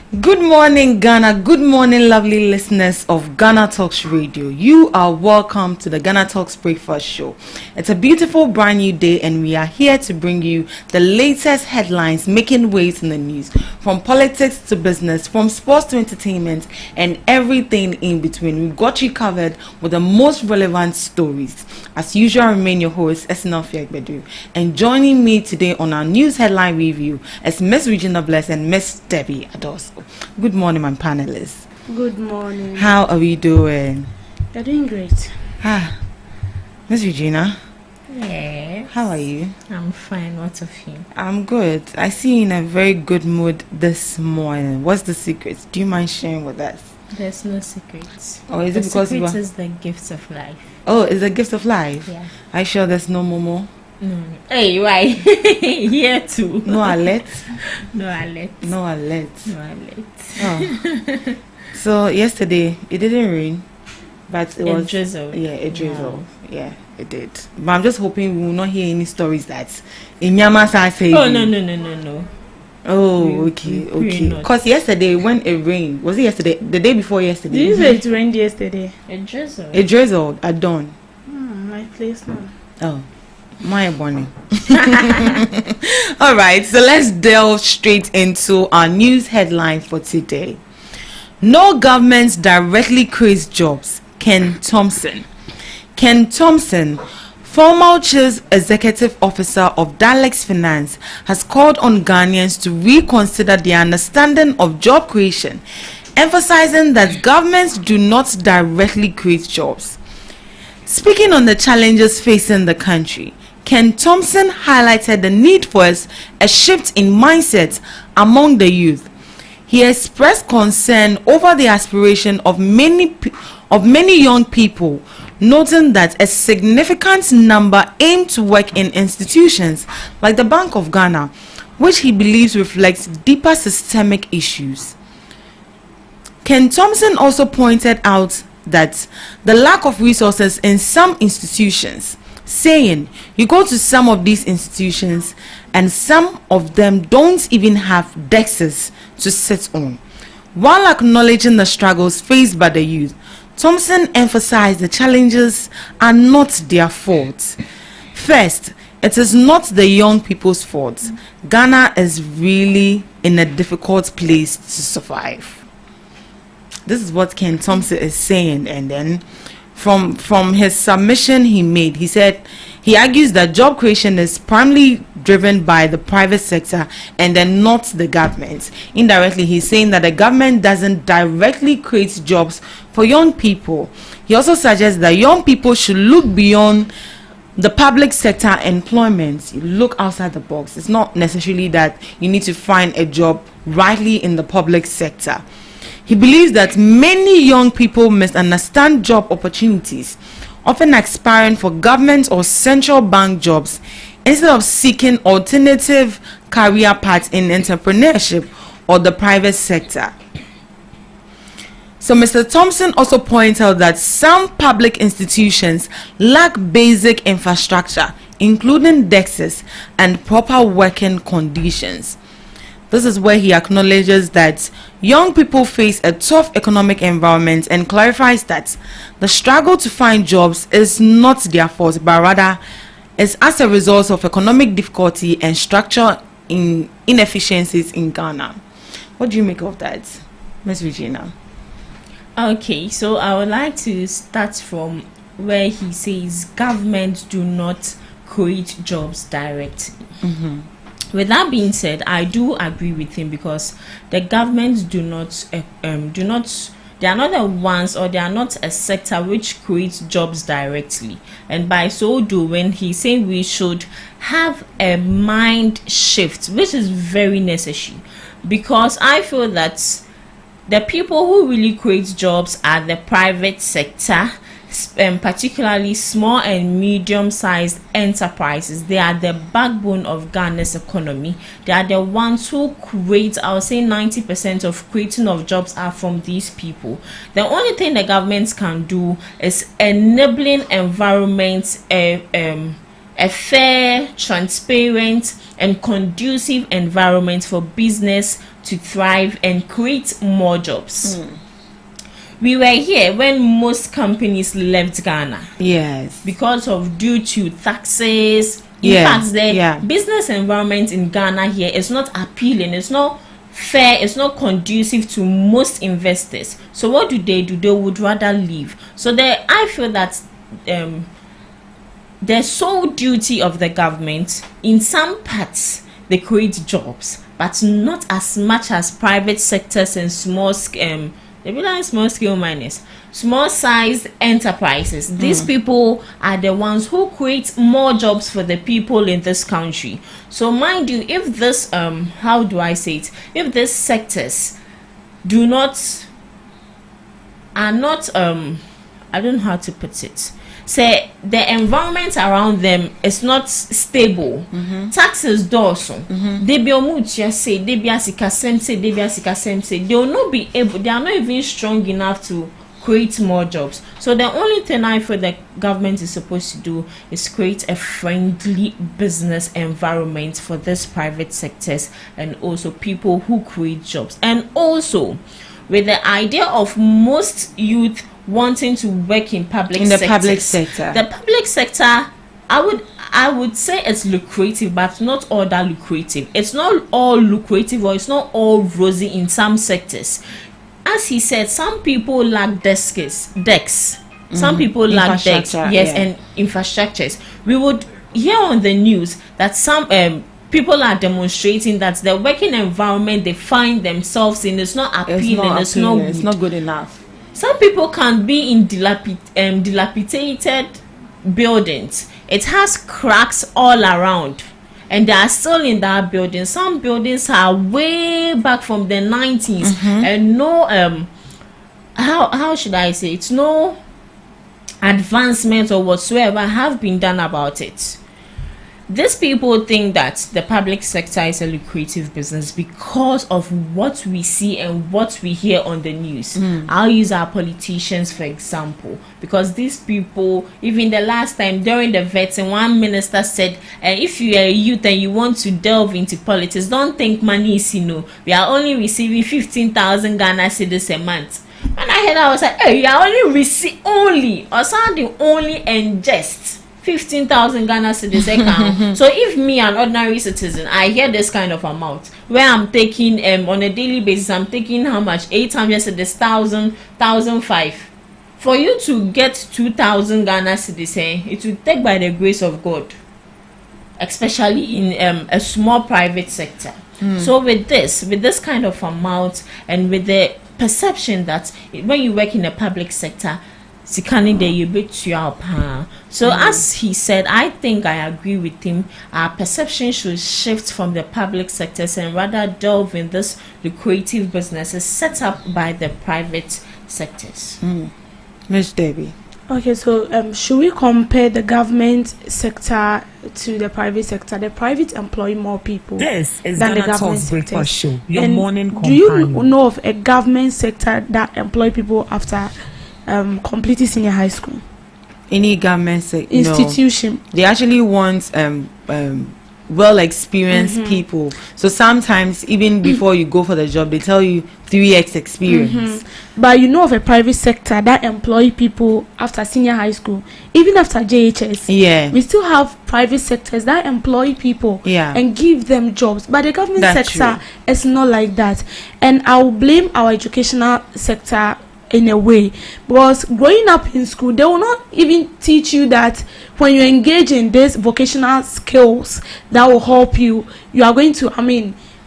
Good morning, Ghana. Good morning, lovely listeners of GhanaTalks Radio. You are welcome to the GhanaTalks Breakfast Show. It's a beautiful brand new day, and we are here to bring you the latest headlines making waves in the news, from politics to business, from sports to entertainment, and everything in between. We've got you covered with the most relevant stories. As usual, I remain your host, Esnafia Bedu. And joining me today on our news headline review is Miss Regina Bless and Miss Debbie Ados. Good morning, my panelists. Good morning. How are we doing? You're doing great. Miss Regina. Yeah. How are you? I'm fine. What of you? I'm good. I see you in a very good mood this morning. What's the secret? Do you mind sharing with us? There's no secrets. Or is it because the secret is the gifts of life. Oh, it's a gift of life? Yeah. Are you sure there's no Momo? No. Hey, why? Here too. No alert? No alert. No alert. No alert. Oh. So yesterday it didn't rain, but it was drizzled. Yeah, it drizzled. Wow. Yeah, it did. But I'm just hoping we will not hear any stories that in Myanmar I say. Oh no. Oh, okay. Because yesterday when it rained, was it yesterday? The day before yesterday? Did you say it rained yesterday? It drizzled. It drizzled at dawn. My place now. Oh. My bonnie. All right, so let's delve straight into our news headline for today. No government directly creates jobs. Ken Thompson, former Chief Executive Officer of Dialex Finance, has called on Ghanaians to reconsider their understanding of job creation, emphasizing that governments do not directly create jobs. Speaking on the challenges facing the country, Ken Thompson highlighted the need for a shift in mindset among the youth. He expressed concern over the aspiration of many young people, noting that a significant number aim to work in institutions like the Bank of Ghana, which he believes reflects deeper systemic issues. Ken Thompson also pointed out that the lack of resources in some institutions, saying you go to some of these institutions and some of them don't even have desks to sit on. While acknowledging the struggles faced by the youth, Thompson emphasized the challenges are not their fault. First, it is not the young people's fault. Ghana is really in a difficult place to survive. This is what Ken Thompson is saying, and then from his submission he said he argues that job creation is primarily driven by the private sector and then not the government. Indirectly, he's saying that the government doesn't directly create jobs for young people. He also suggests that young people should look beyond the public sector employment. You look outside the box. It's not necessarily that you need to find a job rightly in the public sector. He believes that many young people misunderstand job opportunities, often aspiring for government or central bank jobs instead of seeking alternative career paths in entrepreneurship or the private sector. So Mr. Thompson also points out that some public institutions lack basic infrastructure, including desks and proper working conditions. This is where he acknowledges that young people face a tough economic environment and clarifies that the struggle to find jobs is not their fault, but rather is as a result of economic difficulty and structural inefficiencies in Ghana. What do you make of that, Ms. Regina? Okay, so I would like to start from where he says governments do not create jobs directly. With that being said, I do agree with him, because the governments they are not the ones, or they are not a sector which creates jobs directly. And by so doing, he's saying we should have a mind shift, which is very necessary, because I feel that the people who really create jobs are the private sector, particularly small and medium-sized enterprises. They are the backbone of Ghana's economy. They are the ones who create, I would say 90% of creating of jobs are from these people. The only thing the government can do is enabling environment, a fair, transparent, and conducive environment for business, to thrive and create more jobs. We were here when most companies left Ghana. Yes. Because of due to taxes. In fact, the business environment in Ghana here is not appealing. It's not fair. It's not conducive to most investors. So what do? They would rather leave. So I feel that the sole duty of the government, in some parts, they create jobs, but not as much as private sectors and small scale miners, small sized enterprises. These people are the ones who create more jobs for the people in this country. So mind you, if this how do I say it, if these sectors are not I don't know how to put it, say the environment around them is not stable, taxes dorsum, they be omutia say, they be asikasem say, they will not be able, they are not even strong enough to create more jobs. So the only thing I feel the government is supposed to do is create a friendly business environment for these private sectors and also people who create jobs. And also with the idea of most youth wanting to work in public sector. The public sector, I would say it's lucrative, but not all that lucrative. It's not all lucrative, or it's not all rosy in some sectors. As he said, some people lack decks. Some people lack decks, and infrastructures. We would hear on the news that some people are demonstrating that the working environment they find themselves in is not appealing. It's not good enough. Some people can be in dilapidated buildings. It has cracks all around, and they are still in that building. Some buildings are way back from the 90s, and no how should I say it? No advancement or whatsoever have been done about it. These people think that the public sector is a lucrative business because of what we see and what we hear on the news. I'll use our politicians for example, because these people, even the last time during the vetting, one minister said, if you are a youth and you want to delve into politics, don't think money is, we are only receiving 15,000 Ghana cedis a month. And I heard, I was like, hey, you are only only and just 15,000 Ghana cedis account. So if me, an ordinary citizen, I hear this kind of amount where I'm taking on a daily basis, I'm taking how much? 800 cedis, 1,005. For you to get 2,000 Ghana cedis, it will take by the grace of God, especially in a small private sector. So with this kind of amount, and with the perception that when you work in the public sector, so as he said, I think I agree with him. Our perception should shift from the public sectors and rather delve in this lucrative businesses set up by the private sectors. Miss Debbie. Okay, so should we compare the government sector to the private sector? The private employ more people than the government sector. Show. Your morning do you know of a government sector that employ people after completing senior high school? Any government institution? No. They actually want well experienced people. So sometimes even before you go for the job, they tell you 3x experience. But you know of a private sector that employ people after senior high school, even after JHS. Yeah, we still have private sectors that employ people and give them jobs. But the government sector is not like that. And I will blame our educational sector in a way, because growing up in school, they will not even teach you that when you engage in these vocational skills that will help you, you are going to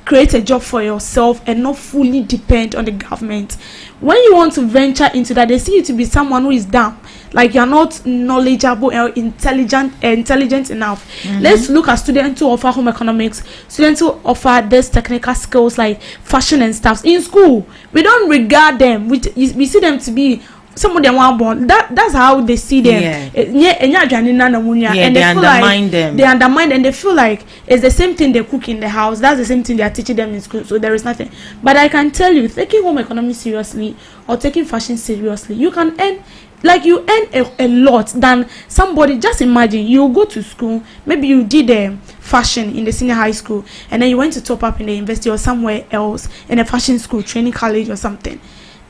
create a job for yourself and not fully depend on the government. When you want to venture into that, they see you to be someone who is dumb, like you're not knowledgeable or intelligent enough. Let's look at students who offer home economics, students who offer these technical skills like fashion and stuff in school. We don't regard them. We see them to be some of them were born. That's how they see them. And they undermine them. They undermine, and they feel like it's the same thing they cook in the house. That's the same thing they are teaching them in school. So there is nothing. But I can tell you, taking home economics seriously or taking fashion seriously, you can earn like you earn a lot than somebody. Just imagine you go to school, maybe you did fashion in the senior high school, and then you went to top up in the university or somewhere else in a fashion school, training college or something.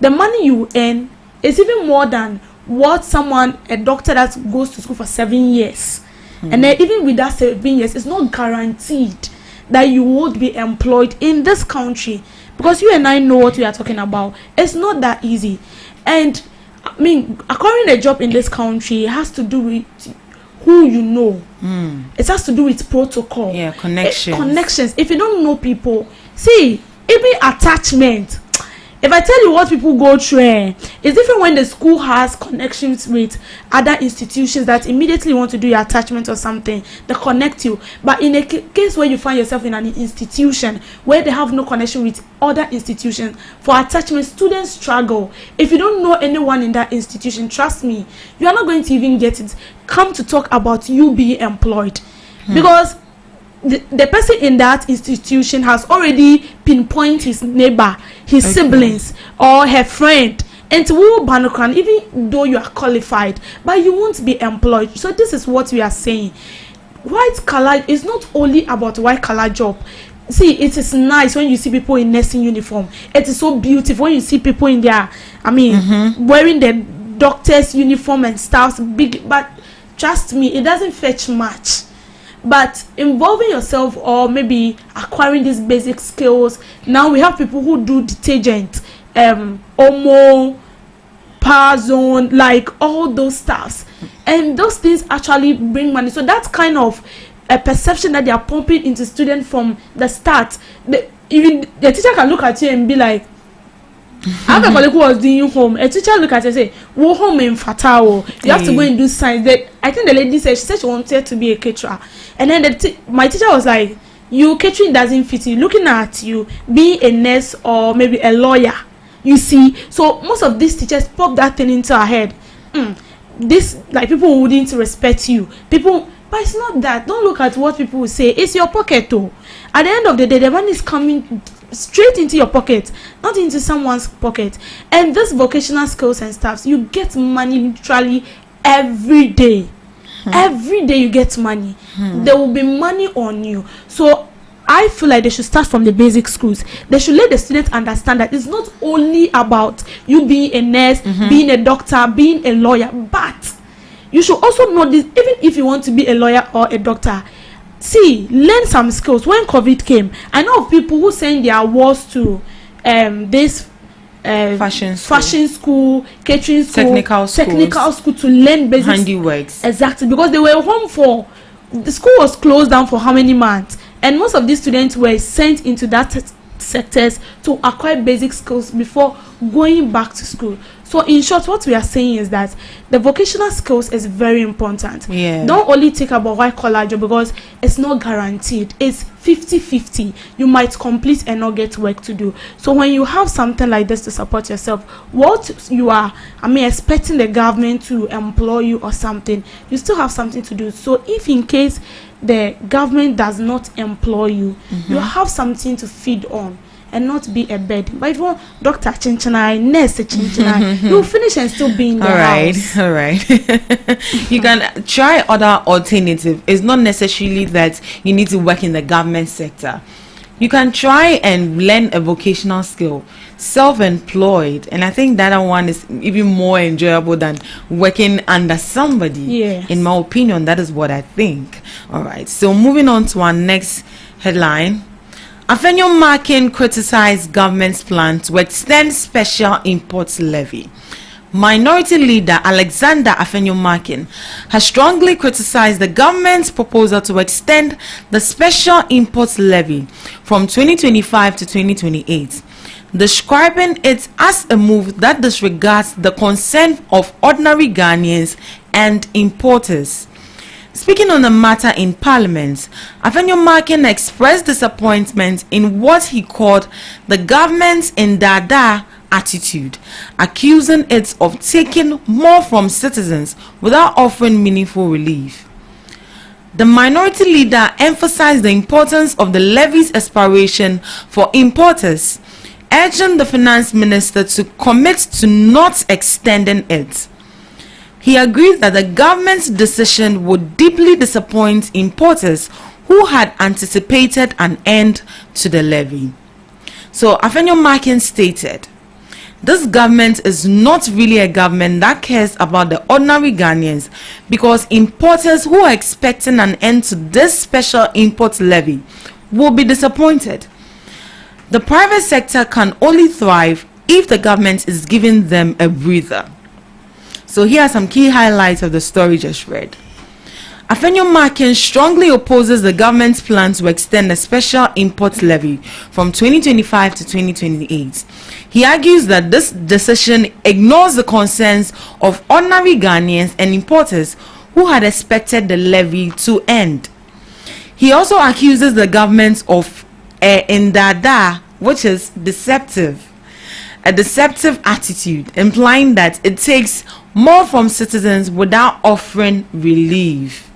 The money you earn is even more than what a doctor that goes to school for 7 years. And then even with that 7 years, it's not guaranteed that you would be employed in this country, because you and I know what we are talking about. It's not that easy. And I mean, acquiring a job in this country has to do with who you know. It has to do with protocol. Yeah, connections. Connections. If you don't know people, see, even attachment. If I tell you what people go through, it's different when the school has connections with other institutions that immediately want to do your attachment or something. They connect you. But in a case where you find yourself in an institution where they have no connection with other institutions, for attachment, students struggle. If you don't know anyone in that institution, trust me, you are not going to even get it. Come to talk about you being employed. Because the person in that institution has already pinpointed his neighbor, his siblings, or her friend, and even though you are qualified, but you won't be employed. So this is what we are saying. White collar is not only about white collar job. See, it is nice when you see people in nursing uniform. It is so beautiful when you see people in their, wearing the doctor's uniform and stuff. Big, but trust me, it doesn't fetch much. But involving yourself or maybe acquiring these basic skills, now we have people who do detergent, Omo, Power Zone, like all those stuffs, and those things actually bring money. So that's kind of a perception that they are pumping into students from the start. Even the teacher can look at you and be like, I have a colleague who was doing home. A teacher look at her and say, "Wo home in Fatao. You have to go and do science." I think the lady said she wanted to be a caterer, and then my teacher was like, "You catering doesn't fit you. Looking at you being a nurse or maybe a lawyer, you see." So most of these teachers pop that thing into our head. This, like, people wouldn't respect you. People, but it's not that. Don't look at what people will say. It's your pocket though. At the end of the day, the money is coming straight into your pocket, not into someone's pocket. And this vocational skills and stuff, you get money literally every day. Every day you get money. There will be money on you. So I feel like they should start from the basic schools. They should let the students understand that it's not only about you being a nurse, being a doctor, being a lawyer, but you should also know this. Even if you want to be a lawyer or a doctor, see, learn some skills. When COVID came, I know of people who send their awards to this fashion school, catering school, technical school to learn basic handiworks. Exactly, because they were home for, the school was closed down for how many months, and most of these students were sent into that sectors to acquire basic skills before going back to school. So in short, what we are saying is that the vocational skills is very important. Don't only think about white collar job, because it's not guaranteed. It's 50-50. You might complete and not get work to do. So when you have something like this to support yourself, what you are, expecting the government to employ you or something, you still have something to do. So if in case the government does not employ you, you have something to feed on and not be a burden. But if you want doctor chinchina, nurse chinchina, you'll finish and still be in the house. All right. You can try other alternative. It's not necessarily that you need to work in the government sector. You can try and learn a vocational skill, self-employed, and I think that one is even more enjoyable than working under somebody. In my opinion, that is what I think. All right, so moving on to our next headline. Afenyo Markin criticized government's plan to extend special imports levy. Minority leader Alexander Afenyo Markin has strongly criticized the government's proposal to extend the special imports levy from 2025 to 2028, describing it as a move that disregards the concern of ordinary Ghanaians and importers. Speaking on the matter in Parliament, Afenyo Markin expressed disappointment in what he called the government's indada attitude, accusing it of taking more from citizens without offering meaningful relief. The minority leader emphasized the importance of the levy's expiration for importers, urging the finance minister to commit to not extending it. He agreed that the government's decision would deeply disappoint importers who had anticipated an end to the levy. So Afenyo Makin stated, this government is not really a government that cares about the ordinary Ghanaians, because importers who are expecting an end to this special import levy will be disappointed. The private sector can only thrive if the government is giving them a breather. So here are some key highlights of the story just read. Afenyo Makin strongly opposes the government's plan to extend a special import levy from 2025 to 2028. He argues that this decision ignores the concerns of ordinary Ghanaians and importers who had expected the levy to end. He also accuses the government of indada, which is deceptive, a deceptive attitude, implying that it takes more from citizens without offering relief.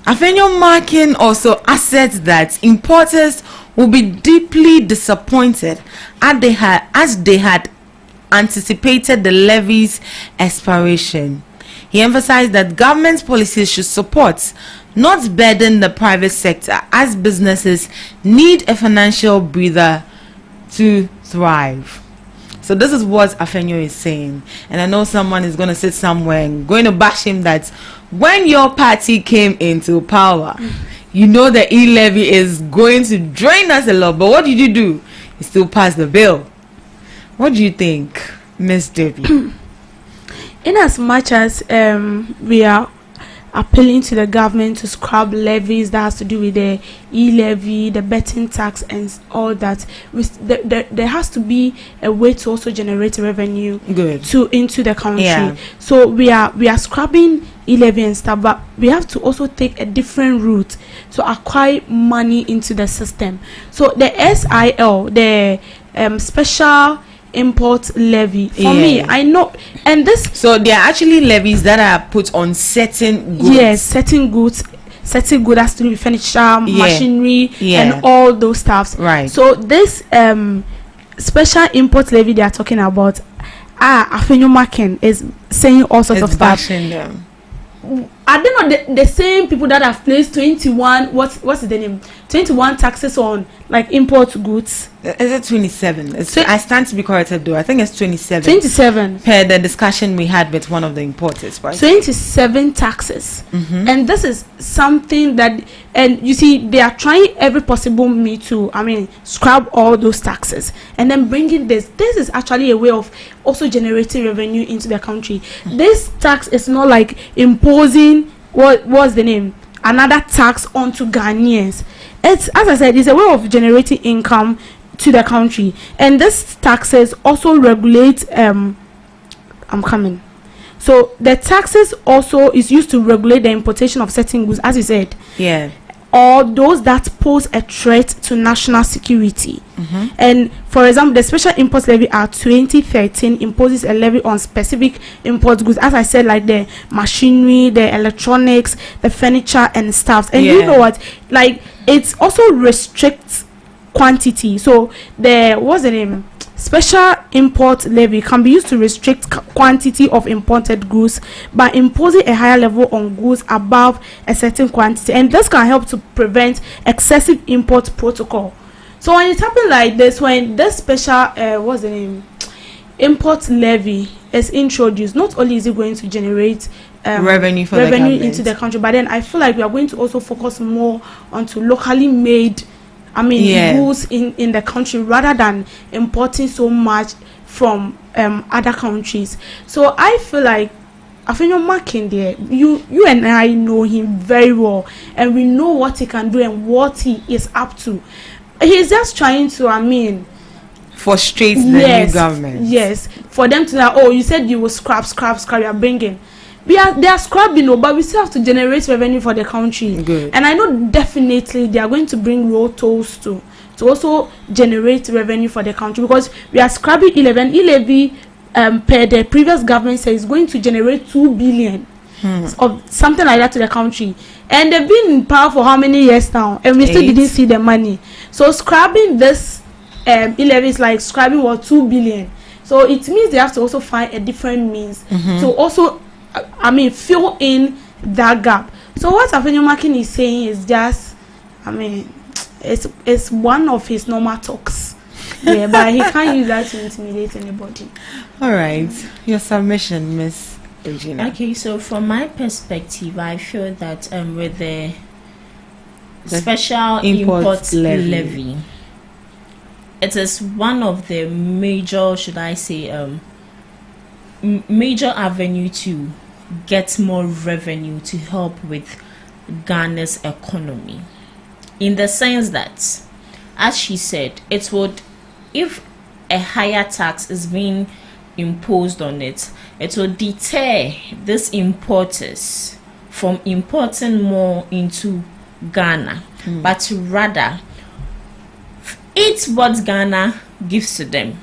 Afenyo Makin also asserts that importers will be deeply disappointed as they had anticipated the levy's expiration. He emphasized that government policies should support, not burden the private sector, as businesses need a financial breather to thrive. So this is what Afenyo is saying, and I know someone is going to sit somewhere and going to bash him that when your party came into power, you know the e-levy is going to drain us a lot, but what did you do? You still passed the bill. What do you think, Miss Debbie? In as much as we are appealing to the government to scrap levies that has to do with the e-levy, the betting tax, and all that, there has to be a way to also generate revenue into the country. Yeah. So we are scrapping e-levy and stuff, but we have to also take a different route to acquire money into the system. So the SIL, the special import levy, for me, I know, and this, so there are actually levies that are put on certain goods. Yes, certain goods has to do with furniture, machinery, and all those stuffs. Right. So this special import levy they are talking about, Afenyo Makin is saying all sorts of stuff. Them. Are they not the same people that have placed 21 what's the name 21 taxes on like import goods? Is it 27? I stand to be corrected though. I think it's 27. 27 per the discussion we had with one of the importers, right? 27 taxes. And this is something that, and you see, they are trying every possible means to, scrap all those taxes and then bringing this is actually a way of also generating revenue into the country. This tax is not like imposing what's the name, another tax onto Ghanaians. It's, as I said, it's a way of generating income to the country, and this taxes also regulate so the taxes also is used to regulate the importation of certain goods, as you said, or those that pose a threat to national security. And for example, the Special Import Levy Act 2013 imposes a levy on specific import goods, as I said, like the machinery, the electronics, the furniture and stuff. And you know what, like, it also restricts quantity. So the Special Import Levy can be used to restrict quantity of imported goods by imposing a higher level on goods above a certain quantity, and this can help to prevent excessive import protocol. So when it happens like this, when this special import levy is introduced, not only is it going to generate revenue into the country, but then I feel like we are going to also focus more onto locally made goods in the country, rather than importing so much from other countries. So I feel like Afenyo Makin there, you and I know him very well, and we know what he can do and what he is up to. He's just trying to frustrate the new government. Yes, for them to say, oh, you said you will scrap, you are bringing. They are scrapping, but we still have to generate revenue for the country. Good. And I know definitely they are going to bring road tolls to also generate revenue for the country, because we are scrapping e-levy per the previous government says going to generate 2 billion of something like that to the country, and they've been in power for how many years now, and we still didn't see the money. So scrapping this e-levy is like scrapping 2 billion. So it means they have to also find a different means to also, fill in that gap. So what Afenyomakin is saying is just, it's one of his normal talks. Yeah, but he can't use that to intimidate anybody. All right, your submission, Miss Regina. Okay, so from my perspective, I feel that with the special import levy, it is one of the major, should I say, major avenue to get more revenue to help with Ghana's economy, in the sense that, as she said, it would, if a higher tax is being imposed on it, it will deter these importers from importing more into Ghana, but rather eat what Ghana gives to them.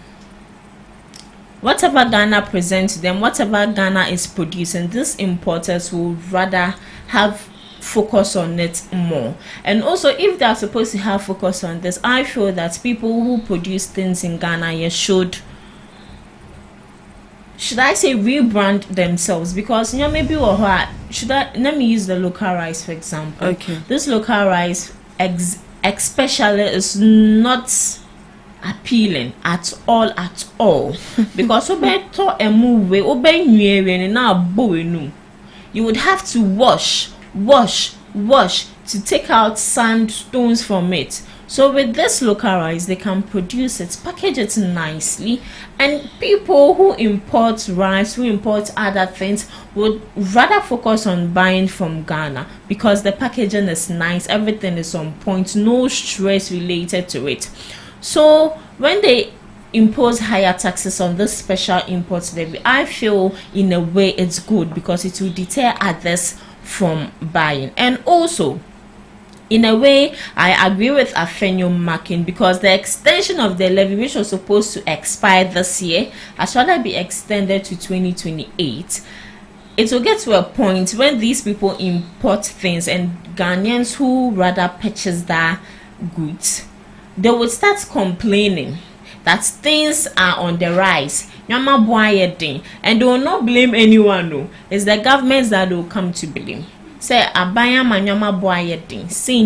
Whatever Ghana presents to them, whatever Ghana is producing, these importers will rather have focus on it more. And also, if they are supposed to have focus on this, I feel that people who produce things in Ghana should I say rebrand themselves, because maybe let me use the local rice for example. Okay. This local rice especially is not appealing at all because you would have to wash to take out sandstones from it. So with this local rice, they can produce it, package it nicely, and people who import rice, who import other things, would rather focus on buying from Ghana because the packaging is nice, everything is on point, no stress related to it. So when they impose higher taxes on this special import levy, I feel in a way it's good because it will deter others from buying. And also, in a way, I agree with Afenyomakin, because the extension of the levy, which was supposed to expire this year, has rather be extended to 2028. It will get to a point when these people import things and Ghanaians who rather purchase their goods, they would start complaining that things are on the rise, and they will not blame anyone. No, it's the governments that will come to blame. Say abaya manyama boyedin, say.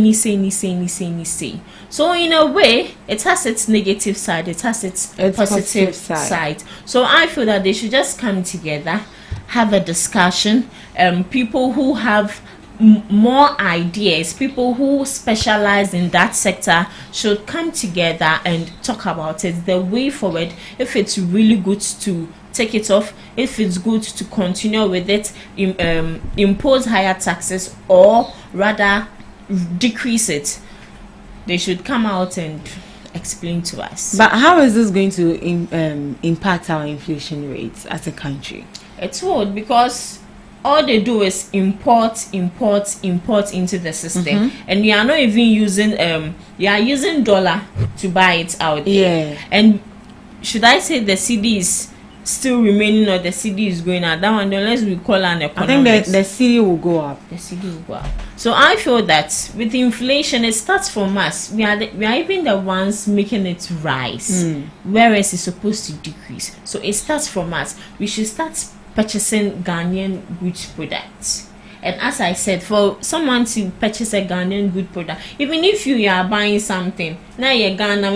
So in a way, it has its negative side, it has its positive side. So I feel that they should just come together, have a discussion. People who have more ideas, people who specialize in that sector, should come together and talk about it, the way forward. If it's really good to take it off, if it's good to continue with it, impose higher taxes, or rather decrease it, they should come out and explain to us. But how is this going to impact our inflation rates as a country? It would, because all they do is import into the system, and you are not even using you are using dollar to buy it out there. Yeah. And should I say the CD is still remaining, or the CD is going up? That one, unless we call an economist, I think the CD will go up. The CD will go up. So I feel that with inflation, it starts from us. We are even the ones making it rise, whereas it's supposed to decrease. So it starts from us. We should start purchasing Ghanaian good products. And as I said, for someone to purchase a Ghanaian good product, even if you are buying something, now you're Ghana,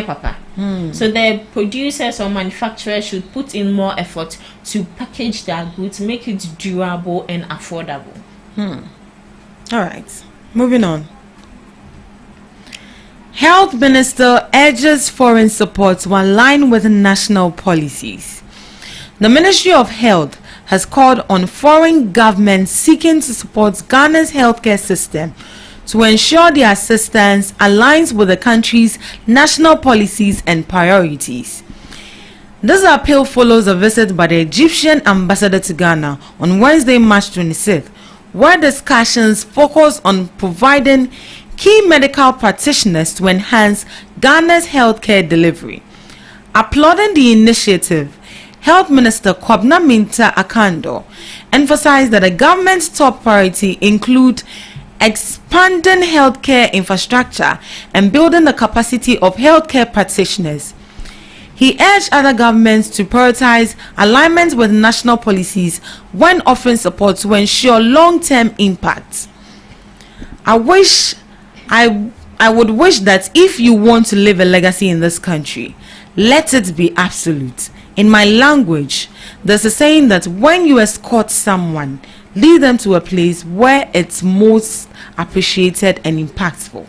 papa. So the producers or manufacturers should put in more effort to package their goods, make it durable and affordable. All right, moving on. Health Minister urges foreign support to align with national policies. The Ministry of Health has called on foreign governments seeking to support Ghana's healthcare system to ensure their assistance aligns with the country's national policies and priorities. This appeal follows a visit by the Egyptian ambassador to Ghana on Wednesday, March 26th, where discussions focus on providing key medical practitioners to enhance Ghana's healthcare delivery. Applauding the initiative, Health Minister Kwabna Minta Akando emphasized that the government's top priority include expanding healthcare infrastructure and building the capacity of healthcare practitioners. He urged other governments to prioritize alignment with national policies when offering support to ensure long-term impact. I would wish that if you want to leave a legacy in this country, let it be absolute. In my language, there's a saying that when you escort someone, lead them to a place where it's most appreciated and impactful.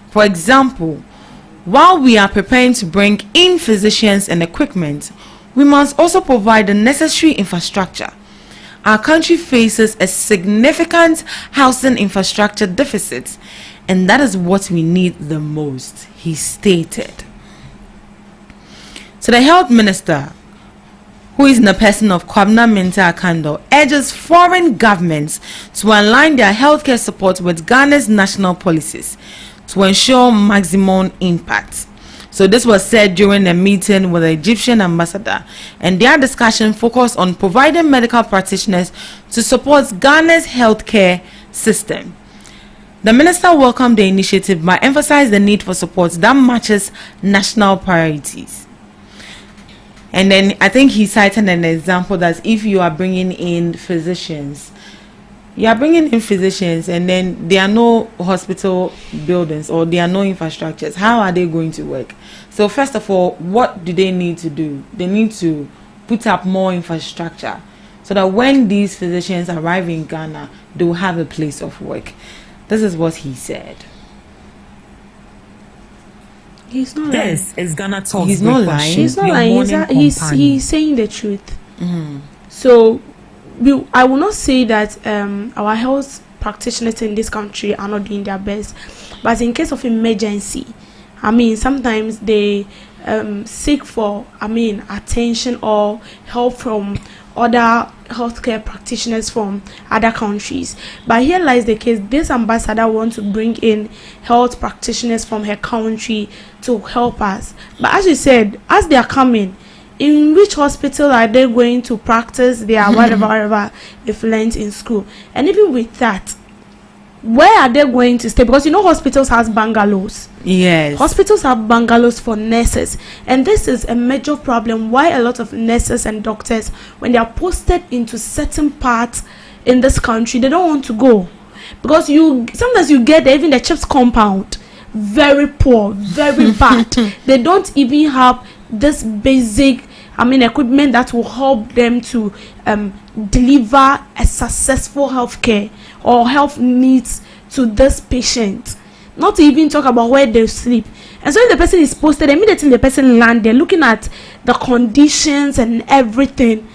For example, while we are preparing to bring in physicians and equipment, we must also provide the necessary infrastructure. Our country faces a significant housing infrastructure deficit, and that is what we need the most, he stated. So the health minister, who is in the person of Kwabena Mintah Akando, urges foreign governments to align their healthcare support with Ghana's national policies to ensure maximum impact. So this was said during a meeting with the Egyptian ambassador, and their discussion focused on providing medical practitioners to support Ghana's healthcare system. The minister welcomed the initiative but emphasized the need for support that matches national priorities. And then I think he cited an example that if you are bringing in physicians, and then there are no hospital buildings or there are no infrastructures, how are they going to work? So first of all, what do they need to do? They need to put up more infrastructure so that when these physicians arrive in Ghana, they will have a place of work. This is what he said. He's not lying. This is GhanaTalks. He's not lying. He's not lying. He's saying the truth. Mm-hmm. So I will not say that our health practitioners in this country are not doing their best, but in case of emergency, sometimes they seek for attention or help from other healthcare practitioners from other countries. But here lies the case: this ambassador wants to bring in health practitioners from her country to help us. But as you said, as they are coming, in which hospital are they going to practice their whatever they've learned in school? And even with that, where are they going to stay? Because hospitals have bungalows. Yes. Hospitals have bungalows for nurses. And this is a major problem why a lot of nurses and doctors, when they are posted into certain parts in this country, they don't want to go. Because sometimes you get there, even the CHIPS compound, very poor, very bad. They don't even have this basic equipment that will help them to deliver a successful healthcare or health needs to this patient. Not to even talk about where they sleep. And so if the person is posted, immediately the person land, they're looking at the conditions and everything.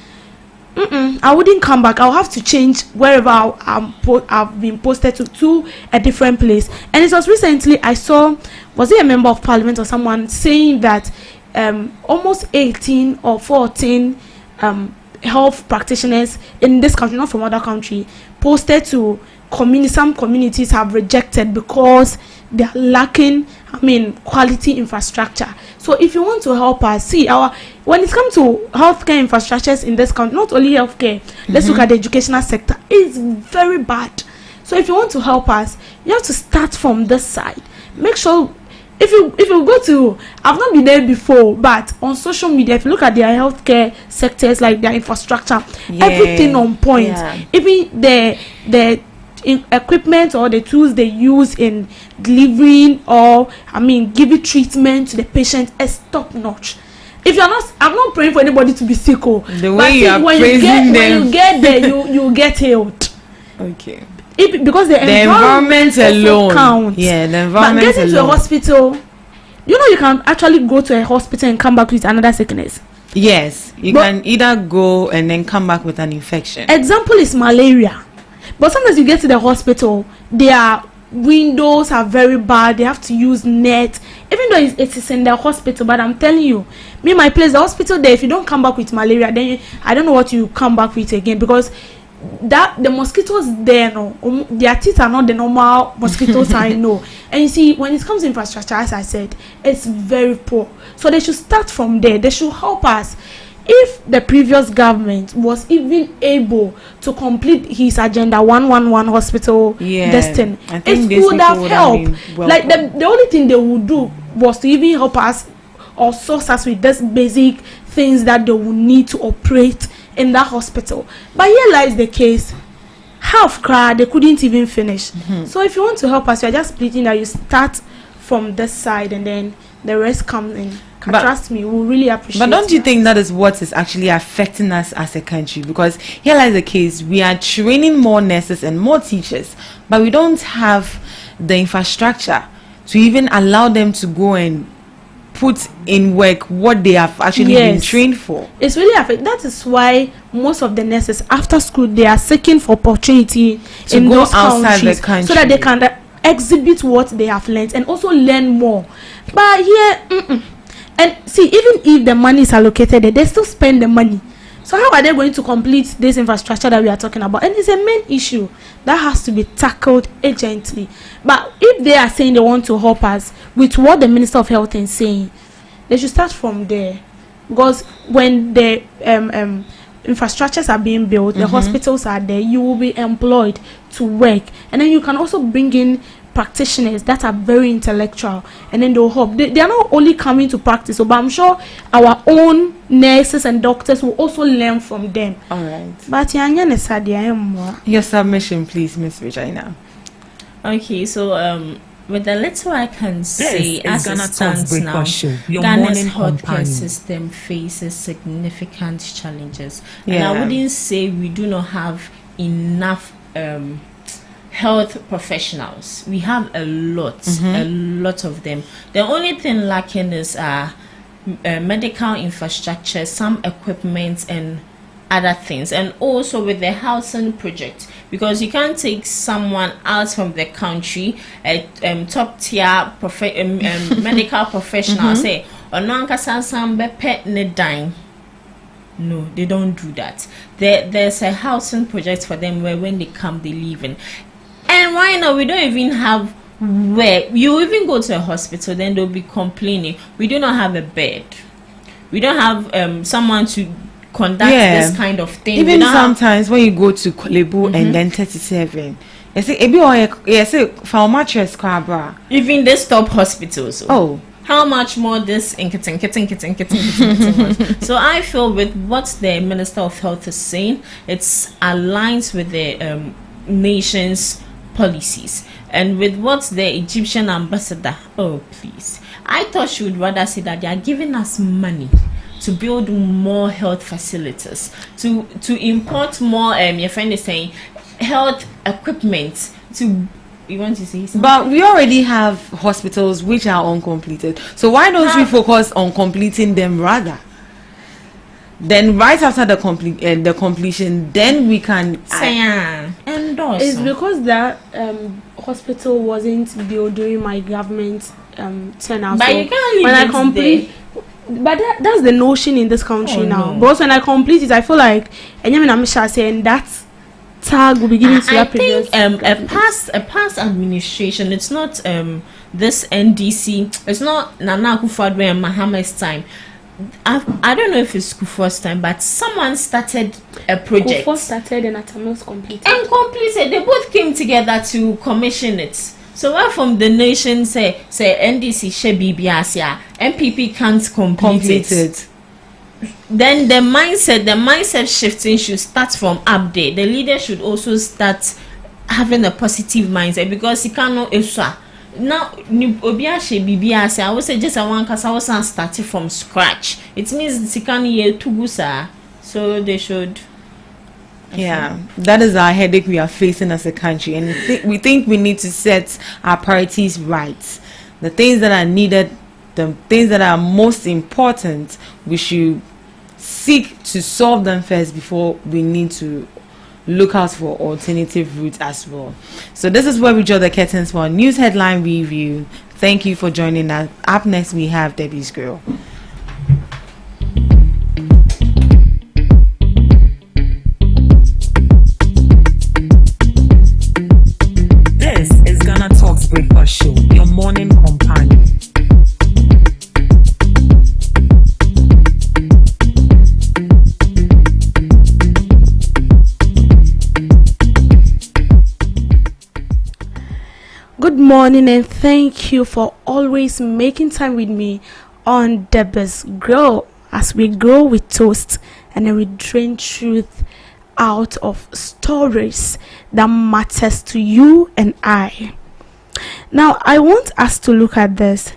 I wouldn't come back. I'll have to change wherever I've been posted to a different place. And it was recently I saw, was it a member of parliament or someone saying that almost 18 or 14 health practitioners in this country, not from other country, posted to some communities have rejected because they are lacking quality infrastructure. So if you want to help us, when it comes to healthcare infrastructures in this country, not only healthcare, let's look at the educational sector, it's very bad. So if you want to help us, you have to start from this side. Make sure if you go to, I've not been there before, but on social media, if you look at their healthcare sectors, like their infrastructure, everything on point. Even the equipment or the tools they use in delivering or giving treatment to the patient is top notch. If you're not, I'm not praying for anybody to be sick. The way you are praising them, when you get there, you get healed. Okay. Because the environment alone counts. Yeah, the environment. But getting to a hospital, you can actually go to a hospital and come back with another sickness. Yes, you can either go and then come back with an infection. Example is malaria. But sometimes you get to the hospital, their windows are very bad. They have to use net, even though it is in the hospital. But I'm telling you, my place, the hospital there, if you don't come back with malaria, then I don't know what you come back with again, because the mosquitoes there, their teeth are not the normal mosquitoes I know. And you see, when it comes to infrastructure, as I said, it's very poor. So they should start from there. They should help us. If the previous government was even able to complete his agenda 111 hospital destiny, it would have helped. Like the only thing they would do was to even help us or source us with this basic things that they will need to operate in that hospital. But here lies the case. Half crowd, they couldn't even finish. So if you want to help us, you are just pleading that you start from this side and then the rest comes in. Trust me, we'll really appreciate it. But don't you think that is what is actually affecting us as a country? Because here lies the case, we are training more nurses and more teachers, but we don't have the infrastructure to even allow them to go and put in work what they have actually been trained for. It's really affecting. That is why most of the nurses after school, they are seeking for opportunity to in go those outside countries the country so that they can exhibit what they have learned and also learn more. But here, and see, even if the money is allocated, they still spend the money. So how are they going to complete this infrastructure that we are talking about? And it's a main issue that has to be tackled urgently. But if they are saying they want to help us with what the Minister of Health is saying, they should start from there. Because when the infrastructures are being built, the hospitals are there, you will be employed to work. And then you can also bring in practitioners that are very intellectual, and then they'll help. They are not only coming to practice, but I'm sure our own nurses and doctors will also learn from them. All right. But your submission, please, Miss Regina. Okay, so with the little I can say, as it stands now, Ghana's healthcare system faces significant challenges, and I wouldn't say we do not have enough health professionals. We have a lot of them. The only thing lacking is medical infrastructure, some equipment, and other things, and also with the housing project, because you can't take someone out from the country, a top tier medical professional, say no, they don't do that. There's a housing project for them where when they come, they live in. And right now, we don't even have where you even go to a hospital, then they'll be complaining. We do not have a bed. We don't have someone to conduct this kind of thing. Even sometimes when you go to Kolebu and then 37, you say, for mattress, even they stop hospitals. Oh. How much more this inkiting. So I feel with what the Minister of Health is saying, it's aligns with the nation's policies, and with what the Egyptian ambassador, oh please, I thought she would rather say that they are giving us money to build more health facilities, to import more your friend is saying health equipment to. You want to say something? But we already have hospitals which are uncompleted, so why don't we focus on completing them rather? Then right after the completion, then we can endorse. It's because that hospital wasn't built during my government tenure. But so you can't leave when I complete there. But that's the notion in this country now. No. Because when I complete it, I feel like saying that tag will be given to that previous. A past administration. It's not this NDC. It's not Nana Akufo-Addo and Mahama's time. I don't know if it's Kufuor's time, but someone started a project. Kufuor started and Atamil's completed. And completed. They both came together to commission it. So why from the nation say NDC Shebi Biasia, MPP can't complete it. Then the mindset shifting should start from up there. The leader should also start having a positive mindset, because he cannot now Obiashe Bibiase, I would say just a one because I was starting from scratch. It means he can't hear Tugusa, so they should. Yeah, that is our headache we are facing as a country, and we think we need to set our priorities right. The things that are needed, the things that are most important, we should seek to solve them first before we need to look out for alternative routes as well. So this is where we draw the curtains for a news headline review. Thank you for joining us. Up next we have Debbie's Girl. This is GhanaTalks Breakfast Show, your morning companion. Good morning, and thank you for always making time with me endeavors grow as we grow with toast, and then we drain truth out of stories that matters to you and I. Now, I want us to look at this.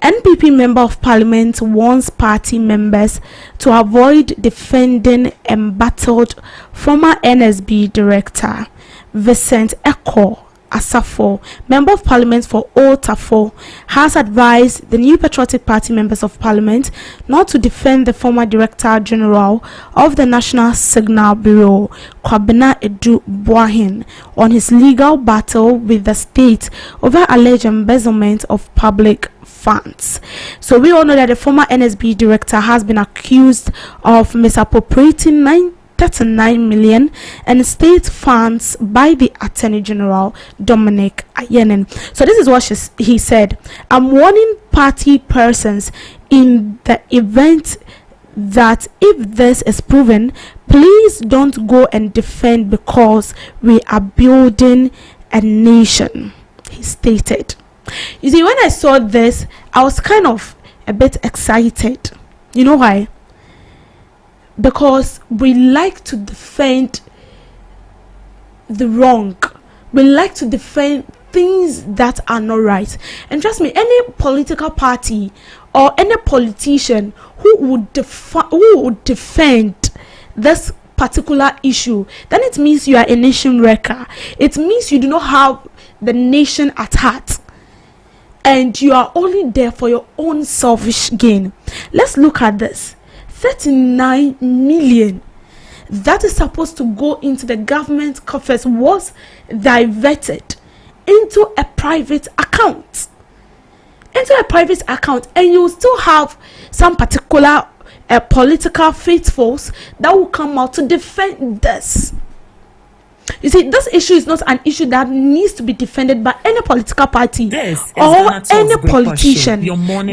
NPP Member of Parliament warns party members to avoid defending embattled former NSB Director Vincent Eko Asafo, Member of Parliament for Old Tafo, has advised the New Patriotic Party members of Parliament not to defend the former Director General of the National Signal Bureau, Kwabena Edu Boahin, on his legal battle with the state over alleged embezzlement of public funds. So we all know that the former NSB director has been accused of misappropriating 39 million and state funds by the Attorney General Dominic Ayenen. So this is what he said: "I'm warning party persons in the event that if this is proven, please don't go and defend because we are building a nation," he stated. You see, when I saw this, I was kind of a bit excited. You know why? Because we like to defend the wrong. We like to defend things that are not right. And trust me, any political party or any politician who would defend this particular issue, then it means you are a nation wrecker. It means you do not have the nation at heart, and you are only there for your own selfish gain. Let's look at this. 39 million that is supposed to go into the government coffers was diverted into a private account. And you will still have some particular political faithfuls that will come out to defend this. You see, this issue is not an issue that needs to be defended by any political party or any politician.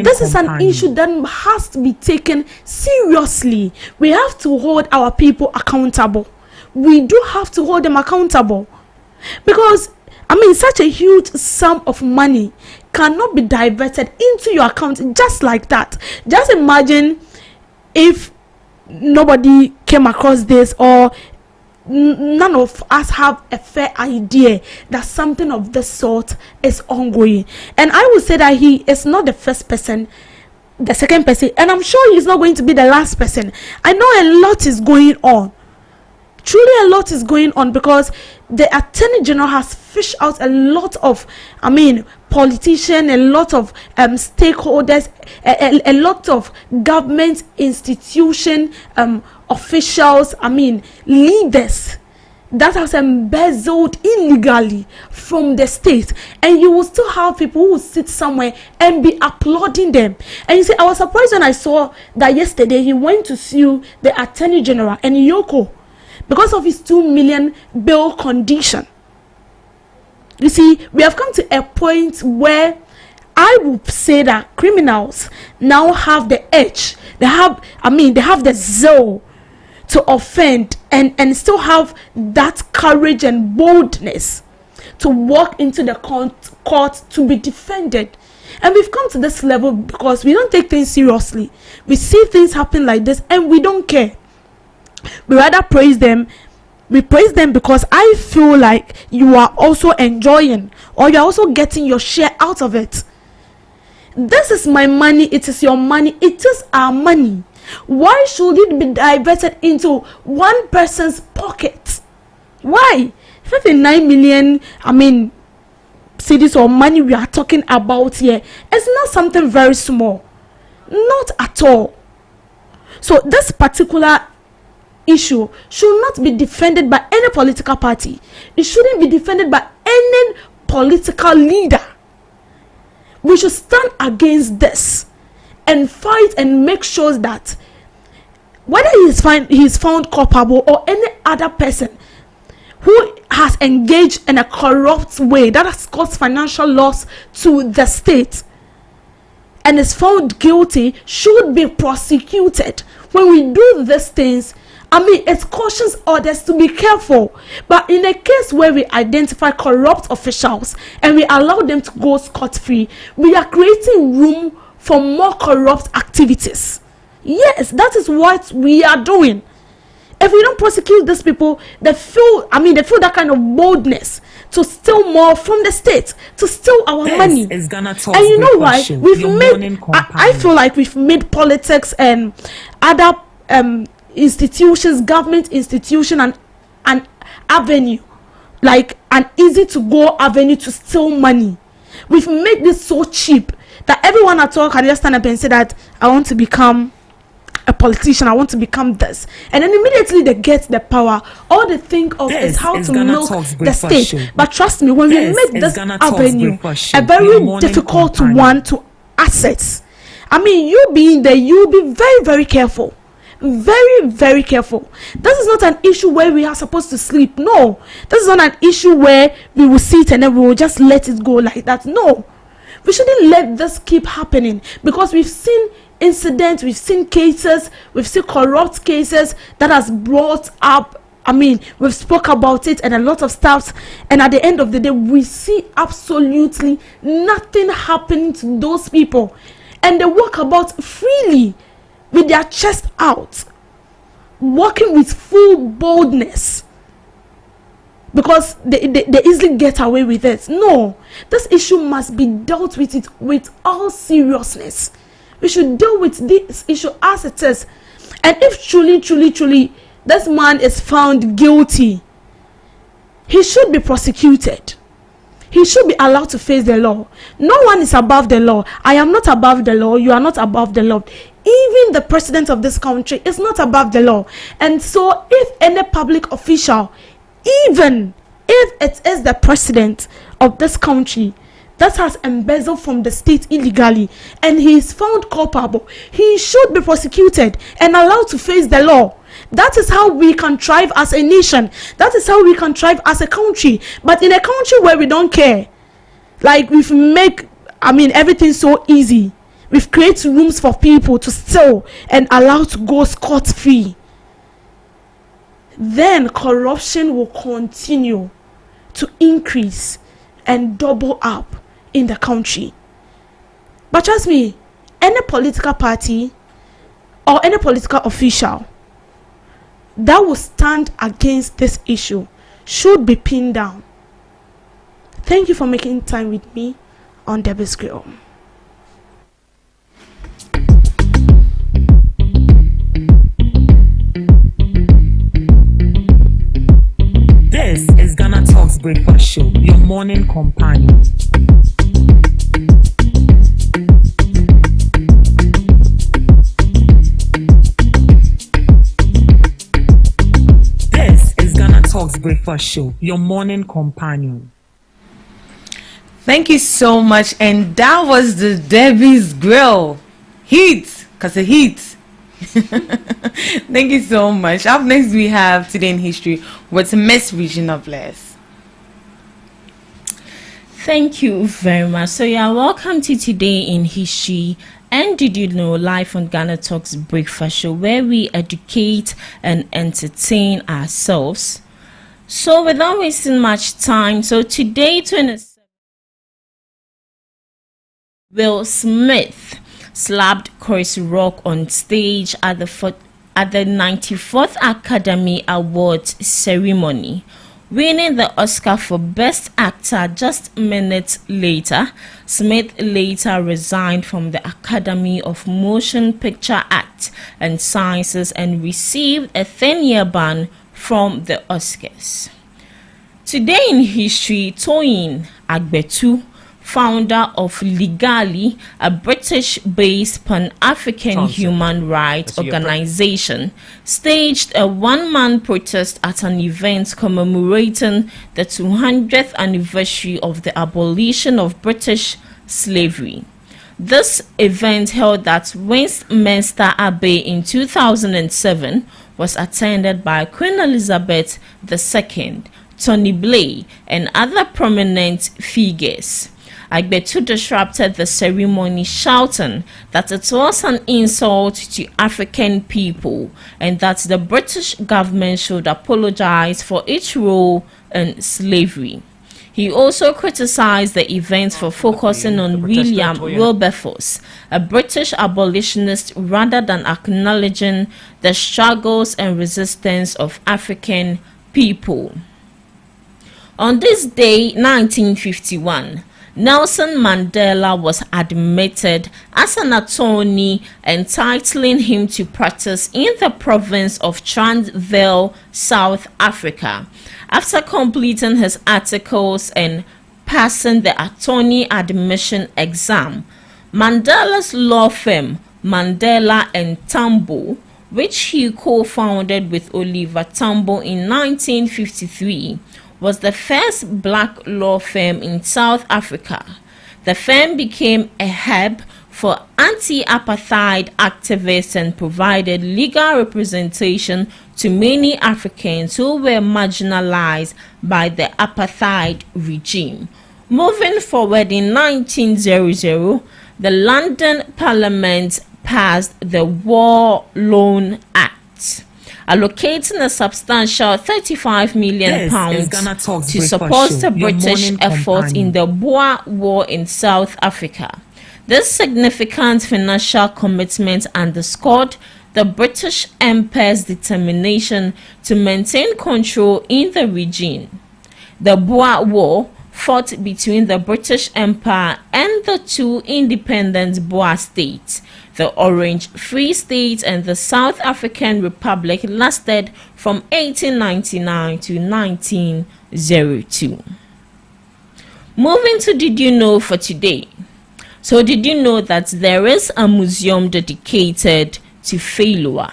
This is an issue that has to be taken seriously. We have to hold our people accountable. We do have to hold them accountable. Because, such a huge sum of money cannot be diverted into your account just like that. Just imagine if nobody came across this, or none of us have a fair idea that something of this sort is ongoing. And I would say that he is not the first person, the second person, and I'm sure he's not going to be the last person. I know a lot is going on. Truly a lot is going on, because the Attorney General has fished out a lot of politicians, a lot of stakeholders, a lot of government institution officials, leaders that has embezzled illegally from the state, and you will still have people who will sit somewhere and be applauding them. And you see, I was surprised when I saw that yesterday he went to sue the Attorney General and Yoko because of his 2 million bail condition. You see, we have come to a point where I would say that criminals now have the edge. They have the zeal to offend and still have that courage and boldness to walk into the court to be defended. And we've come to this level because we don't take things seriously. We see things happen like this and we don't care. We rather praise them. We praise them because I feel like you are also enjoying, or you're also getting your share out of it. This is my money, it is your money, it is our money. Why should it be diverted into one person's pocket? Why? 59 million, cedis or money we are talking about here, it's not something very small. Not at all. So this particular issue should not be defended by any political party. It shouldn't be defended by any political leader. We should stand against this and fight and make sure that whether he is found culpable, or any other person who has engaged in a corrupt way that has caused financial loss to the state and is found guilty, should be prosecuted. When we do these things, it cautions others to be careful. But in a case where we identify corrupt officials and we allow them to go scot-free, we are creating room for more corrupt activities. Yes, that is what we are doing. If we don't prosecute these people, they feel that kind of boldness to steal more from the state, to steal our money. And you know why? I feel like we've made politics and other institutions, government institution, and an avenue, like an easy to go avenue to steal money. We've made this so cheap that everyone at all can just stand up and say that I want to become a politician, I want to become this, and then immediately they get the power. All they think of is how to milk the state. But trust me, when we make this avenue a very difficult one to access, you being there, you'll be very, very careful. Very, very careful. This is not an issue where we are supposed to sleep. No, this is not an issue where we will sit and then we will just let it go like that. No, we shouldn't let this keep happening, because we've seen incidents, we've seen cases, we've seen corrupt cases that has brought up, we've spoke about it and a lot of stuff, and at the end of the day we see absolutely nothing happening to those people, and they walk about freely with their chest out, walking with full boldness, because they easily get away with it. No, this issue must be dealt with it with all seriousness. We should deal with this issue as it is. And if truly this man is found guilty, he should be prosecuted. He should be allowed to face the law. No one is above the law. I am not above the law. You are not above the law. Even the president of this country is not above the law. And so if any public official, even if it is the president of this country, that has embezzled from the state illegally, and he is found culpable, he should be prosecuted and allowed to face the law. That is how we can thrive as a nation. That is how we can thrive as a country. But in a country where we don't care, like we've make everything so easy, we've created rooms for people to steal and allowed to go scot-free, then corruption will continue to increase and double up in the country. But trust me, any political party or any political official that will stand against this issue should be pinned down. Thank you for making time with me on Debbie's Grill. This is GhanaTalks Breakfast Show, your morning companion. This is GhanaTalks Breakfast Show, your morning companion. Thank you so much, and that was the Debbie's Grill. Heat, cause it heats. Thank you so much. Up next we have Today in History with Miss Regina Bless. Thank you very much. So you are welcome to Today in History. And did you know, live on GhanaTalks Breakfast Show, where we educate and entertain ourselves. So without wasting much time, so today 27, Will Smith slapped Chris Rock on stage at the 94th Academy Awards ceremony, winning the Oscar for Best Actor. Just minutes later, Smith later resigned from the Academy of Motion Picture Arts and Sciences and received a 10-year ban from the Oscars. Today in History, Toyin Agbetu, founder of Legally, a British-based Pan-African human rights organization, staged a one-man protest at an event commemorating the 200th anniversary of the abolition of British slavery. This event, held at Westminster Abbey in 2007, was attended by Queen Elizabeth II, Tony Blair, and other prominent figures. Agbetu disrupted the ceremony, shouting that it was an insult to African people and that the British government should apologize for its role in slavery. He also criticized the event for focusing on William Wilberforce, a British abolitionist, rather than acknowledging the struggles and resistance of African people. On this day, 1951, Nelson Mandela was admitted as an attorney, entitling him to practice in the province of Transvaal, South Africa. After completing his articles and passing the attorney admission exam, Mandela's law firm, Mandela and Tambo, which he co-founded with Oliver Tambo in 1953, was the first black law firm in South Africa. The firm became a hub for anti-apartheid activists and provided legal representation to many Africans who were marginalized by the apartheid regime. Moving forward, in 1900, the London Parliament passed the War Loan Act, allocating a substantial £35 million to support the British efforts in the Boer War in South Africa. This significant financial commitment underscored the British Empire's determination to maintain control in the region. The Boer War, fought between the British Empire and the two independent Boer states, the Orange Free State and the South African Republic, lasted from 1899 to 1902. Moving to Did You Know for today. So did you know that there is a museum dedicated to failure?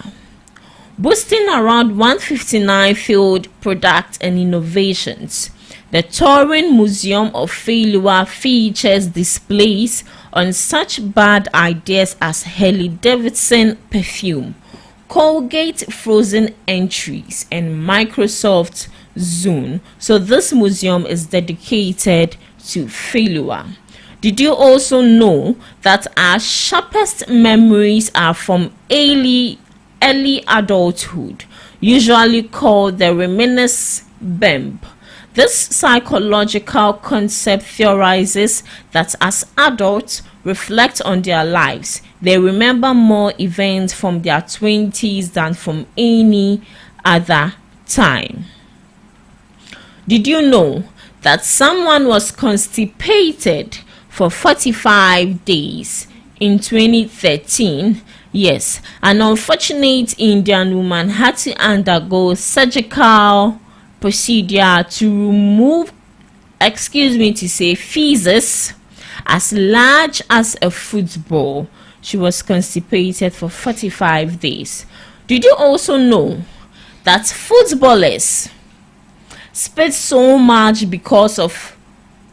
Boasting around 159 field products and innovations, the Turing Museum of Failure features displays on such bad ideas as Harley-Davidson perfume, Colgate frozen entries, and Microsoft Zune. So this museum is dedicated to failure. Did you also know that our sharpest memories are from early adulthood, usually called the reminiscence BEMB? This psychological concept theorizes that as adults reflect on their lives, they remember more events from their 20s than from any other time. Did you know that someone was constipated for 45 days in 2013? Yes, an unfortunate Indian woman had to undergo surgical procedure to remove, feces as large as a football. She was constipated for 45 days. Did you also know that footballers spit so much because of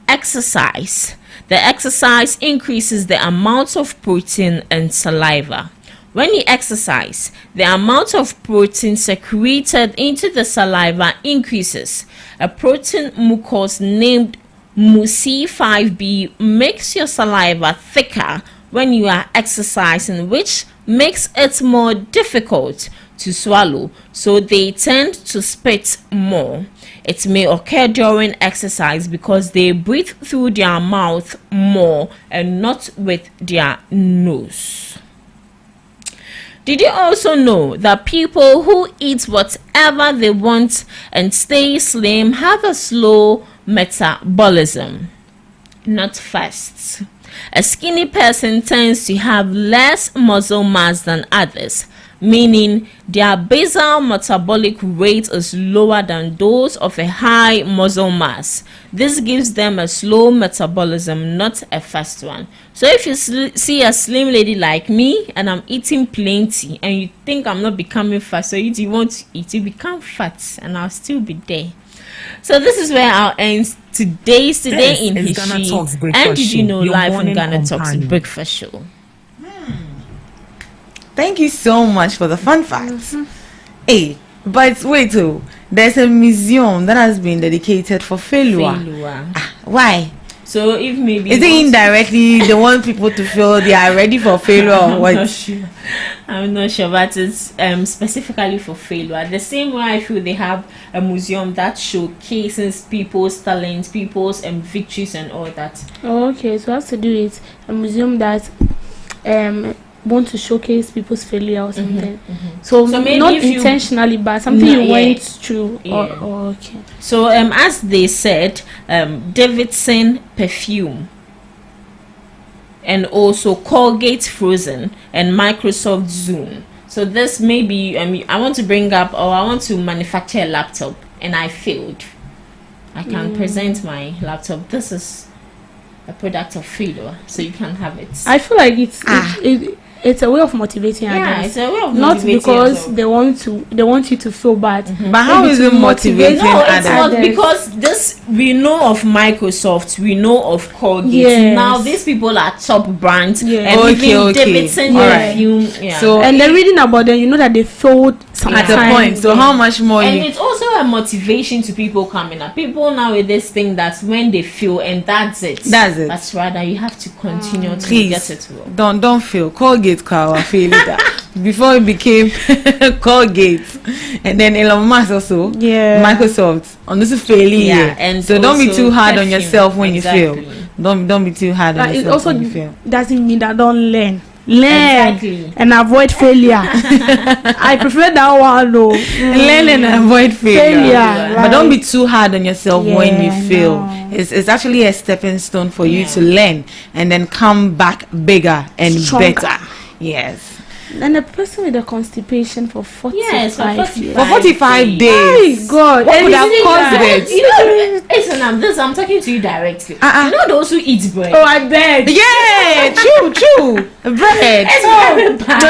exercise? The exercise increases the amount of protein in saliva. When you exercise, the amount of protein secreted into the saliva increases. A protein mucus named MUC5B makes your saliva thicker when you are exercising, which makes it more difficult to swallow, so they tend to spit more. It may occur during exercise because they breathe through their mouth more and not with their nose. Did you also know that people who eat whatever they want and stay slim have a slow metabolism, not fast? A skinny person tends to have less muscle mass than others, meaning their basal metabolic rate is lower than those of a high muscle mass. This gives them a slow metabolism, not a fast one. So if you see a slim lady like me and I'm eating plenty and you think I'm not becoming fat, so you want to eat, you become fat and I'll still be there. So this is where I'll end today's Today in History. And did you know, live on Ghana Talks Breakfast Show. Thank you so much for the fun facts. Hey, but wait, there's a museum that has been dedicated for failure. Failure. Why? So if maybe is it indirectly they want people to feel they are ready for failure or what? I'm not sure, but it's specifically for failure. The same way I feel they have a museum that showcases people's talents, people's victories and all that. Oh, okay, so it has to do with a museum that want to showcase people's failure or something. So maybe not intentionally, but something you went through. Yeah. Okay. So as they said, Davidson perfume, and also Colgate Frozen and Microsoft Zoom. So this maybe I want to bring up, or I want to manufacture a laptop and I failed. I can present my laptop. This is a product of failure, so you can have it. I feel like it's a way of motivating others. Yeah, it's a way of not motivating because yourself. they want you to feel bad. But how is it motivating No, it's others? not, because this, we know of Microsoft, we know of Colgate. Yes. Now these people are top brands. Yes. And Okay, even okay. Davidson Alright. perfume. Yeah. So And then reading about them, you know that they failed sometimes. at a point, so how much more and you it's also a motivation to people coming up. People nowadays think that when they feel and that's it. But rather you have to continue to please get it well. don't feel Colgate car feel that before it became Colgate, and then Elon Musk also Microsoft on this is failing. And so don't be too hard on perfume. yourself when Exactly. you fail. Don't be too hard on It yourself also when you fail. doesn't mean that don't learn Exactly. and avoid failure. I prefer that one though. Learn and avoid failure. Right. But don't be too hard on yourself when you fail. No. It's actually a stepping stone for you to learn and then come back bigger and Stronger. better. Yes. And a person with a constipation for 45 years. For 45 days. My God. What And would you have think caused that- it? You know, listen, I'm talking to you directly. You know those who eat bread. Oh, I beg. Yeah, true. Bread. It's very bad.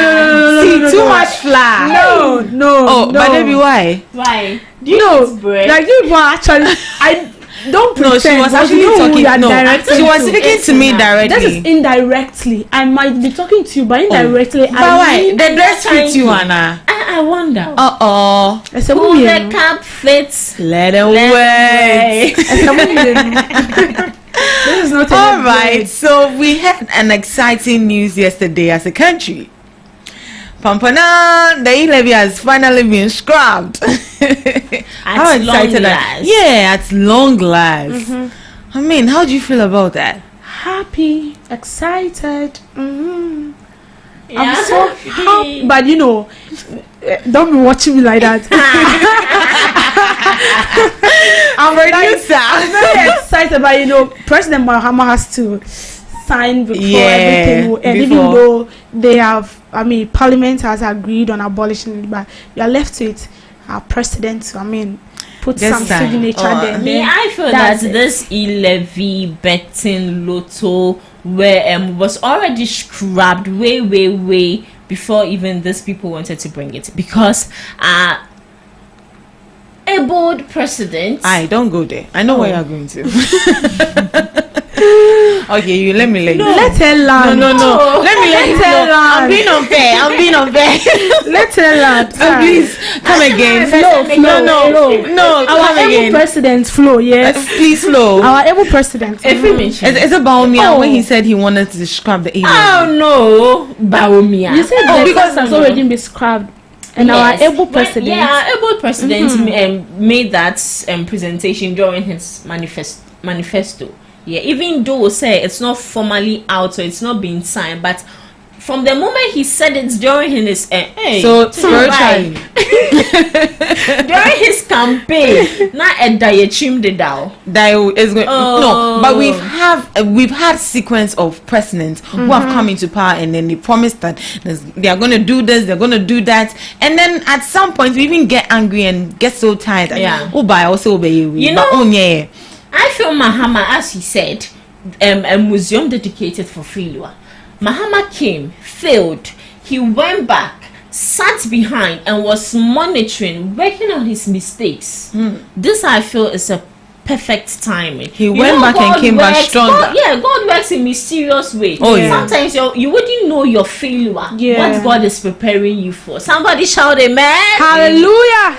See, too much flour. No. Oh, but maybe why? Why? Do you No, eat bread? like you people actually, I don't pretend. No, she was but actually you know who talking. you are No, directing she was to. speaking to me This directly. is indirectly. I might be talking to you, but indirectly. But why? The dress fits you, trying to- Anna. I wonder. I Ese Who woman. the cap fits? Let them wait. Ese woman. This is not. All right. So we had an exciting news yesterday as a country. Pampana, the E-levy has finally been scrapped. How At long excited last. Yeah, at long last. I mean, how do you feel about that? Happy, excited. Yeah. I'm so happy, but you know, don't be watching me like that. I'm very excited, but you know, President Mahama has to sign before everything, and even though they have, Parliament has agreed on abolishing it, but you are left with our president to, put some signature there. Me, I feel that this E-levy betting lotto was already scrapped way before even these people wanted to bring it, because a bold president. Don't go there. I know where you're going to. Okay, let me let you. Let her land. No. Let her land. I'm being unfair. Let her land. Please come again. No. Our able president flow. Yes. Please flow. Our able president. It's about me when he said he wanted to scrap the email. Oh no, Baumia. You said because has already been scrapped. And our able president. Our able president made that presentation during his manifesto. Yeah, even though say it's not formally out, so it's not being signed, but from the moment he said it during his so spiritually during his campaign, not a diachim de dao. That is going no, but we've had sequence of presidents who have come into power and then they promised that they are going to do this, they're going to do that, and then at some point we even get angry and get so tired. You know, I feel Mahama, as he said, a museum dedicated for failure. Mahama came, failed, he went back, sat behind and was monitoring, working on his mistakes. This I feel is a perfect timing. He went back and came back stronger. God works in mysterious way. Sometimes you wouldn't know your failure, what God is preparing you for. Somebody shout amen. Hallelujah.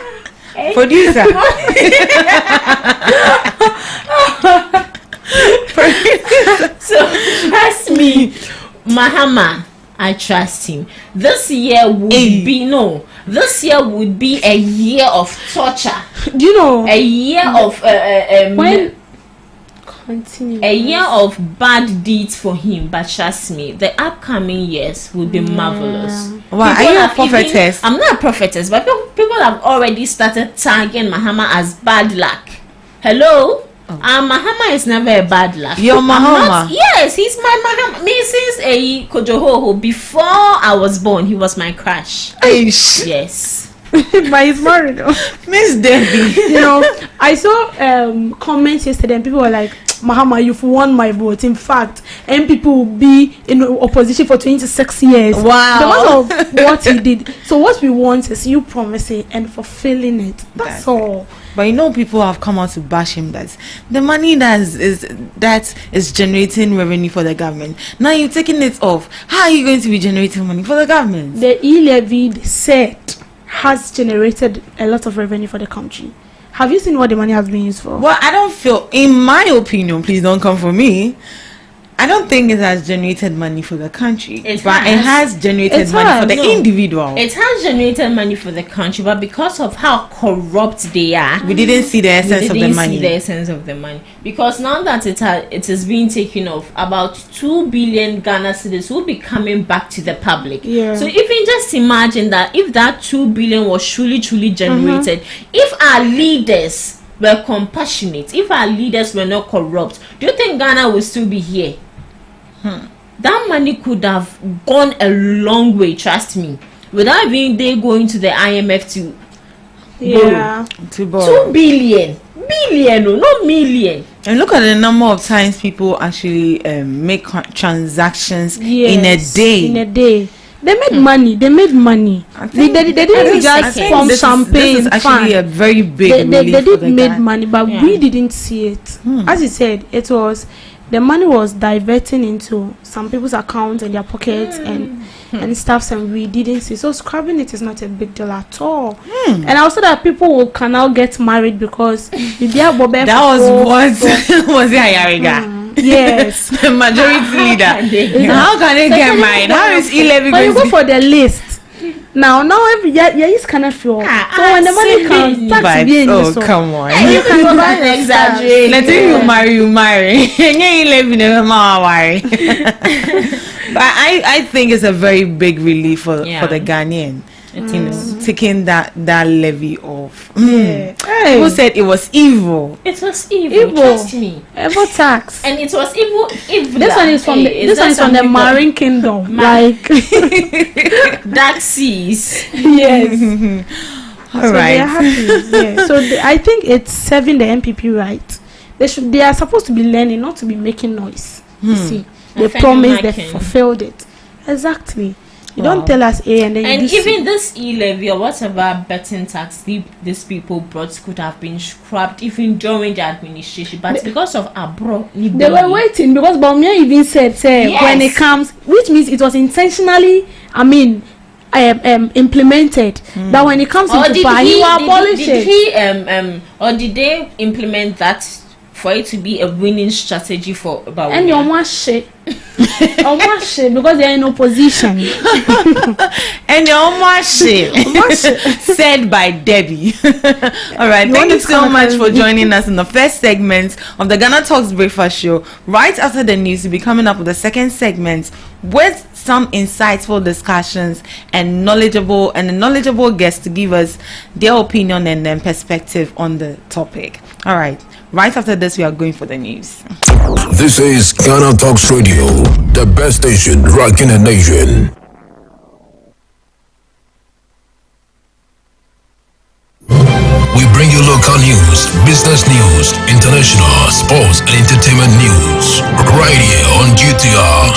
So trust me, Mahama, I trust him. This year would be a year of torture. Do you know? A year of a year of bad deeds for him, but trust me, the upcoming years will be marvelous. Wow, are you a prophetess? I'm not a prophetess, but people have already started tagging Mahama as bad luck. Hello? Mahama is never a bad luck. Your Mahama? Yes, he's my Mahama. Me since a Kojohoho, before I was born, he was my crush. Yes. But he's married. Miss Debbie. You know, I saw comments yesterday and people were like, Mahama, you've won my vote. In fact, MPP will be in opposition for 26 years. Wow. Because of what he did. So what we want is you promising and fulfilling it. That's all. But you know, people have come out to bash him that the money that is generating revenue for the government. Now you're taking it off. How are you going to be generating money for the government? The e-levy, they said, has generated a lot of revenue for the country. Have you seen what the money has been used for? Well, I don't feel, in my opinion, please don't come for me, I don't think it has generated money for the country. It has generated money for the individual. It has generated money for the country, but because of how corrupt they are, we didn't see the essence of the money. Because now that it is being taken off, about 2 billion Ghana cedis will be coming back to the public. Yeah. So even just imagine that if that 2 billion was truly generated, if our leaders were compassionate, if our leaders were not corrupt, do you think Ghana will still be here? That money could have gone a long way, trust me, without even they going to the IMF to borrow. 2 billion, not million. And look at the number of times people actually make transactions in a day. They made money. They didn't just pump champagne. This is actually a very big relief. They did make money, but we didn't see it. As you said, the money was diverting into some people's accounts and their pockets and stuff, and we didn't see. So scrubbing it is not a big deal at all. And also that people can now get married because that was what was it, Ayariga? Yes. The majority leader. How can they get married? How is e-levy going? But you go to for the list. Now every is kind of fuel. So when the money comes, that's being come on. You can go back and exaggerate. Letting you marry. E-levy never worry. But I think it's a very big relief for the Ghanaian. Taking that levy off. People said it was evil. It was evil. Trust me. Evil tax. And it was evil. This one is from the Marine Kingdom, like dark seas. Yes. All right. They are happy. Yeah. So I think it's serving the MPP right. They are supposed to be learning, not to be making noise. You see, they promised, they fulfilled it. Exactly. You don't tell us A and then even this e-levy or whatever betting tax these people brought could have been scrapped even during the administration, but because of abroad they were waiting, because Baumia even said when it comes, which means it was intentionally implemented, that when it comes into power he will abolish it. Or did they implement that for it to be a winning strategy for Baumia? And your shit. Because they are in opposition. And your said by Debbie. All right, thank you so much for joining us in the first segment of the Ghana Talks Breakfast Show. Right after the news, we'll be coming up with the second segment with some insightful discussions and knowledgeable guests to give us their opinion and their perspective on the topic. All right. Right after this, we are going for the news. This is Ghana Talks Radio, the best station rocking the nation. We bring you local news, business news, international, sports, and entertainment news. Right here on GTR.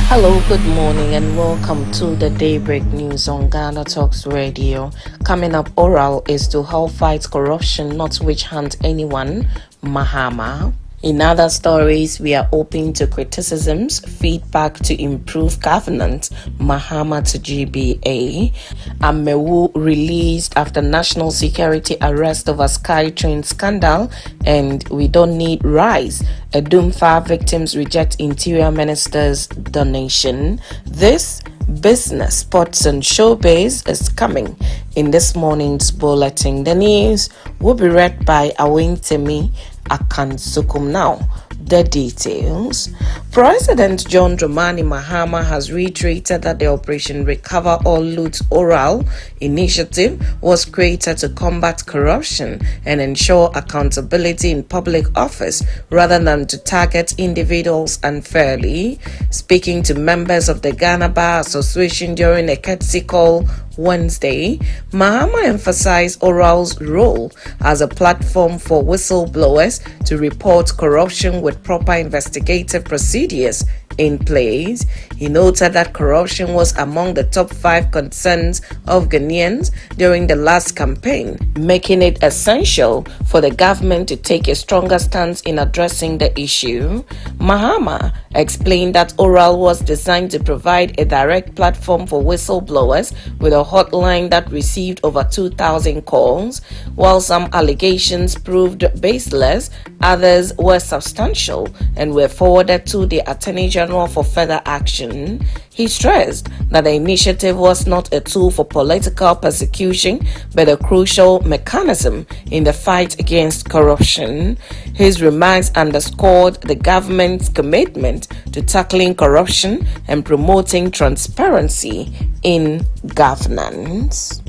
Hello, good morning, and welcome to the Daybreak News on Ghana Talks Radio. Coming up, oral is to help fight corruption, not which hunt anyone. Mahama. In other stories, we are open to criticisms, feedback to improve governance. Mahama to GBA. Amewu released after national security arrest over SkyTrain scandal, and we don't need rise. Edumfa victims reject Interior Minister's donation. This business, sports and showbiz is coming in this morning's bulletin. The news will be read by Awentemi Akansukum. Now, the details. President John Dramani Mahama has reiterated that the Operation Recover or Loot Oral initiative was created to combat corruption and ensure accountability in public office rather than to target individuals unfairly. Speaking to members of the Ghana Bar Association during a courtesy call Wednesday, Mahama emphasized Oral's role as a platform for whistleblowers to report corruption with proper investigative procedures in place. He noted that corruption was among the top 5 concerns of Ghanaians during the last campaign, making it essential for the government to take a stronger stance in addressing the issue. Mahama explained that Oral was designed to provide a direct platform for whistleblowers with a hotline that received over 2,000 calls. While some allegations proved baseless, others were substantial and were forwarded to the Attorney General for further action. He stressed that the initiative was not a tool for political persecution, but a crucial mechanism in the fight against corruption. His remarks underscored the government's commitment to tackling corruption and promoting transparency in governance.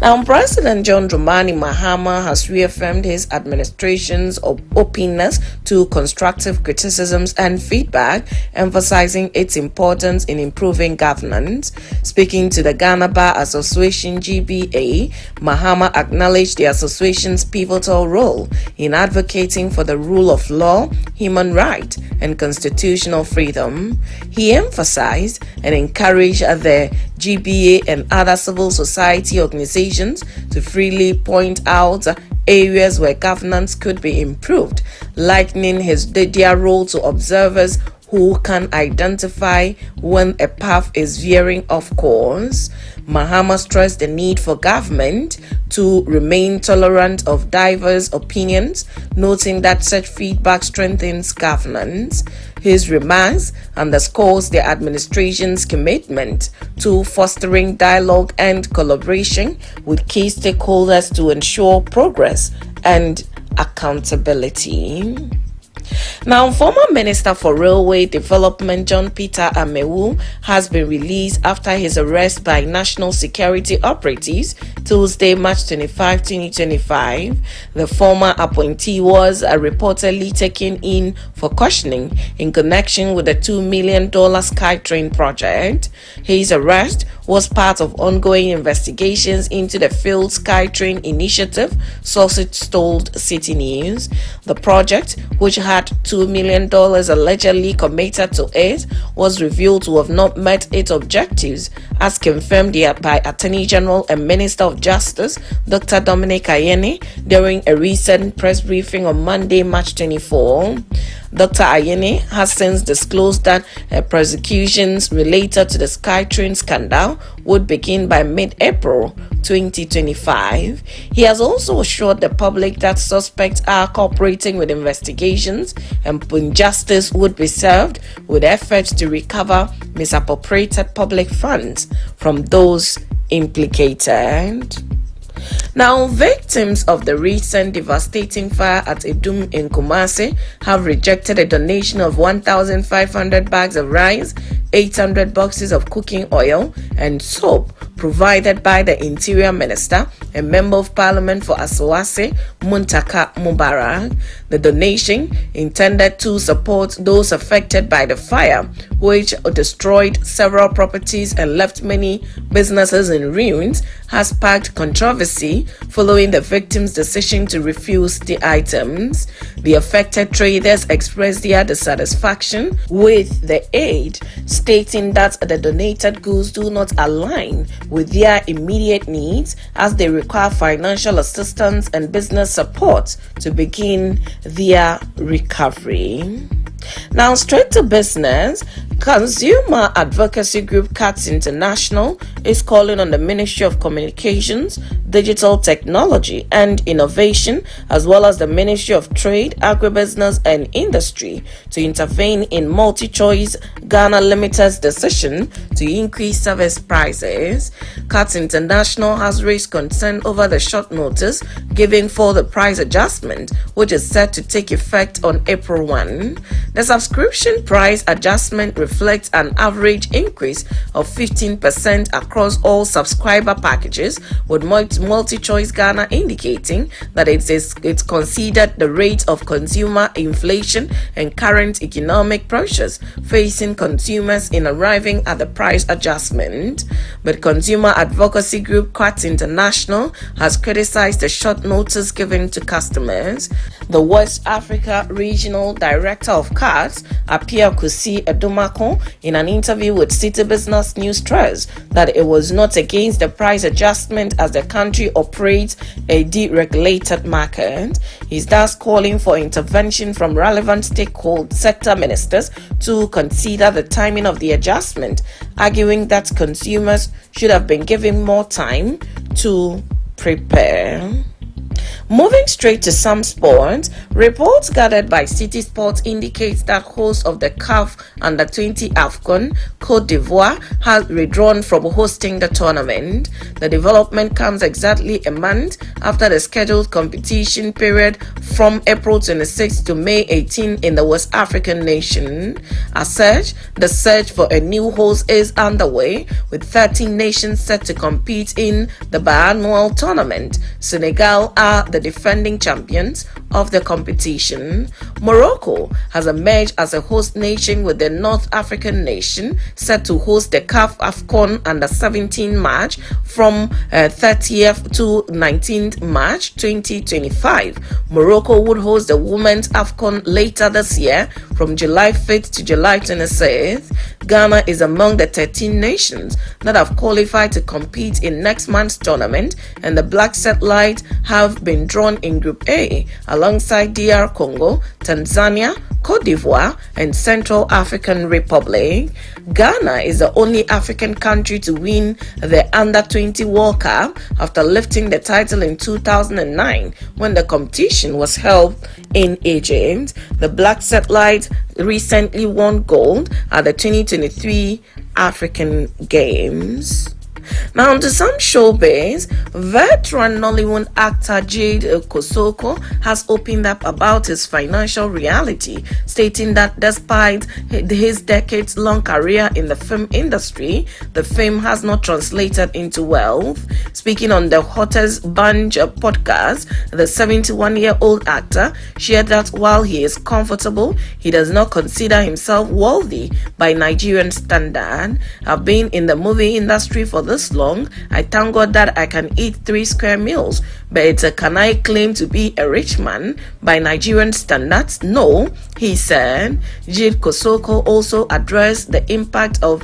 Now, President John Dramani Mahama has reaffirmed his administration's openness to constructive criticisms and feedback, emphasizing its importance in improving governance. Speaking to the Ghana Bar Association GBA, Mahama acknowledged the association's pivotal role in advocating for the rule of law, human rights, and constitutional freedom. He emphasized and encouraged the GBA and other civil society organizations to freely point out areas where governance could be improved, likening their role to observers who can identify when a path is veering off course. Mahama stressed the need for government to remain tolerant of diverse opinions, noting that such feedback strengthens governance. His remarks underscores the administration's commitment to fostering dialogue and collaboration with key stakeholders to ensure progress and accountability. Now, former Minister for Railway Development John Peter Amewu has been released after his arrest by national security operatives Tuesday, March 25, 2025. The former appointee was reportedly taken in for questioning in connection with the $2 million SkyTrain project. His arrest was part of ongoing investigations into the failed SkyTrain initiative, sources told City News. The project, which had $2 million allegedly committed to it, was revealed to have not met its objectives, as confirmed by Attorney General and Minister of Justice Dr. Dominic Ayeni during a recent press briefing on Monday, March 24. Dr. Ayeni has since disclosed that prosecutions related to the SkyTrain scandal would begin by mid-April 2025. He has also assured the public that suspects are cooperating with investigations and justice would be served with efforts to recover misappropriated public funds from those implicated. Now, victims of the recent devastating fire at Edum in Kumasi have rejected a donation of 1,500 bags of rice, 800 boxes of cooking oil, and soap provided by the Interior Minister and Member of Parliament for Asawase, Muntaka Mubarak. The donation, intended to support those affected by the fire, which destroyed several properties and left many businesses in ruins, has sparked controversy following the victims' decision to refuse the items. The affected traders expressed their dissatisfaction with the aid, stating that the donated goods do not align with their immediate needs, as they require financial assistance and business support to begin their recovery. Now, straight to business. Consumer advocacy group CATS International is calling on the Ministry of Communications, Digital Technology and Innovation, as well as the Ministry of Trade, Agribusiness and Industry to intervene in Multi-Choice Ghana Limited's decision to increase service prices. CATS International has raised concern over the short notice given for the price adjustment, which is set to take effect on April 1. The subscription price adjustment reflects an average increase of 15% across all subscriber packages, with Multi-Choice Ghana indicating that it's considered the rate of consumer inflation and current economic pressures facing consumers in arriving at the price adjustment. But consumer advocacy group CATS International has criticized the short notice given to customers. The West Africa Regional Director of CATS, Apia Kusi Edumako, in an interview with City Business News, stressed that it was not against the price adjustment as the country operates a deregulated market. He's thus calling for intervention from relevant stakeholder sector ministers to consider the timing of the adjustment, arguing that consumers should have been given more time to prepare. Moving straight to some sports, reports gathered by City Sports indicates that host of the CAF Under-20 AFCON, Côte d'Ivoire, has withdrawn from hosting the tournament. The development comes exactly a month after the scheduled competition period from April 26 to May 18 in the West African nation. As such, the search for a new host is underway, with 13 nations set to compete in the biannual tournament. Senegal are the defending champions of the competition. Morocco has emerged as a host nation, with the North African nation set to host the CAF AFCON Under-17 match from 30th to 19th March 2025. Morocco would host the Women's AFCON later this year from July 5th to July 26th. Ghana is among the 13 nations that have qualified to compete in next month's tournament, and the Black Satellite have been drawn in Group A alongside DR Congo, Tanzania, Côte d'Ivoire, and Central African Republic. Ghana is the only African country to win the Under-20 World Cup after lifting the title in 2009 when the competition was held in Egypt. The Black Satellite recently won gold at the 2023 African Games. Now to some showbiz, veteran Nollywood actor Jade Kosoko has opened up about his financial reality, stating that despite his decades-long career in the film industry, the fame has not translated into wealth. Speaking on the Hottest Bunch podcast, the 71-year-old actor shared that while he is comfortable, he does not consider himself wealthy by Nigerian standard. I've been in the movie industry for this long. I thank God that I can eat 3 square meals, but can I claim to be a rich man by Nigerian standards? No, he said. Jade Kosoko also addressed the impact of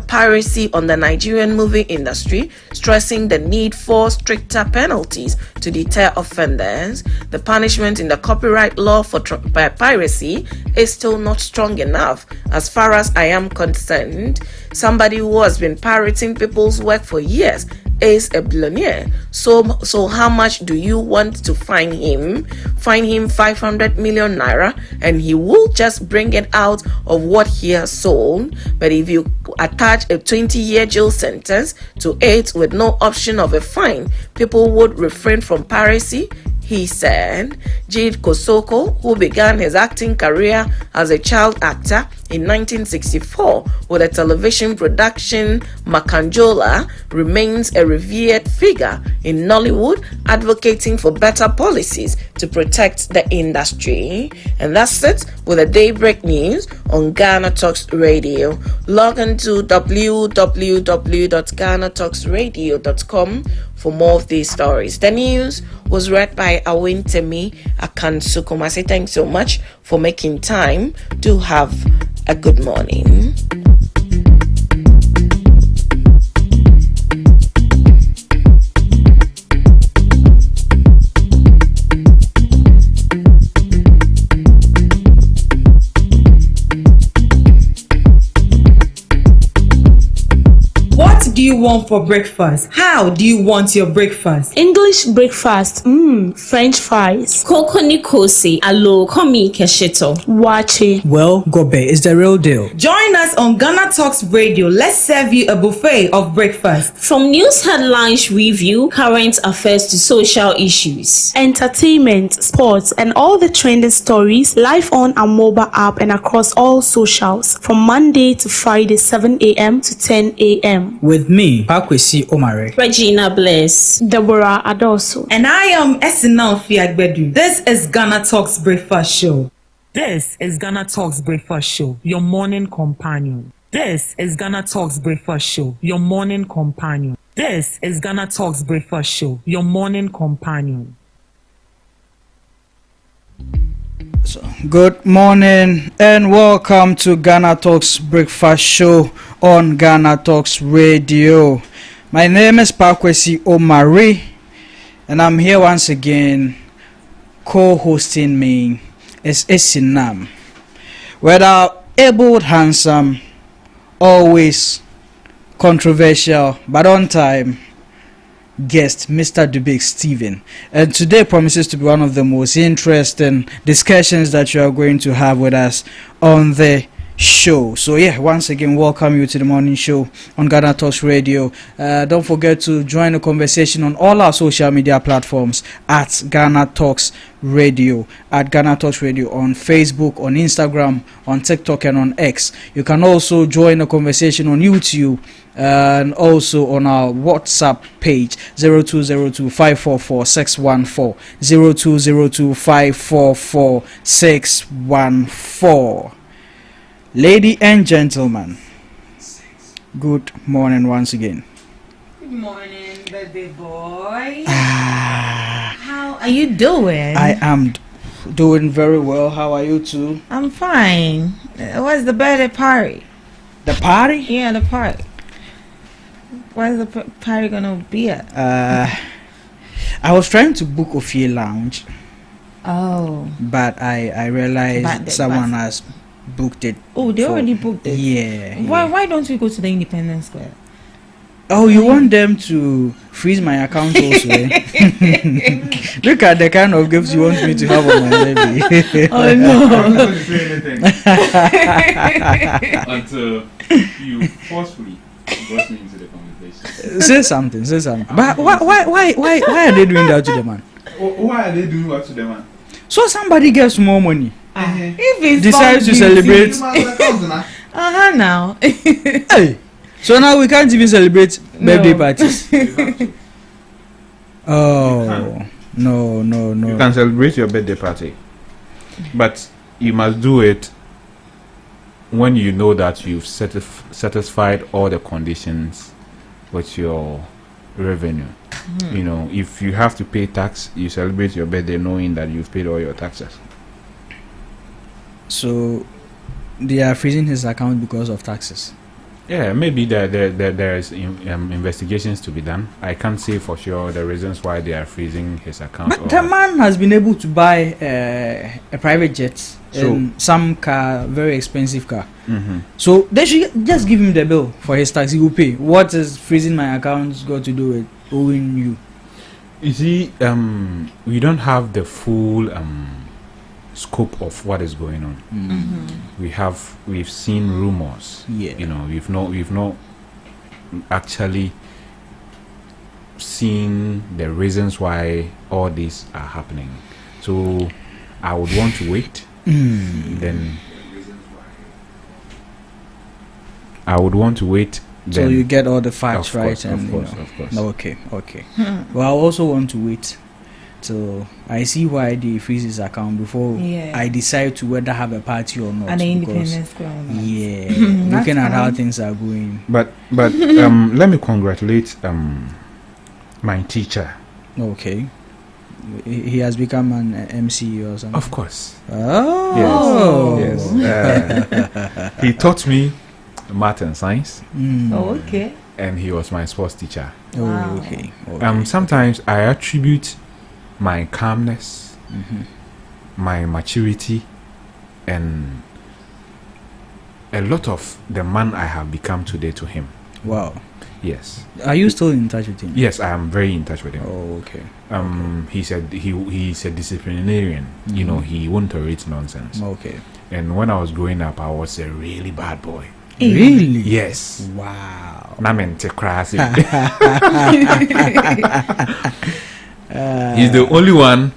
piracy on the Nigerian movie industry, stressing the need for stricter penalties to deter offenders. The punishment in the copyright law for piracy is still not strong enough as far as I am concerned. Somebody who has been pirating people's work for years is a billionaire. So how much do you want to fine him? Fine him 500 million naira and he will just bring it out of what he has sold. But if you attach a 20-year jail sentence to it with no option of a fine, people would refrain from piracy, he said. Jade Kosoko, who began his acting career as a child actor in 1964 with a television production Makanjola, remains a revered figure in Nollywood, advocating for better policies to protect the industry. And that's it with the Daybreak News on Ghana Talks Radio. Log on to www.GhanaTalksRadio.com for more of these stories. The news was read by Awintemi Akansukum. I say thanks so much for making time. Do have a good morning. What do you want for breakfast? How do you want your breakfast? English breakfast. French fries. Koko Nikosi, alo komi kesheto. Wache. Well, Gobe is the real deal. Join us on Ghana Talks Radio. Let's serve you a buffet of breakfast. From news headlines review, current affairs to social issues. Entertainment, sports, and all the trending stories live on our mobile app and across all socials from Monday to Friday 7 a.m. to 10 a.m. With me, Pakwesi Omare. Regina Bless. Deborah Adoso. And I am Esinal Fiagbedu. This is Ghana Talks Breakfast Show. This is Ghana Talks Breakfast Show, your morning companion. This is Ghana Talks Breakfast Show, your morning companion. This is Ghana Talks Breakfast Show, your morning companion. So, good morning and welcome to Ghana Talks Breakfast Show on Ghana Talks Radio. My name is Pakwesi Omari and I'm here once again. Co-hosting me is Esinam. Whether able, handsome, always controversial, but on time guest, Mr. Dubik Stephen. And today promises to be one of the most interesting discussions that you are going to have with us on the show. So yeah, once again, welcome you to the morning show on Ghana Talks Radio. Don't forget to join the conversation on all our social media platforms at Ghana Talks Radio, at Ghana Talks Radio on Facebook, on Instagram, on TikTok, and on X. You can also join the conversation on YouTube and also on our WhatsApp page 0202-544-614 0202-544-614. Ladies and gentlemen, good morning once again. Good morning, baby boy. How are you doing? I am doing very well. How are you too? I'm fine. What's the birthday party? The party? Yeah, the party. Where's the party gonna be at? I was trying to book Ophir Lounge. Oh. But I realized someone has booked it. Oh, they already booked it? Yeah. Why don't we go to the Independence Square? Oh, you want them to freeze my account also? Look at the kind of gifts you want me to have on my baby. Oh no. I'm not going to say anything until you forcefully brought me into the conversation. Say something. But why are they doing that to the man? Why are they doing what to the man? So somebody gets more money. If it's decides to celebrate. Now. Hey. So now we can't even celebrate birthday parties. Oh, no. You can celebrate your birthday party, but you must do it when you know that you've satisfied all the conditions with your revenue. You know, if you have to pay tax, you celebrate your birthday knowing that you've paid all your taxes. So they are freezing his account because of taxes. Yeah, maybe there is investigations to be done. I can't say for sure the reasons why they are freezing his account. But the man has been able to buy a private jet and some car, very expensive car. So they should just give him the bill for his tax. He will pay. What is freezing my account got to do with owing you? You see, we don't have the full scope of what is going on. We've seen rumors. Yeah. You know, we've not actually seen the reasons why all these are happening. So I would want to wait. Then I would want to wait. So you get all the facts right, of course. Okay. Well, I also want to wait till I see why they freeze his account before I decide to whether have a party or not. At the Independence Square. Yeah, looking at how things are going. But let me congratulate my teacher. Okay. He has become an MC or something. Of course. Oh. Yes. He taught me math and science. Oh, okay. And he was my sports teacher. Oh, okay. Sometimes I attribute my calmness, my maturity, and a lot of the man I have become today to him. Wow. Yes. Are you still in touch with him? Yes, I am very in touch with him. Oh, okay. He said he's a disciplinarian. You know, he won't tolerate nonsense. Okay. And when I was growing up, I was a really bad boy. Really? Yes. Wow. He's the only one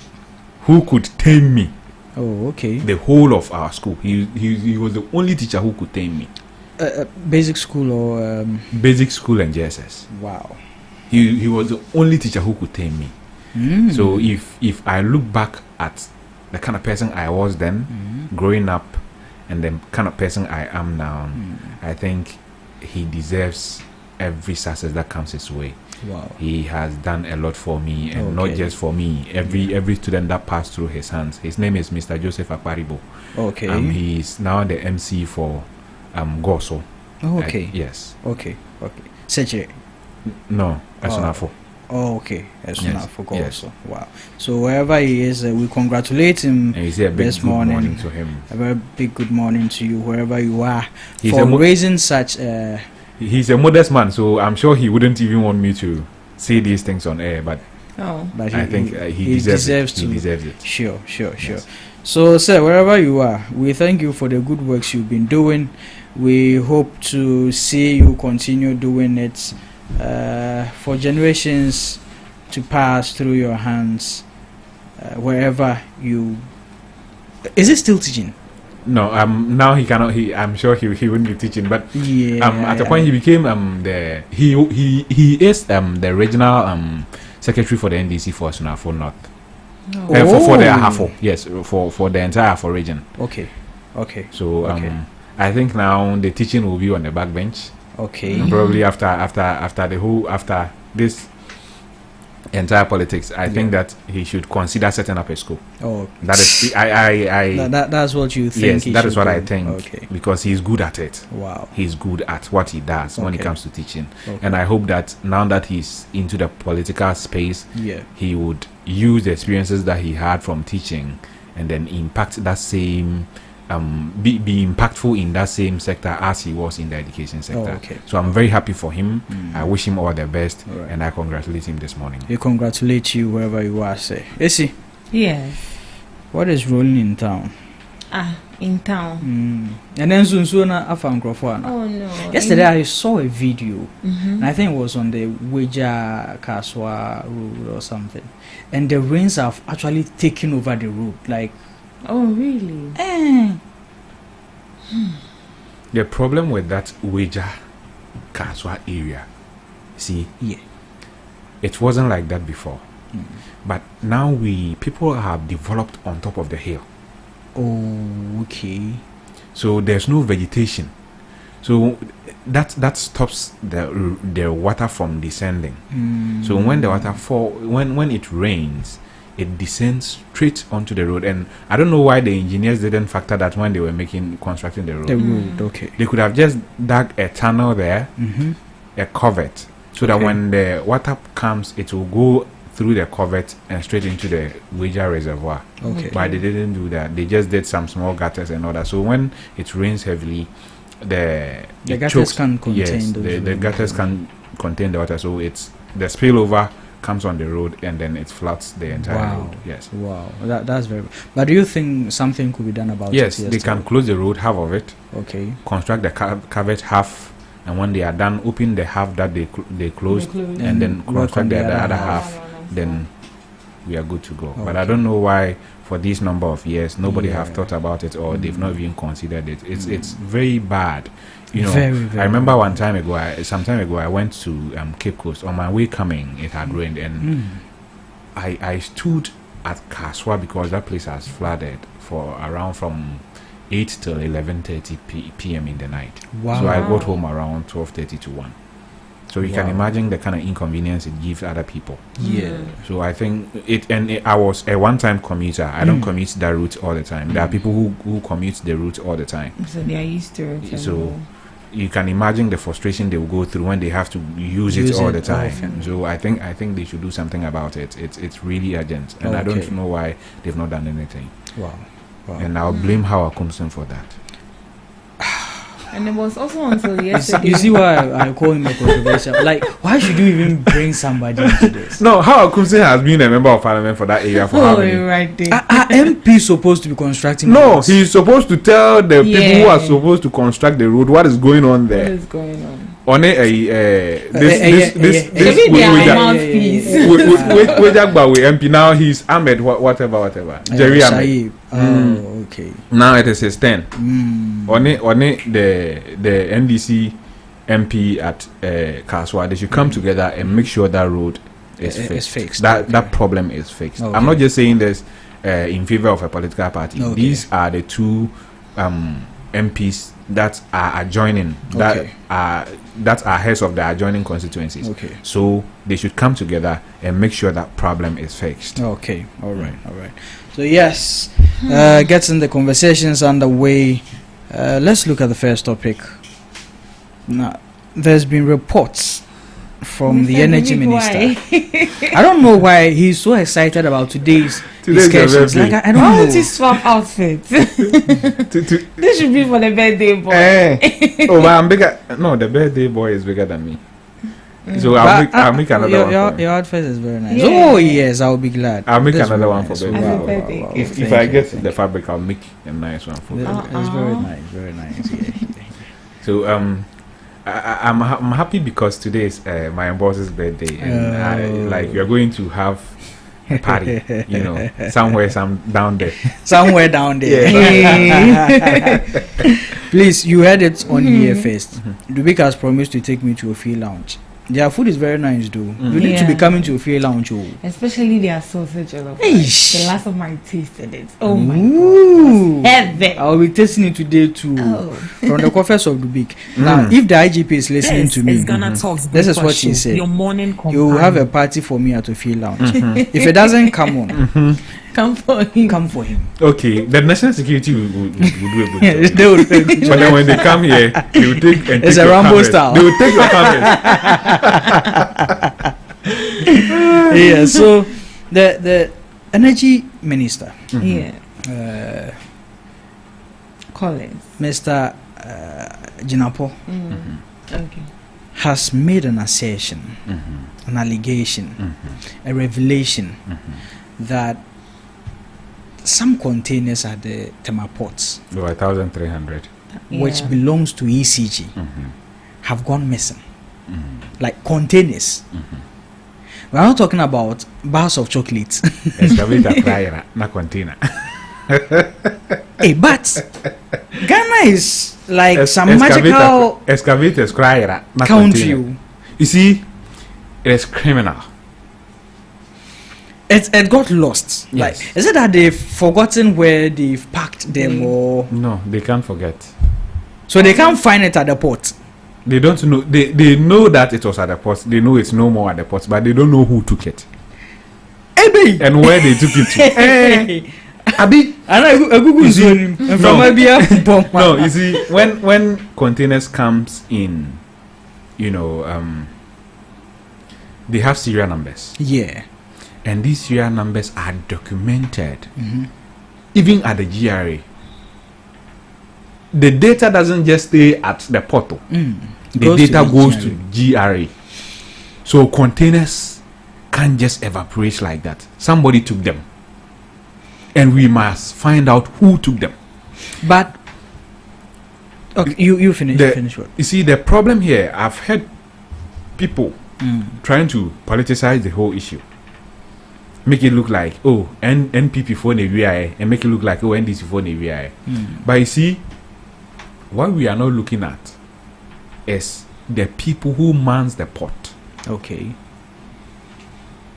who could tame me. Oh, okay. The whole of our school. He was the only teacher who could tame me. Basic school or basic school and JSS. Wow. He was the only teacher who could tame me. So if I look back at the kind of person I was then, growing up, and the kind of person I am now, I think he deserves every success that comes his way. Wow. He has done a lot for me, and not just for me. Every student that passed through his hands. His name is Mr. Joseph Akparibo. Okay. He's now the MC for Goso. Okay. Yes. Okay. Seche. No, Esunafo. Oh, okay. Esunafo Goso. Yes. Wow. So wherever he is, we congratulate him. And you say a big good morning to him. A very big good morning to you, wherever you are, He's for raising such. He's a modest man, so I'm sure he wouldn't even want me to say these things on air. But I think he deserves it. He deserves it. Sure. Yes. So, sir, wherever you are, we thank you for the good works you've been doing. We hope to see you continue doing it for generations to pass through your hands wherever you. Is it still teaching? No, now he cannot. I'm sure he wouldn't be teaching. But at a point he became he is the regional secretary for the NDC for Sunafo North. For the Ahafo, yes, for the entire Ahafo region. Okay. So I think now the teaching will be on the backbench. Okay. And probably after this entire politics, I think that he should consider setting up a school. Oh, that is that's what you think. Yes, that is what do. I think. Okay. Because he's good at it. Wow. He's good at what he does when it comes to teaching. Okay. And I hope that now that he's into the political space, he would use the experiences that he had from teaching and then impact that same be impactful in that same sector as he was in the education sector. Okay. So I'm very happy for him. I wish him all the best, and I congratulate him this morning. We congratulate you wherever you are, say. Essie. Yes. What is rolling in town? In town. And then soon I found Crawford. Oh no. Yesterday I saw a video, and I think it was on the Weja Kaswa road or something, and the rains have actually taken over the road, like. Oh really? The problem with that Weja Kaswa area, see, it wasn't like that before, but now people have developed on top of the hill. Oh, okay. So there's no vegetation, so that stops the water from descending. So when the water when it rains, it descends straight onto the road. And I don't know why the engineers didn't factor that when they were constructing the road. Okay. They could have just dug a tunnel there, a covert, so that when the water comes, it will go through the covert and straight into the Weja reservoir. Okay. But they didn't do that. They just did some small gutters and all that. So when it rains heavily, the gutters can contain the gutters can contain the water. So it's the spillover comes on the road and then it floods the entire road. Yes. Wow. That's very. But do you think something could be done about it? Yes, they can close the road, half of it. Okay. Construct the covert half, and when they are done, open the half that they closed, and then construct the other half. Then we are good to go. But I don't know why for this number of years nobody have thought about it, or they've not even considered it. It's very bad. You know, very, very I remember some time ago, I went to Cape Coast. On my way coming, it had rained, and I stood at Kaswa because that place has flooded for around from 8 till 11:30 p.m. in the night. Wow. So I got home around 12:30 to 1. So you can imagine the kind of inconvenience it gives other people. Yeah. So I think I was a one-time commuter. I don't commute that route all the time. There are people who commute the route all the time. So they are used to it. So you can imagine the frustration they will go through when they have to use it all the time. Often. So I think they should do something about it. It's really urgent, and I don't know why they've not done anything. Wow. And I'll blame Howard Kumson for that. And it was also until yesterday. You see why I call him a controversial? Like, why should you even bring somebody into this? No, how Akumse has been a member of parliament for that area for how many? Right there. Are MP supposed to be constructing? No, roads? he's supposed to tell the people who are supposed to construct the road what is going on there. What is going on? On this MP now he's Ahmed whatever Jerry Ahmed. Oh, okay. Now it is his turn. On the NDC MP at Kaswa, they should come together and make sure that road is fixed. That problem is fixed. Okay. I'm not just saying this in favor of a political party. Okay. These are the two MPs that are adjoining that are heads of the adjoining constituencies. Okay. So they should come together and make sure that problem is fixed. Okay. All right. So yes, getting the conversations underway. Let's look at the first topic. Now, there's been reports from the energy minister. I don't know why he's so excited about today's discussions. Like I don't know. Why would you swap outfits? This should be for the birthday boy. Oh, but I'm bigger. No, the birthday boy is bigger than me. So I'll make another one. Your outfit is very nice. Yeah. Oh yes, I'll be glad. I'll make That's another very one nice. for birthday. Wow. If I get the fabric, I'll make a nice one for birthday. It's very nice. Yeah. So I'm happy because today is my boss's birthday, and we are going to have a party, somewhere down there. Somewhere down there. Please, you heard it on here first. Dubik has promised to take me to a field lounge. Their food is very nice, though. You need to be coming to a field lounge. Especially their sausage. The last of my tasted it. Oh my God. Heaven. I'll be tasting it today too. From the coffers of Dubik. Now, if the IGP is listening to me, this is what she said. Your morning you will have a party for me at a field lounge. If it doesn't come on, come for him. Okay, the national security will do a good job. They will do a good job. But then when they come here, they will take and It's take a your Rambo cameras. style. They will take your cameras. Yeah, so the energy minister, Collins, Mr. Jinapo, okay, has made an assertion, an allegation, a revelation that some containers at the Tema ports, Over 1,300. which belongs to ECG, have gone missing. Like containers. We're not talking about bars of chocolates. Excavator flyer, not container. Hey, but Ghana is like some Excavator, magical excavators flyer, not country. container. You see, it is criminal. It got lost. Yes. Like, is it that they've forgotten where they've packed them, or No, they can't forget. so they can't find it at the port? They don't know. They know that it was at the port. They know it's no more at the port, but they don't know who took it Hey, and where they took it to. Abi, I Google You see, zone him. no. From Abia, No, you see, when containers comes in, they have serial numbers, yeah. and these serial numbers are documented, even at the GRA. The data doesn't just stay at the portal. The data goes to GRA. So containers can't just evaporate like that. Somebody took them, and we must find out who took them. But okay, you finish what? You see, the problem here, I've heard people trying to politicize the whole issue, make it look like NPP for the VI, and make it look like NDC for the VI. But you see, what we are not looking at is the people who mans the port. Okay.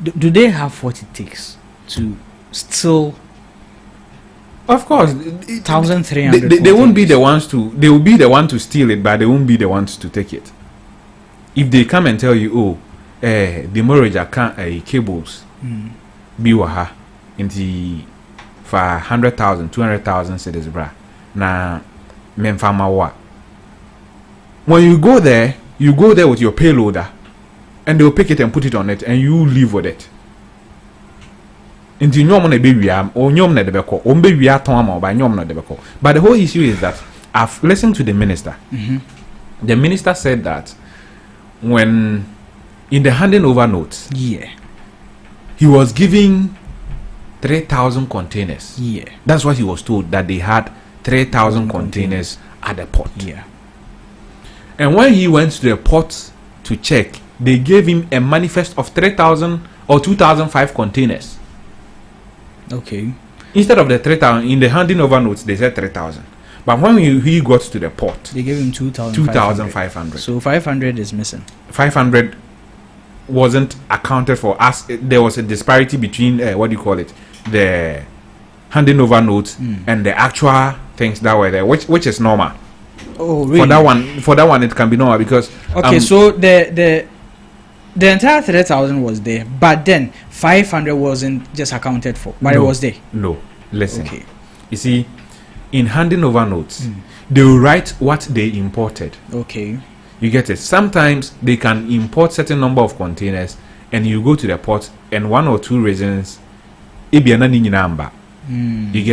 Do they have what it takes to still? Of course, 1,300. they won't be the ones to. They will be the one to steal it, but they won't be the ones to take it. If they come and tell you, the mortgage account cables, biwaha, into for 100,000, 200,000 cedis, bra. Na memfama wa. When you go there with your payloader, and they'll pick it and put it on it, and you leave with it. Into nyom na baby or nyom na debeko, baby ton ama by nyom na debeko. But the whole issue is that I've listened to the minister. The minister said that when in the handing over notes, he was giving 3,000 containers. That's what he was told, that they had 3,000 containers at the port. And when he went to the port to check, they gave him a manifest of 3,000 or 2,005 containers. Okay. Instead of the 3,000, in the handing over notes, they said 3,000. But when he got to the port, they gave him 2,500. So 500 is missing. 500 wasn't accounted for, as there was a disparity between the handing over notes and the actual things that were there, which is normal. Oh, really? For that one, it can be normal because so the entire 3,000 was there, but then 500 wasn't just accounted for, but it was there. No, listen. Okay. You see, in handing over notes, they will write what they imported. Okay. You get it. Sometimes they can import certain number of containers, and you go to the port, and 1 or 2 reasons, you get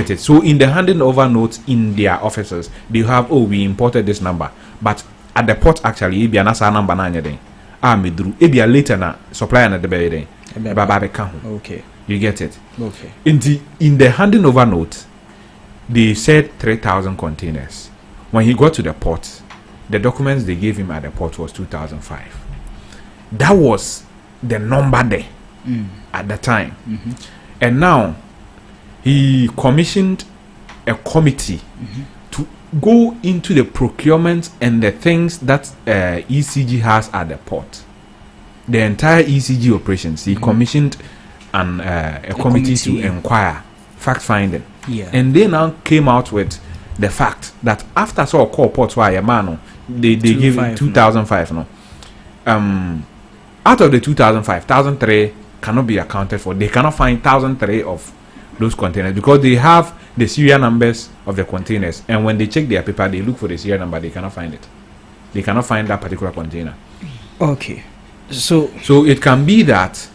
it. So in the handing over notes in their offices, they have, we imported this number, but at the port actually, if you number later na supplier na the okay. You get it. Okay. In the handing over note, they said 3,000 containers. When he got to the port, the documents they gave him at the port was 2,005. That was the number there at the time. And now he commissioned a committee to go into the procurement and the things that ECG has at the port. The entire ECG operations, he commissioned a committee to inquire, fact finding. And they now came out with the fact that after call ports why they gave 2,005 no. Out of the 2,005, 1,003 cannot be accounted for. They cannot find 1,003 of those containers because they have the serial numbers of the containers, and when they check their paper, they look for the serial number, they cannot find it. They cannot find that particular container. Okay. So it can be that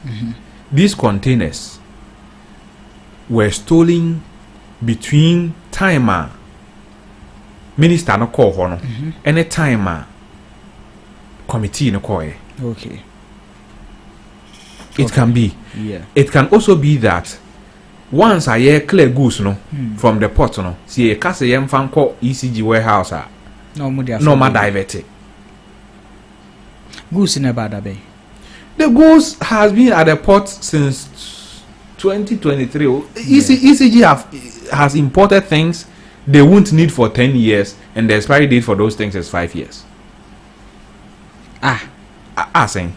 these containers were stolen between timer minister no call hono any timer committee no call. Okay. It can be. Yeah. It can also be that once I hear clear goods from the port see a case yem fan call ECG warehouse no more divert. Goods in about that bay. The goods has been at the port since 2023. ECG has imported things they won't need for 10 years, and the expiry date for those things is 5 years. Saying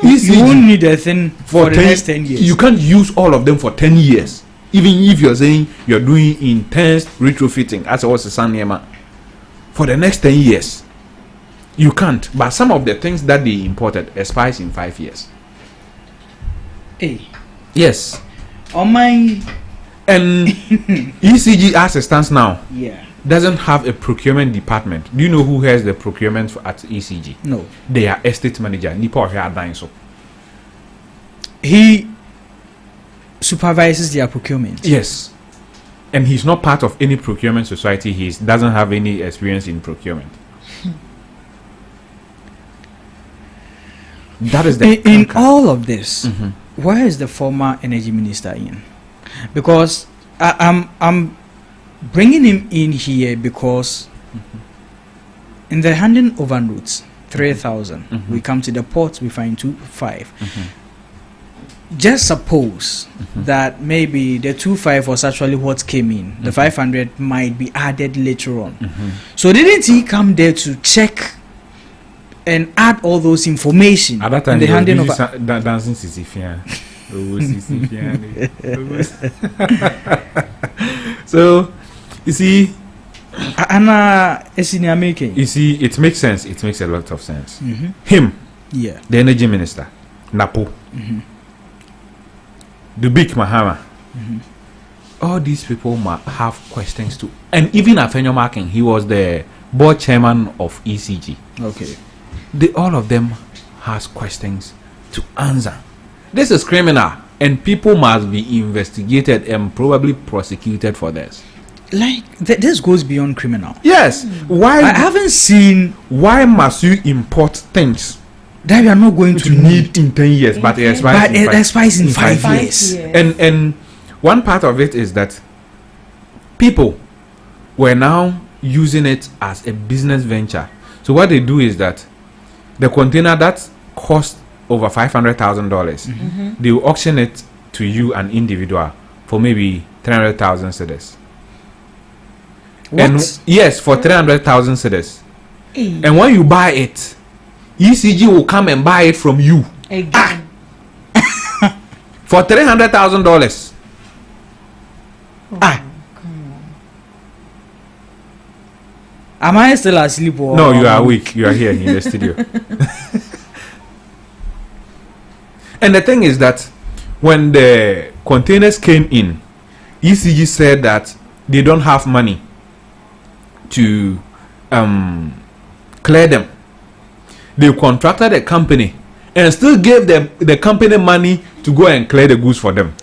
you won't need a thing for the next 10 years. You can't use all of them for 10 years, even if you're saying you're doing intense retrofitting, as I was saying, for the next 10 years. You can't. But some of the things that they imported expires in 5 years. Hey. Yes. On my and ECG as it stands now, doesn't have a procurement department. Do you know who has the procurement at ECG? No. They are estate manager. He supervises their procurement. Yes. And he's not part of any procurement society. He doesn't have any experience in procurement. That is in all of this. Where is the former energy minister in? Because I'm bringing him in here because in the handing over notes 3,000 we come to the port, we find 2,500. Just suppose that maybe the 2,500 was actually what came in. The 500 might be added later on. So didn't he come there to check and add all those information? At that time, the handing over dancing Sisyphean. So you see, you see, it makes sense. It makes a lot of sense. Him, the energy minister, Napo, the big Mahama. All these people might have questions too. And even Afenyo Marking, he was the board chairman of ECG. Okay. All of them has questions to answer. This is criminal. and people must be investigated and probably prosecuted for this. Like this goes beyond criminal. Yes. Why? I haven't seen. Why must you import things that we are not going to need in 10 years, but it expires in 5 years? And one part of it is that people were now using it as a business venture. So what they do is that the container that cost over $500,000, they will auction it to you, an individual, for maybe 300,000 cedis. And yes, for 300,000 cedis. And when you buy it, ECG will come and buy it from you again for $300,000. Come on. Am I still asleep? Or no, you are awake. You are here in the studio. And the thing is that when the containers came in, ECG said that they don't have money to clear them. They contracted a company and still gave them the company money to go and clear the goods for them.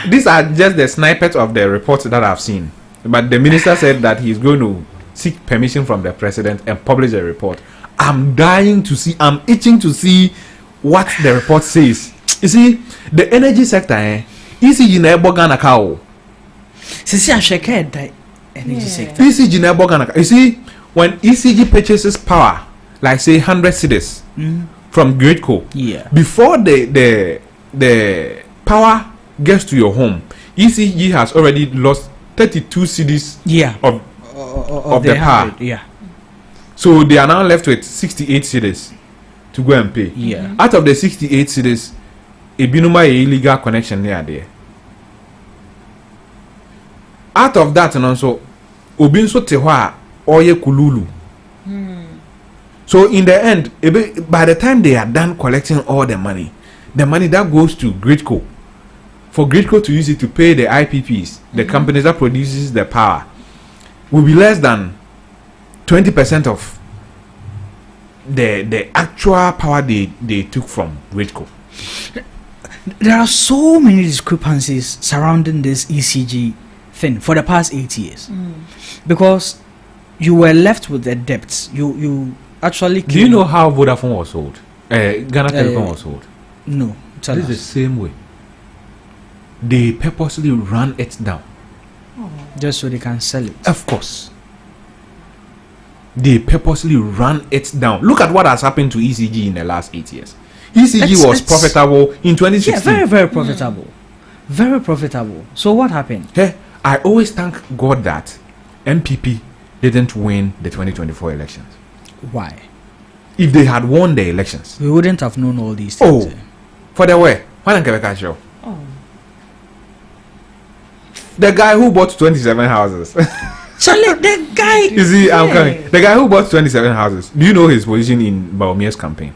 These are just the snippets of the reports that I've seen. But the minister said that he's going to seek permission from the president and publish a report. I'm itching to see what the report says. You see, the energy sector, ECG na Ghana cow. Sisi asheke the energy sector. ECG na Ghana. You see, when ECG purchases power, like say 100 cedis from Greatco, before the power gets to your home, ECG has already lost 32 cedis of the power. So they are now left with 68 cedis to go and pay. Out of the 68 cedis, a binuma illegal connection near there. Out of that, and also Obinso Tehwa Oye Kululu. So in the end, by the time they are done collecting all the money that goes to Greatco, for Greatco to use it to pay the IPPs, the companies that produces the power, will be less than 20% of the actual power they took from Greatco. There are so many discrepancies surrounding this ECG thing for the past 8 years, because you were left with the debts. You actually. Do you know how Vodafone was sold? Ghana Telecom was sold. No, it is the same way. They purposely run it down, just so they can sell it. Of course, they purposely run it down. Look at what has happened to ECG in the last 8 years. ECG was profitable in 2016. Yeah, very, very profitable. Very profitable. So what happened? Hey, I always thank God that MPP didn't win the 2024 elections. Why? If they had won the elections, we wouldn't have known all these things. For the way. The guy who bought 27 houses. Charlie, the guy. You see, I'm coming. The guy who bought 27 houses. Do you know his position in Baumia's campaign?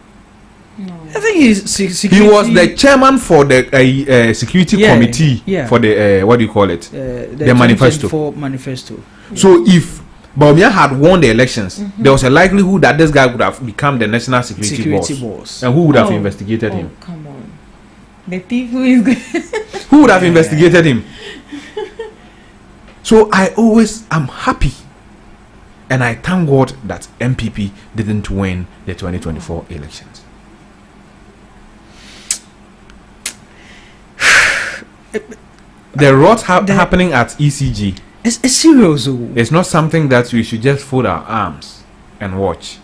No. I think he was the chairman for the security committee for the what do you call it? The manifesto. So if Baumia had won the elections, there was a likelihood that this guy would have become the national security boss. And who would have investigated him? Come on. The thief who is good. Who would have investigated him? So I'm happy, and I thank God that MPP didn't win the 2024 elections. The rot happening at ECG it's serious. It's not something that we should just fold our arms and watch.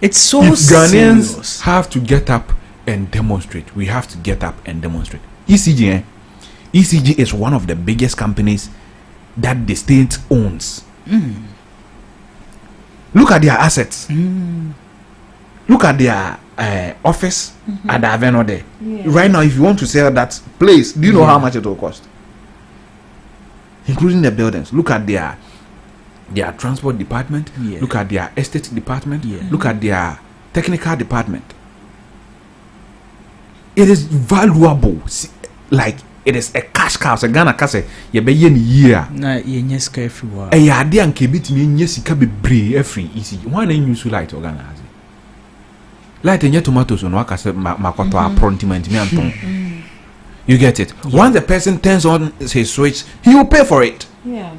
It's so if Ghanaians serious. Have to get up and demonstrate, we have to get up and demonstrate. ECG is one of the biggest companies that the state owns. Look at their assets. Look at their office at the Avenue there. Right now, if you want to sell that place, do you know how much it will cost? Including the buildings. Look at their transport department. Look at their estate department. Look at their technical department. It is valuable. Like it is a cash cow. So Ghana kase ye be ye ni year. Na ye nyeska everywhere. E ya ade anke bitimi nye sika bebre every easy. Why na use light or Ghana has? Light enye tomatoes no akase makoto appointment me anton. You get it? Yeah. Once the person turns on his switch, he will pay for it. Yeah.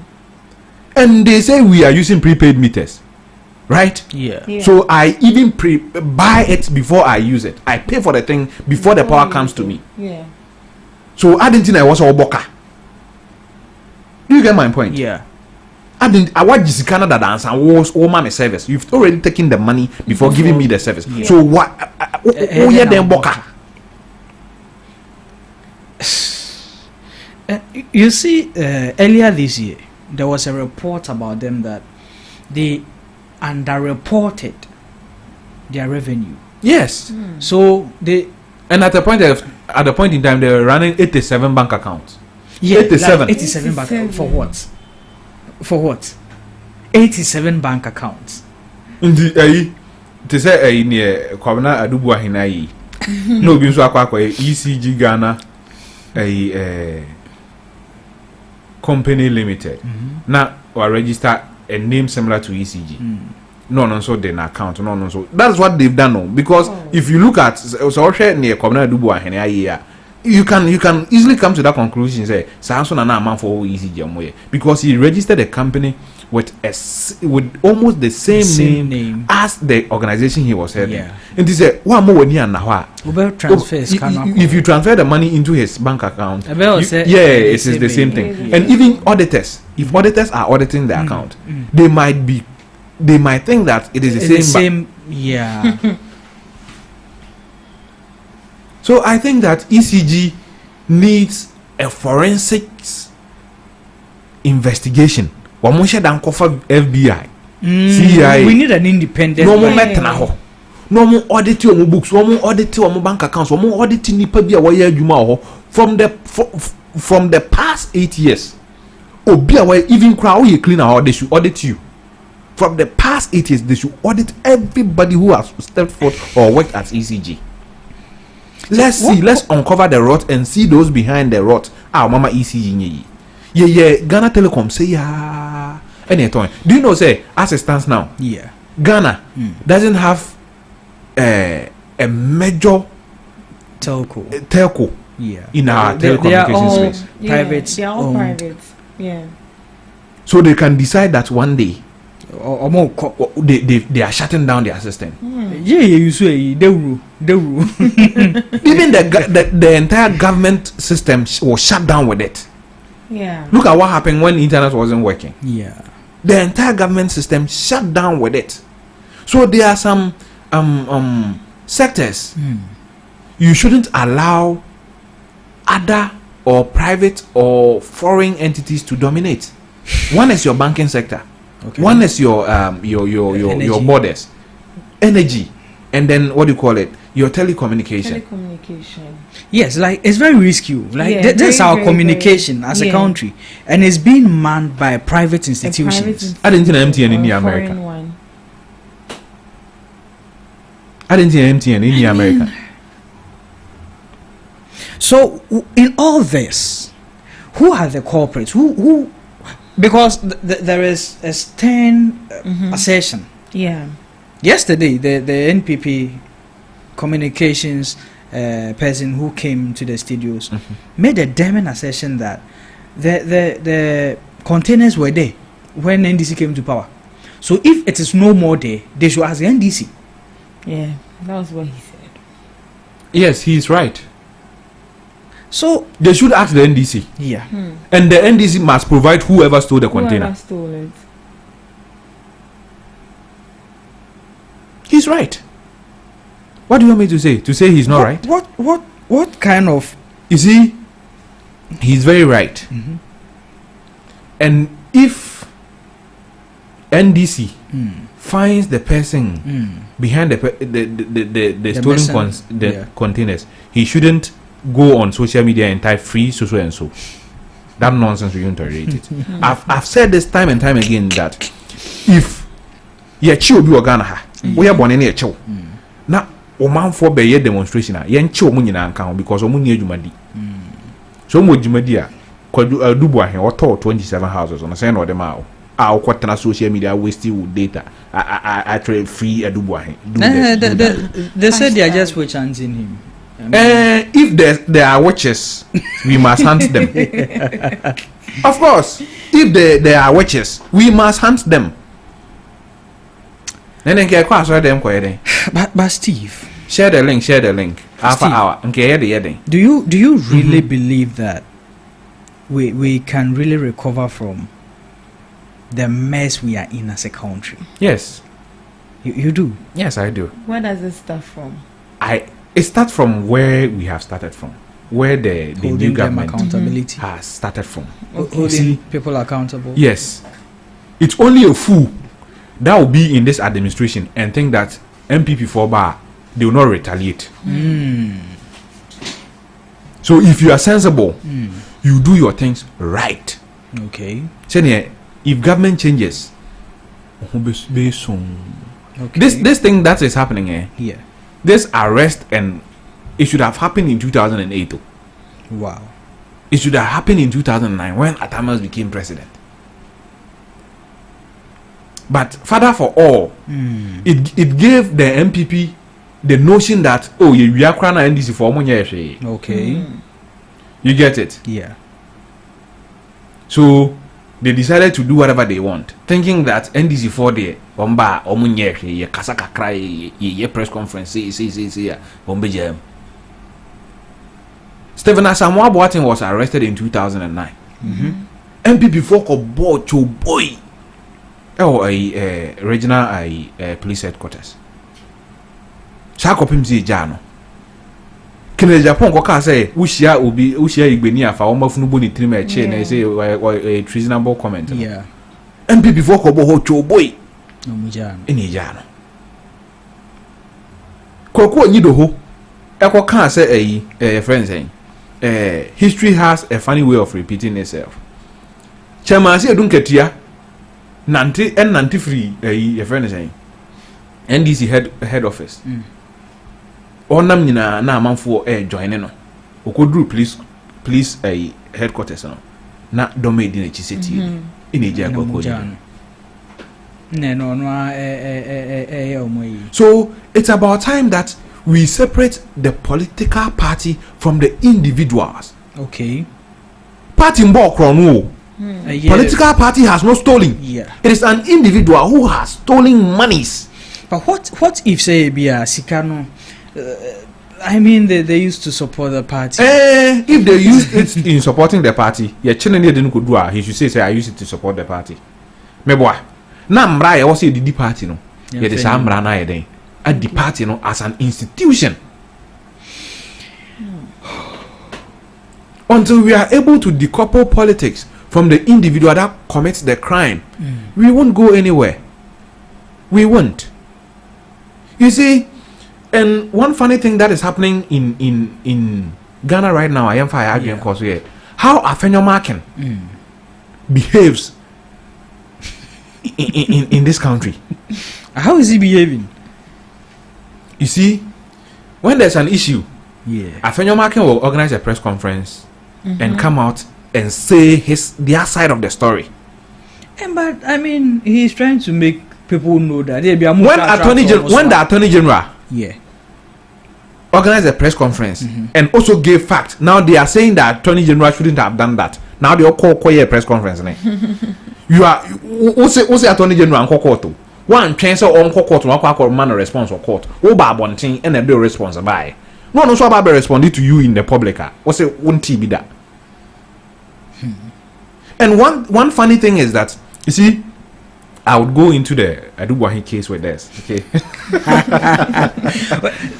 And they say we are using prepaid meters. Right? Yeah. So I even buy it before I use it. I pay for the thing before the power comes to me. Yeah. So I didn't think I was a boka. Do you get my point? Yeah. I want Jisikana that answer was all my service. You've already taken the money before giving me the service. Yeah. So what? Oh yeah, then boka. You see, earlier this year there was a report about them that they underreported their revenue. Yes. So they at the point in time they were running 87 bank accounts. Yeah, 87. Like 87 bank for what? For what? 87 bank accounts. Ndi to say near Kwabena Adubu ahina yi. No bi nso akwa ECG Ghana company limited. Now or register a name similar to ECG. No, so then account. No, so that's what they've done. No, because if you look at so near Kwabena Adubu ahina yi, you can easily come to that conclusion. Say Samson and man for ECG because he registered a company with almost the same name as the organization he was heading. Yeah. And he said, "One more when if you transfer the money into his bank account, it is the same thing." Yeah. And even auditors, if auditors are auditing the account, they might think that it is the same. Yeah. So I think that ECG needs a forensics investigation. FBI, CIA. We need an independent. No more metna. No more audit your books. No more audit your bank accounts. No more audit nipa bia waya adwuma from the past 8 years. Obi a even crowd you clean out, they should audit you. From the past 8 years, they should audit everybody who has stepped forth or worked at ECG. Let's uncover the rot and see those behind the rot. Mama ECG nye. Yeah, Ghana Telecom say anytime. Do you know say as it stands now? Yeah. Ghana doesn't have a major telco. Yeah. In our telecommunications space. Private. They are all private. Yeah. So they can decide that one day they are shutting down their system. Yeah, you say they will. Even the entire government system was shut down with it. Yeah. Look at what happened when the internet wasn't working. Yeah. The entire government system shut down with it. So there are some sectors you shouldn't allow other or private or foreign entities to dominate. One is your banking sector. Okay. One is your borders, energy, and then what do you call it? Your telecommunication. Yes, like it's very risky. Like this is our communication as a country, and it's being manned by private institutions. I didn't see MTN in America. I didn't see MTN in America. So in all this, who are the culprits? Who? Because there is a stern assertion. Yeah. Yesterday, the NPP communications person who came to the studios made a damning assertion that the containers were there when NDC came to power. So if it is no more there, they should ask the NDC. Yeah, that was what he said. Yes, he is right. So they should ask the NDC. Yeah. And the NDC must provide whoever stole the container. Whoever stole it. He's right. What do you want me to say? To say he's not right? What kind of? You see, he's very right. And if NDC finds the person behind the stolen containers, he shouldn't go on social media and type free so and so. That nonsense we don't tolerate it. I've said this time and time again that if you be Ghana, we are born in a chill. Now, Oman for be demonstration, yen chill money na account because Omuni Jumadi. So mo jimadia kwadu dubu ahen oto 27 houses on say no dem out. I'll quite social media wasting with data. I trade free adubu ahen. They said they are just witch hunting him. If there are witches, we must hunt them. Of course, if there are witches, we must hunt them. Then get across them quite. But Steve, share the link. Half an hour. Okay, do you really believe that we can really recover from the mess we are in as a country? Yes. You do? Yes, I do. Where does it start from? It starts from where we have started from, where the new government accountability has started from. Holding people accountable. Yes, it's only a fool that will be in this administration and think that MPP for bar they will not retaliate. So if you are sensible, you do your things right. Okay. So if government changes, okay. This thing that is happening here. This arrest, and it should have happened in 2008. Wow. It should have happened in 2009 when Atamas became president. But further for all, it gave the MPP the notion that, oh, we are crying NDC for money. Okay. You get it? Yeah. So they decided to do whatever they want, thinking that NDC for the Omba Omunye, ye Kasaka cry, ye press conference, see, Bombe Jam. Stephen Asamoah Boateng was arrested in 2009. MPP for boy to boy. Oh, a regional police headquarters. Sakopim zi jano. Kene Japan ko ka say ushia igbeni afa o mafunu boni trim e che na say a treasonable comment. Yeah. MPP for ko bo cho boy. No mujano. Eni jano. Koko nyido ho. E ko kan say friends history has a funny way of repeating itself. Chama si edun ketia nanti free your friend saying NDC head office. Onam nyina na amanfo join no. Okodru police headquarters no. Na dome di na chiseti. Ineja akoko. So it's about time that we separate the political party from the individuals. Okay. Party mbokro. Political party has not stolen. Yeah. It is an individual who has stolen monies. But what if say Bia Sikano? I mean they used to support the party. If they used it in supporting the party, he should say I used it to support the party. Meboa. Na mra was the party no. Yeah, the samra na yeden. At the party no as an institution. Until we are able to decouple politics from the individual that commits the crime, we won't go anywhere. We won't. You see, and one funny thing that is happening in Ghana right now, I am fire arguing cause here. How Afenyo Marken behaves in this country. How is he behaving? You see, when there's an issue, Afenyo Marken will organize a press conference and come out and say their side of the story. But I mean, he's trying to make people know that when the Attorney General organized a press conference and also gave facts. Now they are saying that Attorney General shouldn't have done that. Now they all call a press conference. You are also Attorney General and court. One chance on court one man response or court. Bonting and a bill response by. No so about responding to you in the public. What's it won't be that? And one funny thing is that you see, I would go into the Adubuahi case with this. Okay.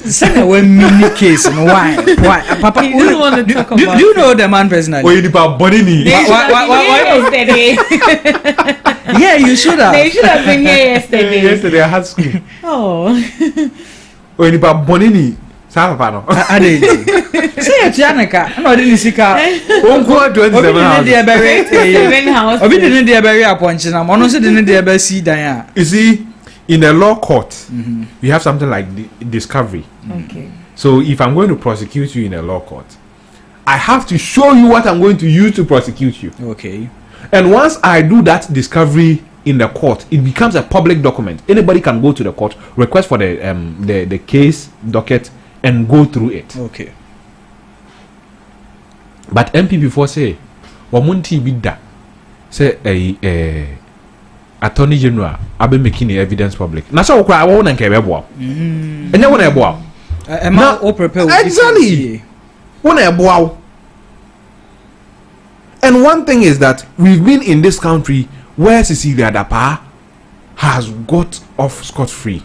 Send a mini case. Why? Papa, you don't want to talk about. Do you know the man personally? Oh, you Bonini. Yeah, you should have. They should have been here yesterday. Yesterday I had school. Oh. Oh, you Bonini. Papa no. Ade. Say Janaka. No, didn't see car. Onko 27 house. Obi didn't dey bury aponche na. Mono say didn't dey bury see dan. You see, in a law court, we have something like discovery. Okay. So if I'm going to prosecute you in a law court, I have to show you what I'm going to use to prosecute you. Okay. And once I do that discovery in the court, it becomes a public document. Anybody can go to the court, request for the case docket, and go through it. Okay. But MP before say, "Wamunti bida," say Attorney General, I've been making the evidence public. Now so I won't and care and then when I bow, exactly. When I bow. And one thing is that we've been in this country where Cecilia Dapa has got off scot-free.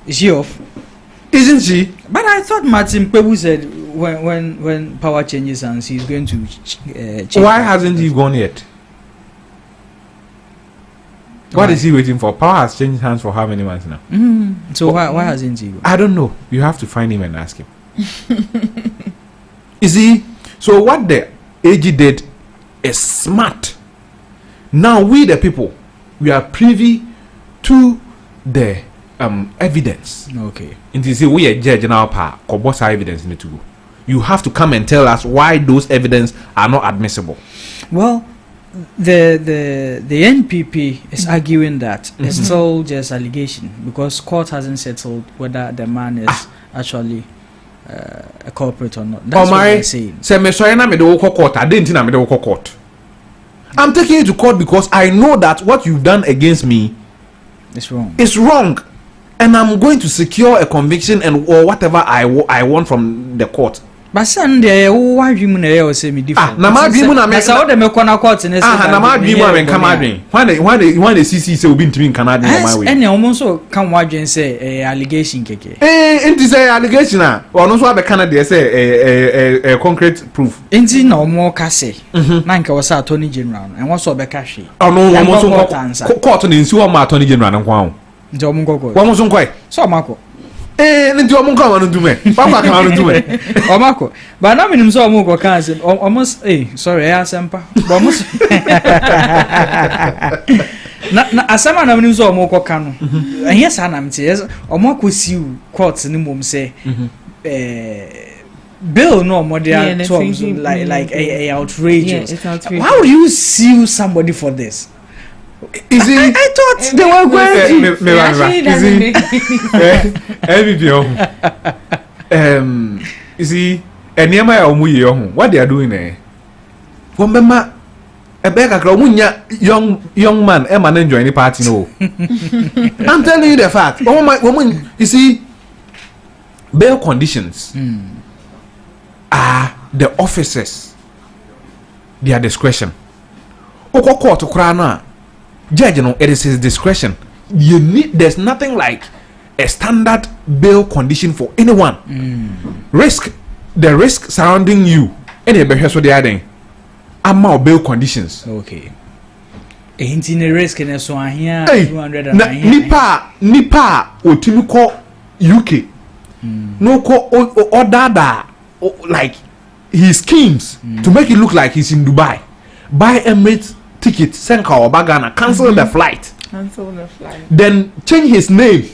Is she off? Isn't she? But I thought Martin Pebu said when power changes hands, he's going to change. Why hasn't he gone yet? What is he waiting for? Power has changed hands for how many months now? So why hasn't he gone? I don't know. You have to find him and ask him. You see, so what the AG did is smart. Now we the people, we are privy to the evidence. Okay. And you say we are judge now pa kobosa evidence need to go. You have to come and tell us why those evidence are not admissible. Well, the NPP is arguing that it's still just allegation because court hasn't settled whether the man is actually a culprit or not. That's what they're saying. Say me so na me dey court. I didn't na me dey court. I'm taking you to court because I know that what you've done against me is wrong. It's wrong, and I'm going to secure a conviction and or whatever I want from the court. But Sunday, why you mean say me different? Na ma dream na me. How dem corner court in na ma dream na me come adwin. When the CC say obi ntimi Canada on my way. And almost so come wadwen say allegation keke. Enti say allegation ah. Ono so be Canada say concrete proof. Enti na omo ka say. Na nka wo say attorney general and won so be ka hwe. Ono omo so court na nsi wo ma attorney general na kwa ho. Nti omo gogo. Wo mo so nkoi. So amako. Nti omo nka ma no dume. Papa ka ma no dume. Omako. But now minim so omo go kan say almost sorry asempa. But almost na asama na minim so omo go kan no. Ehia sa na mte. Omo akosi court ni mom say bill no more there terms like a outrageous. Yeah, outrageous. How do you sue somebody for this? Is it? I thought they were going to. It actually doesn't make any you see, enema ya omu ye ho. What they are doing eh? Womema ebeka kra omunya young man e man join the party no. I'm telling you the fact. Woman, you see, bail conditions are the officers, their discretion. Oko court kra na judge no, it is his discretion. There's nothing like a standard bail condition for anyone. The risk surrounding you any be so they are then amount bail conditions. Okay. Ain't risk in so here 200 nipa otimi ko UK no ko order like his schemes to make it look like he's in Dubai. Buy Emirates ticket, send ka Obagana, cancel the flight. Then change his name.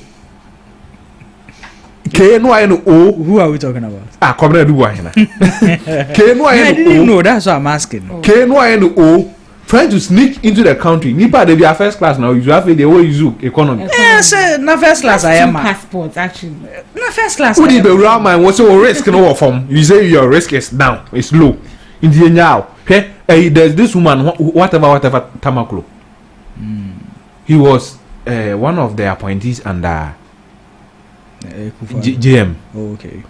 KNYNO. Who are we talking about? Come on, do what here. KNYNO. I didn't know. That's what I'm asking. KNYNO trying to sneak into the country. Nipa they be a first class now. You have the way you economy. Yes, na first class. I am passports actually. Na first class. Who did the real man? What's your risk no from? You say your risk is down. It's low. In the now. Okay. There's this woman, whatever Tamaklo. He was one of the appointees under JM. Oh, okay.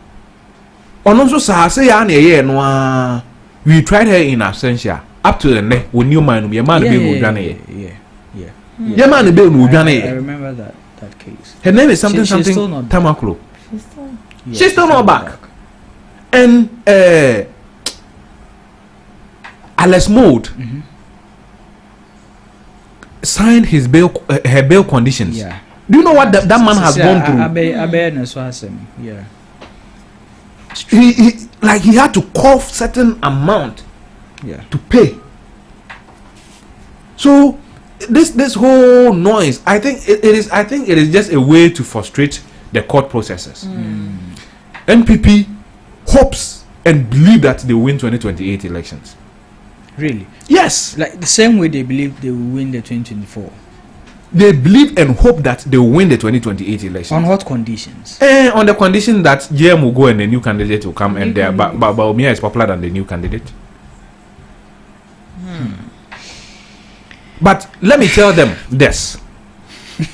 Also, say no. We tried her in absentia up to the neck when you man be a man Yeah. Your man be I remember that case. Her name is something Tamaklo. She's still not back. And Alice Mode signed his bail, her bail conditions. Yeah. Do you know what that man has gone through? Yeah. He had to cough certain amount to pay. So this whole noise, I think it is just a way to frustrate the court processes. NPP hopes and believe that they will win 2028 elections. Really? Yes. Like the same way they believe they will win the 2024. They believe and hope that they will win the 2028 elections. On what conditions? On the condition that JM will go and a new candidate will come, and there, but Bawumia is popular than the new candidate. But let me tell them this. If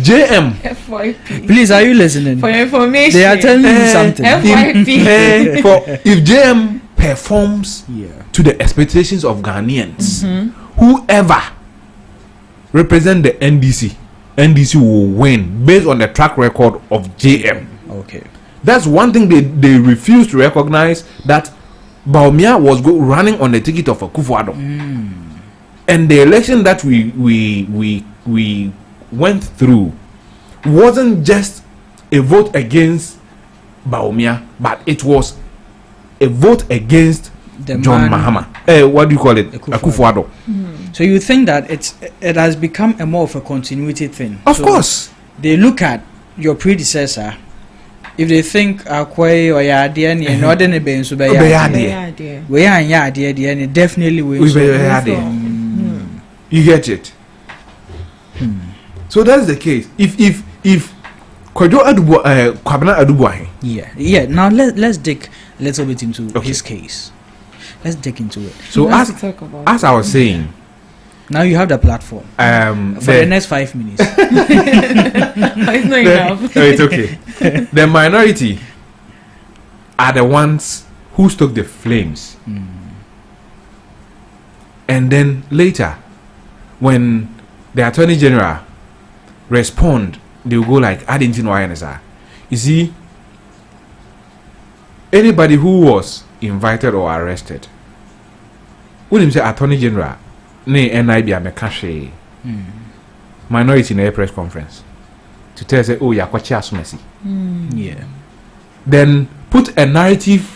JM FYP. Please, are you listening? For your information, They are telling you something. FYP. If JM performs to the expectations of Ghanaians, whoever represent the NDC will win based on the track record of JM. Okay. That's one thing they refuse to recognize, that Bawumia was running on the ticket of Akufo-Addo. And the election that we went through wasn't just a vote against Bawumia, but it was a vote against John Mahama. What do you call it? Akufo-Addo. So you think that it has become a more of a continuity thing? Of course. They look at your predecessor. If they think Akwe or Yadie and Northern Eben so be we are Yadie, definitely we You get it? So that's the case. If Kwajo Adubo Kwabena Adubo yeah. Now let's dig a little bit into his case. Let's dig into it. So as I was saying, now you have the platform for the next 5 minutes. It's not enough. It's okay. The minority are the ones who stoked the flames, and then later, when the Attorney General respond, they will go like, "I didn't know why." You see, anybody who was invited or arrested, when you say Attorney General, ne NIB amekashe minority in a press conference to tell say, "Oh, yakwachi asumesi." Yeah. Then put a narrative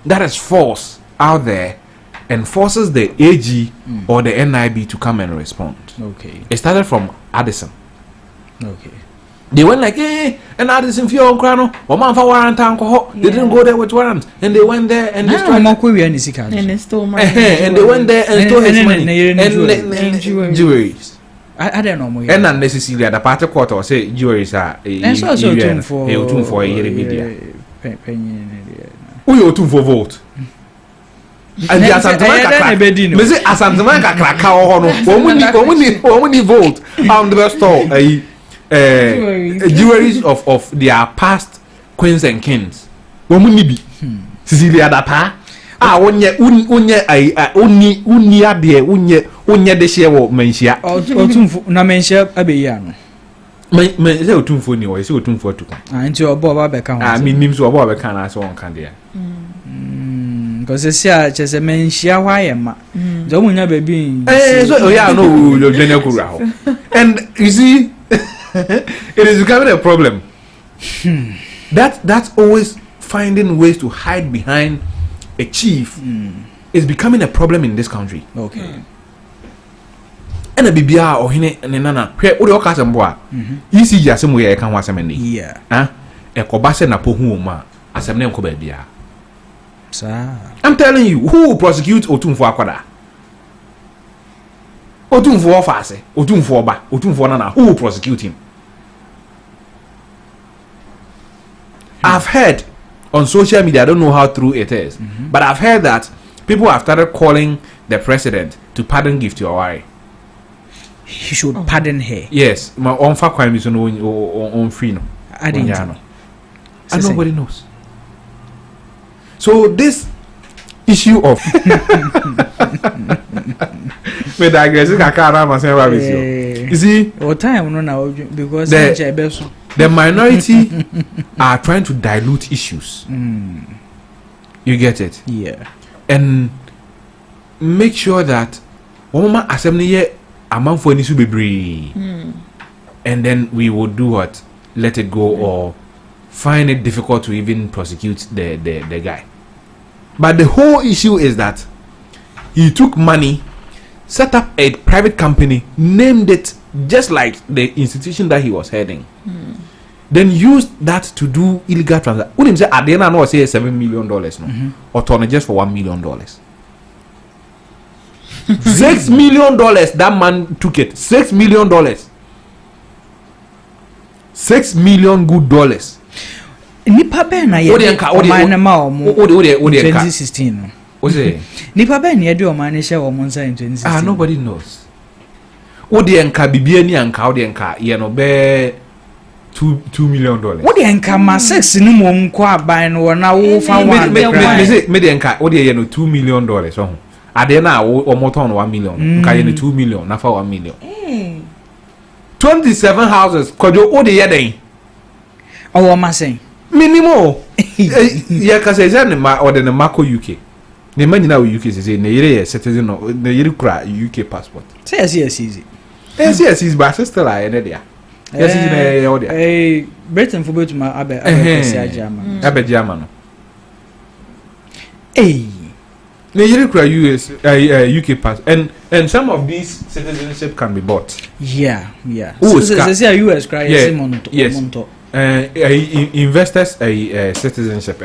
that is false out there and forces the AG or the NIB to come and respond. Okay. It started from Addison. Okay. They went like, and Addison Fio Crano, or Manfa warrant anko. They didn't go there with warrant, and they went there and destroyed. And they stole money. And they went there and stole his money and jewelries. I don't know more. And unnecessarily the party quarter or say jewelries are a for a year media. Who you tune for vote? And the Asantamanka crack woman vote on the store jewelries of their past queens and kings. Woman be Cecilia Dapa. Unye de share menshia. Na menshia abeyano. Me say otumfo ni o say otumfo to. Nti obo ba be kan. Minim so obo ba kan na so on kan dia. Because chese menshia why ma. Do munya baby. So yeah no you dwenya kura ho. And you see it is becoming a problem. That's always finding ways to hide behind a chief is becoming a problem in this country. Okay. And a bibia or hine and nana where o kasam boa you see jasem we kan wasem ni yeah e ko ba se na po hu ma asem ne ko ba bia sir. I'm telling you, who will prosecute Otumfo Akwada? Otumfo Ofase, Otumfo Oba, Otumfo Nana, who will prosecute him? I've heard on social media, I don't know how true it is, but I've heard that people have started calling the president to pardon Gift Awari. He should pardon her. Yes, my own fact crime is on free no. I didn't know. And nobody knows. So this issue of you see, what time no now because the minority are trying to dilute issues. You get it? Yeah. And make sure that Oma assembly among for any be and then we will do what? Let it go or find it difficult to even prosecute the guy. But the whole issue is that he took money, set up a private company, named it just like the institution that he was heading. then use that to do illegal transactions. Wouldn't say at the end I know say $7 million no, or turn it just for $1 million. $6 million that man took it. $6 million. $6 million good dollars. Nipa ben na ye omane ma omo 2016 no. Ose Nipa ben ye de omane hye omo nsa in 2016. Nobody knows. Odi enka bibia ni anka odi enka ye no be $2 million. Odi enka ma 6 ni mo nko aban no na wo fa one. Me de enka odi ye no $2 million so. Ade na omo ton $1 million. Nka ye no $2 million na fa $1 million. 27 houses kojo odi ye den. Owo ma sen. Minimum. Yeah, cause I said or the Marco UK. The man now UK say ne yere citizen no ne yere kura UK passport. Say yes easy. Yes, but still I there. Yes, is na there. Britain for to my abe German. Abe German. Eh. Ne yere kura UK pass and some of these citizenship can be bought. Yeah. So say US cry yes. Investors citizenship.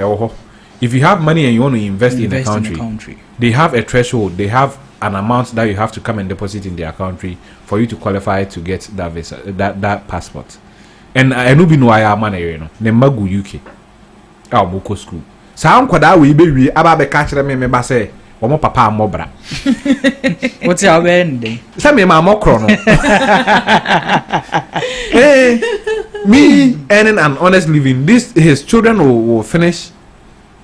If you have money and you want to invest in the country, they have a threshold. They have an amount that you have to come and deposit in their country for you to qualify to get that visa, that passport. And I know be no I am money, you know. Ne magu UK. Boko school. So I'm kwada we be aba be catch them me ba say omo papa amobra. What's your end? Say me ma mokro no. Hey, me earning an honest living. His children will finish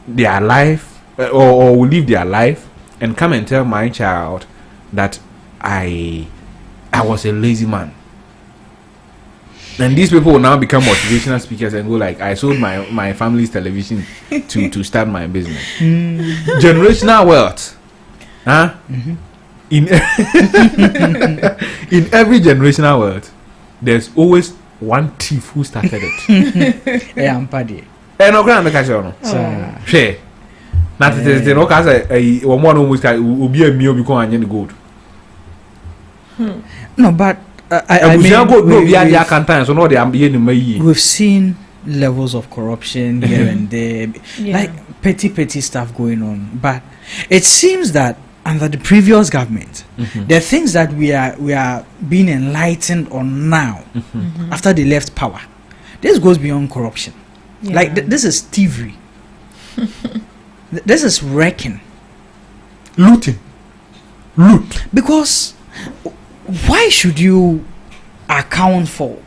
their life or will live their life and come and tell my child that I was a lazy man. And these people will now become motivational speakers and go like, I sold my family's television to start my business. Generational wealth. Huh? In every generational wealth, there's always one thief who started it. Yeah, I'm paddy. And no grand catch on. Share. Not it no cause one more almost will be a meal because I gold. No, but I mean, we've seen levels of corruption here and there, like petty stuff going on. But it seems that under the previous government, there are things that we are being enlightened on now after they left power. This goes beyond corruption. Like this is thievery. This is wrecking, loot. Because why should you account for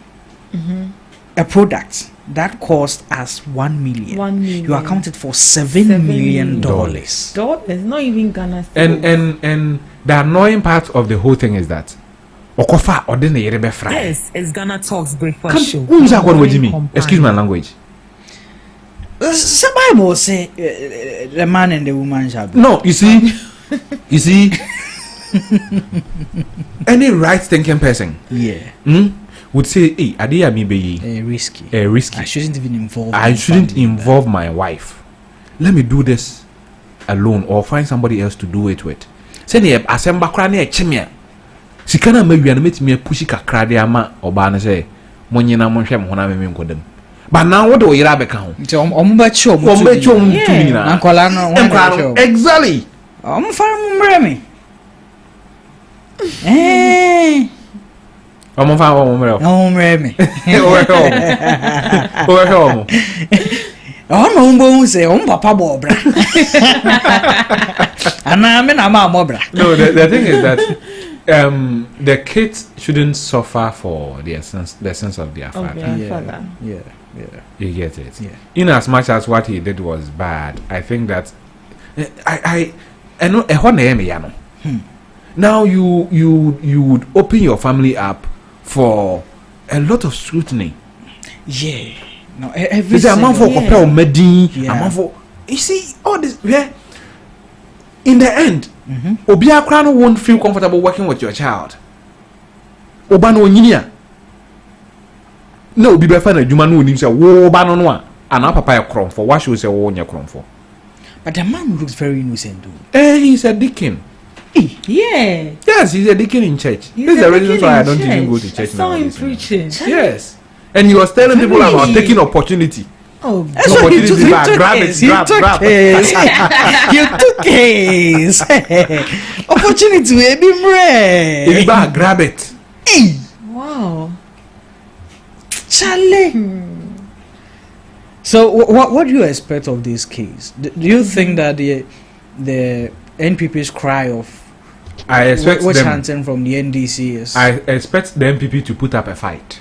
a product that cost us $1 million? You accounted for $7 million. Dollars, not even Ghana. And the annoying part of the whole thing is that Okofa or then the fry. Yes, it's GhanaTalks breakfast show. Excuse my language. Somebody will say the man and the woman shall be. No, you see, any right-thinking person, would say, "Hey, Adia may be risky. Risky. I shouldn't even involve. I shouldn't involve my wife. Let me do this alone, or find somebody else to do it with." Say, "Ne asemba krane e chimia. Sikana maybe na metimi pushi kakra de ama oba na say, "Monyina monhwe mo na me nkodam." But now what do you have account? Exactly. No, the thing is that the kids shouldn't suffer for the sense of their father. Yeah. You get it. Yeah. In as much as what he did was bad, I think that I know now you would open your family up for a lot of scrutiny. Yeah. No, you see all this. Yeah. In the end, Obia Crown won't feel comfortable working with your child. Obano Ninia. No, be better than you man who needs a war banana and our papa crom for what should say war on your crom for. But the man looks very innocent, too. He's a deacon. Yeah. Yes, he's a deacon in church. This is the reason why I don't even go to church now. I saw him preaching. Yes. And he was telling people about taking opportunity. Oh, that's what he took. Grab it. You took his opportunity. Grab it. Hey. Wow. Charlie. So what do you expect of this case? Do you think that the NPP's cry of what's hunting from the NDC is? I expect the NPP to put up a fight.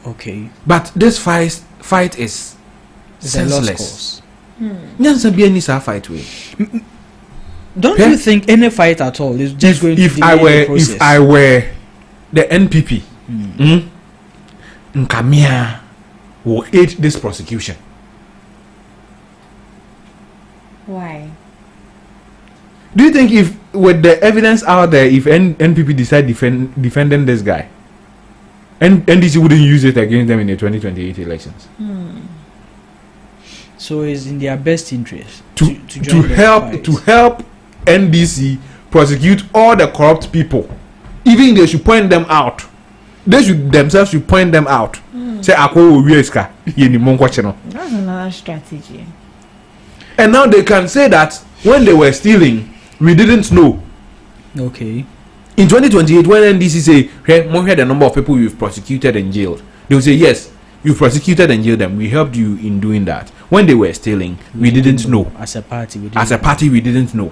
Okay. But this fight is senseless. Fight way. Don't you think any fight at all is just going to delay the process? If I were the NPP, Nkamia will aid this prosecution. Why? Do you think if with the evidence out there, if NPP decide defending this guy, NDC wouldn't use it against them in the 2028 elections? So it's in their best interest to help NDC prosecute all the corrupt people. Even they should point them out. They should themselves point them out. Say that's another strategy. And now they can say that when they were stealing, we didn't know. Okay. In 2028, when NDC say, hey, hear the number of people you've prosecuted and jailed, they will say, yes, you've prosecuted and jailed them. We helped you in doing that. When they were stealing, we didn't know. As a party, we didn't know.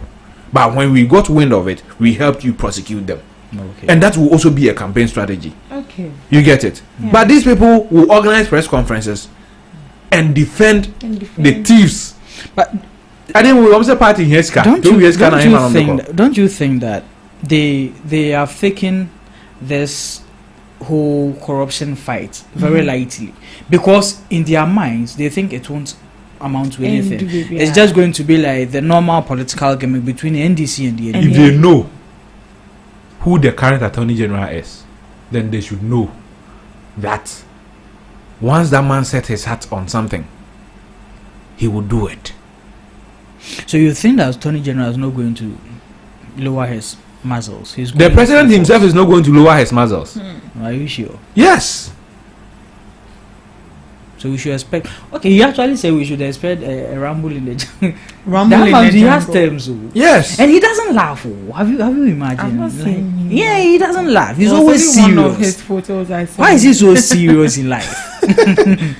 But when we got wind of it, we helped you prosecute them. Okay. And that will also be a campaign strategy. Okay. You get it? Yeah. But these people will organize press conferences and defend the thieves. But I think we also party here. Don't you think that they are taking this whole corruption fight very lightly, because in their minds they think it won't amount to anything? It's just going to be like the normal political game between the NDC and the NDC. If they know who the current Attorney General is, then they should know that once that man set his heart on something, he will do it. So you think that Attorney General is not going to lower his muzzles? The president himself is not going to lower his muzzles. Are you sure? Yes. So we should expect. Okay, you actually say we should expect a rumble in the rumble in the he has terms. Yes. And he doesn't laugh. Have you imagined? I've not seen him. Yeah, he doesn't laugh. He's always serious. One of his photos I saw. Why is he so serious in life?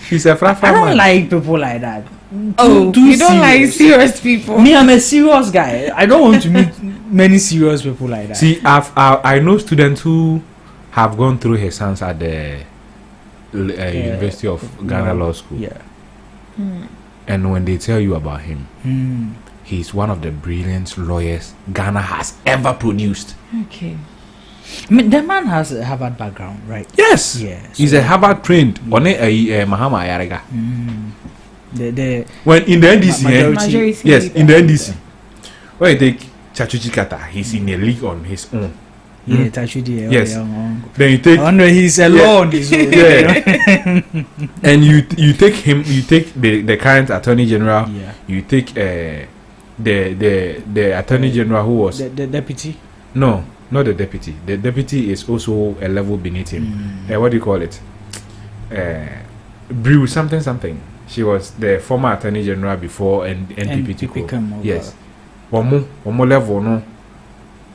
He's a fraff man. I don't like people like that. You don't like serious people. Me, I'm a serious guy. I don't want to meet many serious people like that. See, I know students who have gone through his hands at the University of Ghana Law School. Yeah. And when they tell you about him, he's one of the brilliant lawyers Ghana has ever produced. Okay. I mean, the man has a Harvard background, right? Yes. Yes. He's a Harvard trained. Mahama Ayariga. When in the NDC, majority yes, in the NDC. When you take Chachuchi Kata, he's in a league on his own. Yeah, Chachuchi. Yes. Then you take. Oh no, he's alone. Yeah. And you take him. You take the current Attorney General. Yeah. You take the Attorney General who was the deputy. No, not the deputy. The deputy is also a level beneath him. What do you call it? Brew something. She was the former Attorney General before NPP took over. Yes. One more level, no.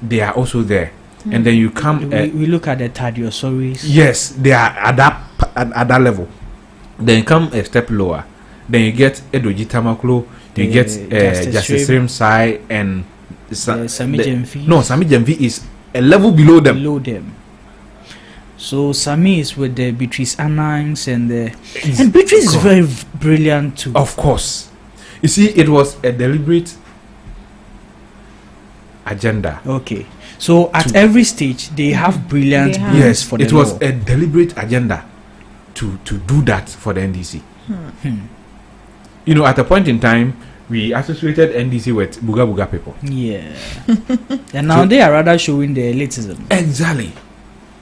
They are also there. And then you come. We look at the Tadiosoris. Yes, they are at that level. Then you come a step lower. Then you get Edoji Tamaklo. You get Justice Rimsai and Sami Jemfi. No, Sami Jemfi is a level below them. So Sami is with the Beatrice Anangs and Beatrice is very brilliant too. Of course. You see, it was a deliberate agenda. Okay. So at every stage they have brilliant yes for the it law. Was a deliberate agenda to do that for the NDC. You know, at a point in time we associated NDC with Buga people. Yeah. And now they are rather showing the elitism. Exactly.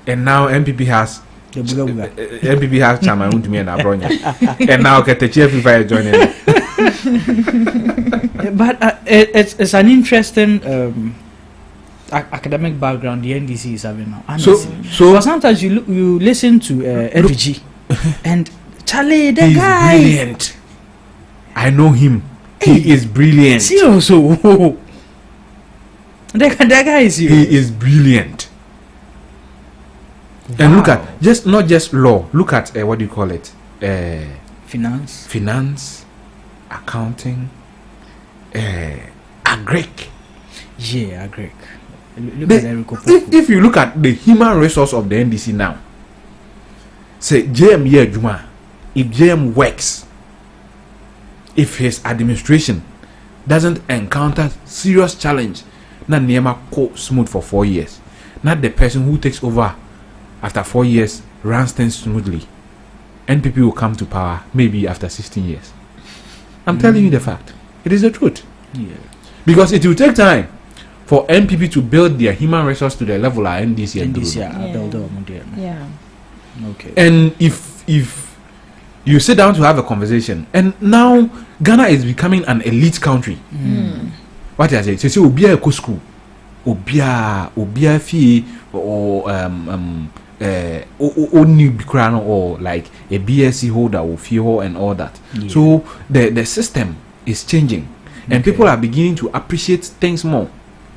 And now MPP has the Buga. MPP has Chama Untumi and Abronya. And now Ketechi FIFA joining. But it's an interesting academic background the NDC is having now. So sometimes you listen to FG and Charlie, the He's guy. brilliant. I know him. He is brilliant. Serious. That guy is serious. He is brilliant. And look at not just law. Look at what do you call it? Finance, accounting, agric. Yeah, agric. If you look at the human resource of the NDC now, say JM Juma, if JM works, if his administration doesn't encounter serious challenge, not Nema go smooth for 4 years, not the person who takes over after 4 years runs things smoothly, NPP will come to power maybe after 16 years. I'm telling you the fact. It is the truth. Yeah. Because it will take time for NPP to build their human resource to the level of NDC. Yeah. Okay. And if you sit down to have a conversation, and now Ghana is becoming an elite country. What I say? So Obia Eco School, Obia Fee, or only Bikrano, or like a BSc holder or FIHO and all that. Yeah. So the system is changing, and people are beginning to appreciate things more.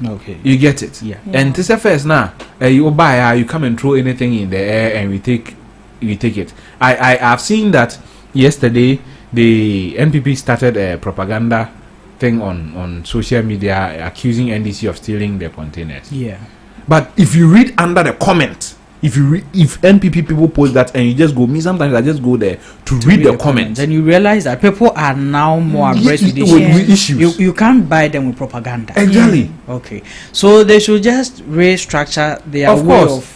Okay. You get it? Yeah. And this is first now. You buy, you come and throw anything in the air, and we take it. I have seen that yesterday the NPP started a propaganda thing on social media accusing NDC of stealing their containers. Yeah. But if you read under the comment, if NPP people post that and you just go, sometimes I just go there to read the comments, and you realize that people are now more abreast with issues. You can't buy them with propaganda. Exactly. Okay. So they should just restructure their way of.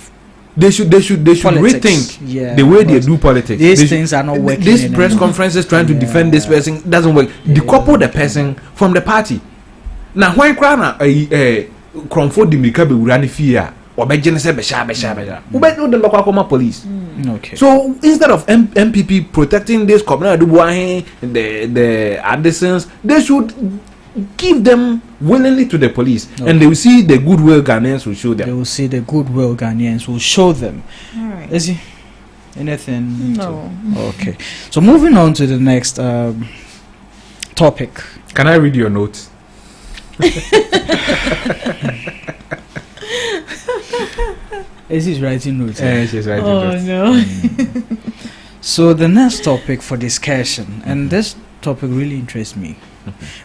They should politics. Rethink the way they do politics. These things are not working. These press conferences trying to defend this person doesn't work. Decouple the person from the party. Now when Krana Cromford Dimika be run fear or be Genesis Besha. Who bet no the local police. Okay. So instead of MPP protecting this community, the Addisons, they should give them willingly to the police, and they will see the goodwill Ghanaians will show them. They will see the goodwill Ghanaians will show them. All right. Is he anything? No. Okay. So moving on to the next topic. Can I read your notes? Is he writing notes? She's writing notes. No. So the next topic for discussion, and this topic really interests me.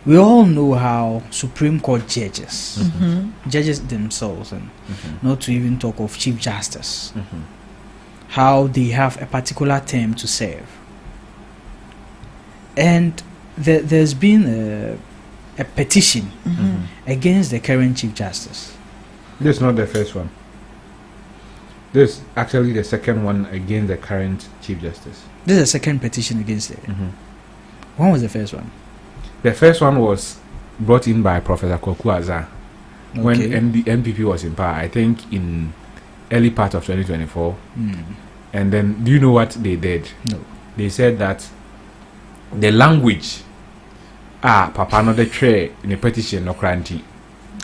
We all know how Supreme Court judges themselves, and not to even talk of Chief Justice, how they have a particular term to serve. And there's been a petition against the current Chief Justice. This is not the first one. This is actually the second one against the current Chief Justice. This is the second petition against it. When was the first one? The first one was brought in by Professor Kwaku Azar when NPP was in power, I think in early part of 2024. And then, do you know what they did? No. They said that the language, Papa no the tray in a petition no cranty.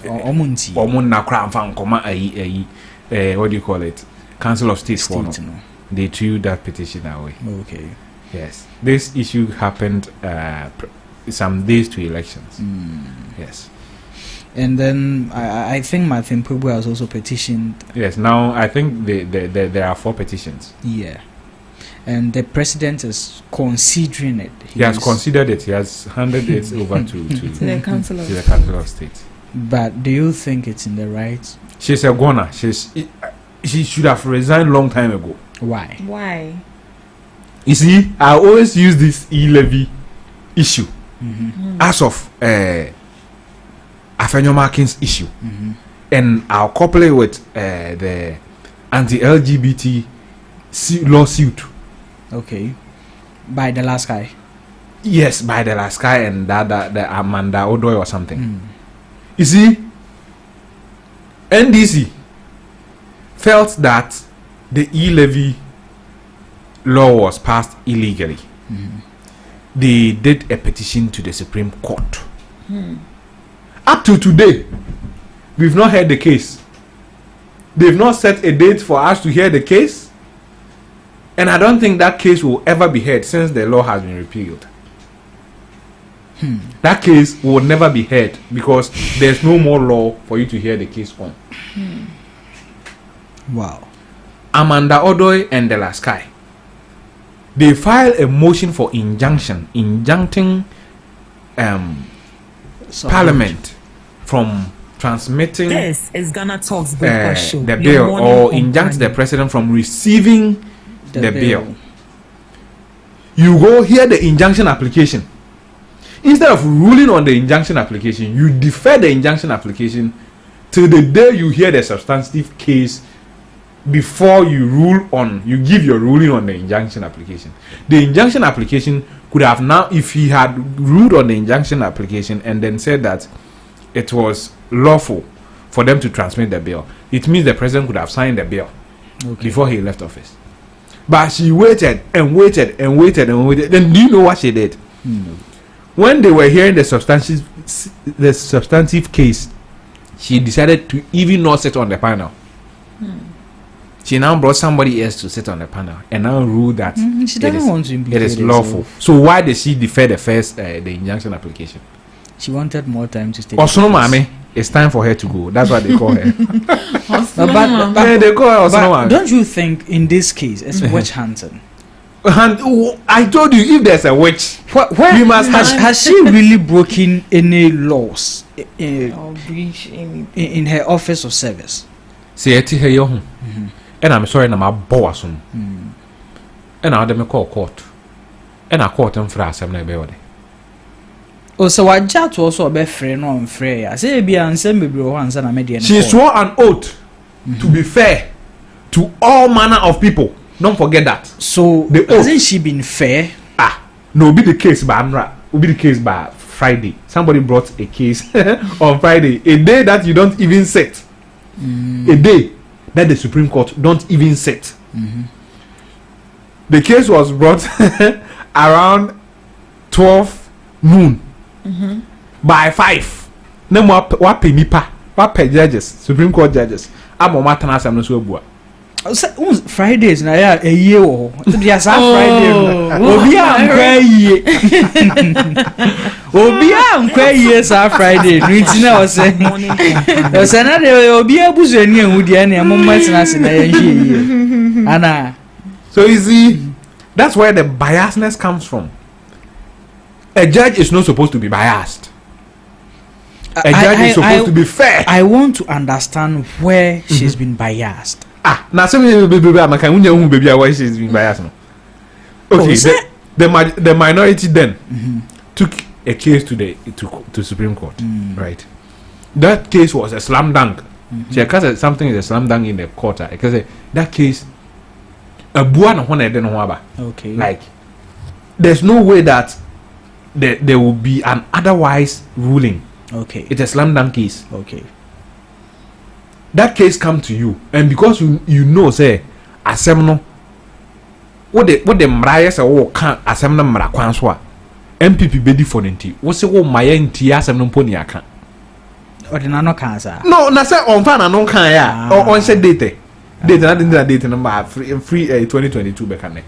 Omunti. Omun na kran fan koma what do you call it? Council of State for no. They threw that petition away. Okay. Yes. This issue happened some days to elections. Yes. And then I think Martin Pugbu has also petitioned. Yes. Now I think there are 4 petitions. Yeah. And the president is considering it. He has considered it. He has handed it over to the Council of State. But do you think it's in the right? She's a goner. She should have resigned long time ago. Why? You see, I always use this e-levy issue as of Afenyo Markins issue, and I'll couple it with the anti-LGBT lawsuit. Okay. By the last guy. Yes, by the last guy and the Amanda Odoy or something. You see, NDC felt that the e-levy law was passed illegally. They did a petition to the Supreme Court. Up to today, we've not heard the case. They've not set a date for us to hear the case. And I don't think that case will ever be heard since the law has been repealed. That case will never be heard because there's no more law for you to hear the case on. Wow. Amanda Odoy and De La Sky, they filed a motion for injuncting Parliament from transmitting This is GhanaTalks Breakfast Show. the Your bill morning or companion. injunct the president from receiving the bill. bill. You go hear the injunction application. Instead of ruling on the injunction application, you defer the injunction application till the day you hear the substantive case before you give your ruling on the injunction application. The injunction application could have now, if he had ruled on the injunction application and then said that it was lawful for them to transmit the bill, it means the president could have signed the bill before he left office. But she waited and waited and waited and waited. Then do you know what she did? When they were hearing the substantive case, she decided to even not sit on the panel. She now brought somebody else to sit on the panel and now ruled that She doesn't want to implicate it is lawful. So why did she defer the injunction application? She wanted more time to stay. Osono Mame, it's time for her to go. That's what they call her. But They call her Osono Mame. don't you think in this case it's witch hunting? And I told you, if there's a witch, we must has she really broken any laws Or breach anything. in her office of service? say it here yo. And I'm sorry, I'm a boss. And I'll them call court. And I court them for us. I'm not be Oh, so what judge also be friend or free? I say be answer me bro answer na me dey. She swore an oath to be fair to all manner of people. Don't forget that. So The oath. hasn't she been fair? No, be the case by Amra. Will be the case by Friday. Somebody brought a case on Friday, a day that you don't even sit, a day that the Supreme Court don't even sit. The case was brought around 12 noon. By 5. No more what penny pa, what pay judges, Supreme Court judges. I'm on my tanas and no Fridays na ya a year o. There's a Friday. Obi ankwa ye. Obi ankwa ye sa Friday. Nti na o say. O say na de obi abuzu ani ehudi ani amomma tina se na ye ye. Ana. So you see, that's where the biasness comes from. A judge is not supposed to be biased. A judge is supposed to be fair. I want to understand where she's been biased. Now some baby why she's been biased. No? Okay, the minority then took a case to Supreme Court, right? That case was a slam dunk. Because something is a slam dunk in the court, because that case a buana one Okay. Like there's no way that there will be an otherwise ruling. Okay. It's a slam dunk case. Okay. That case come to you, and because you know say asemno what the mraya say wo kan asemno mra kwan so a MPP bedi for nti wo se wo maye nti asemno mponi aka Ordinary no cancer. no na say on fa na no kan ya on say date na date number free 2022 be kan.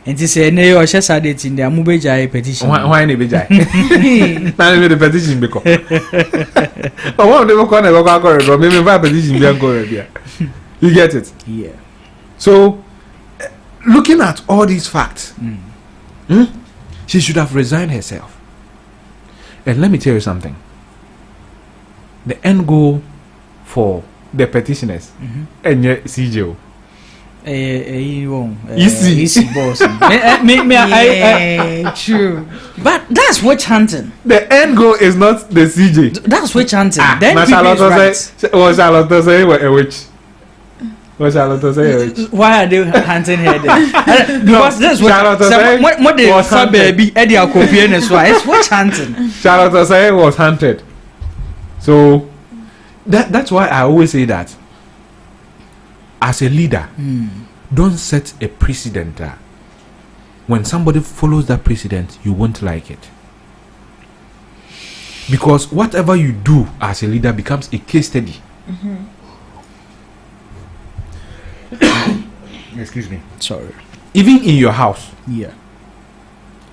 Enti say na yo hye sa date ndi amubeja petition. Why na beja na me the petition be ko oh one dey ko na go me va petition be go there. You get it? Yeah. So looking at all these facts, she should have resigned herself. And let me tell you something. The end goal for the petitioners and CJO. Easy boss. True. But that's witch hunting. The end goal is not the CJ. That's witch hunting. Then Charlotte Charlotte say a witch. Charlotte say a witch. why are they hunting her then? Because that's what they was for baby Eddie Akopie and so it's witch hunting. Charlotte say was hunted. So that's why I always say that as a leader, don't set a precedent. When somebody follows that precedent, you won't like it. Because whatever you do as a leader becomes a case study. Excuse me. Sorry. Even in your house. Yeah.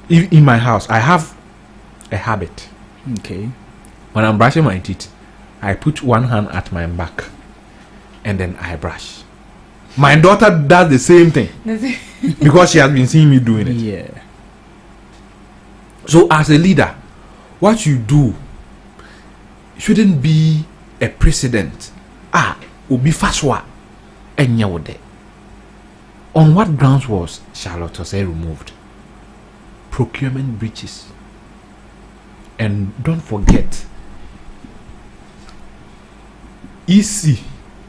In my house, I have a habit. Okay. When I'm brushing my teeth, I put one hand at my back and then I brush. My daughter does the same thing because she has been seeing me doing it. Yeah. So as a leader, what you do shouldn't be a precedent. Obi Faswa Enyawode. On what grounds was Charlotte Osei removed? Procurement breaches. And don't forget, EC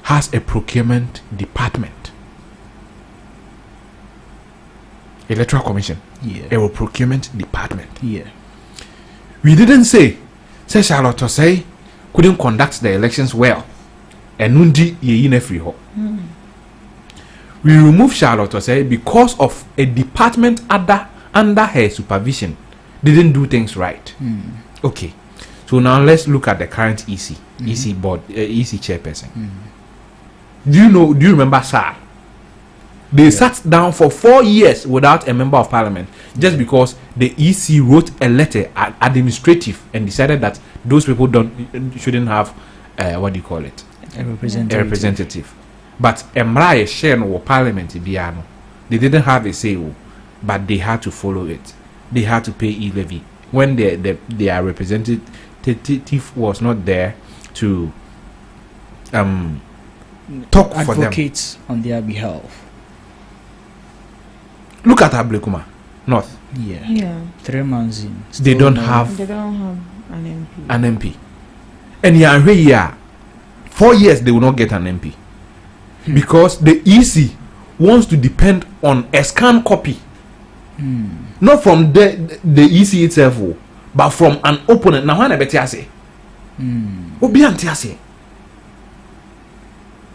has a procurement department. Electoral Commission. Yeah. A procurement department. Yeah. We didn't say Charlotte Osei couldn't conduct the elections well. And Nundi ye free ho. We removed Charlotte Osei because of a department under her supervision didn't do things right. Okay. So now let's look at the current EC board, EC chairperson. Do you remember SAR? They sat down for 4 years without a member of parliament just because the EC wrote a letter administrative and decided that those people shouldn't have what do you call it? A representative. But Emrae share no parliament biano. They didn't have a say, but they had to follow it. They had to pay e-levy when their representative was not there to talk for them, advocate on their behalf. Look at Ablekuma North. Yeah. 3 months in. They don't have an MP. An MP. And here 4 years they will not get an MP because the EC wants to depend on a scanned copy, not from the EC itself, but from an opponent. Now, when I bet you say,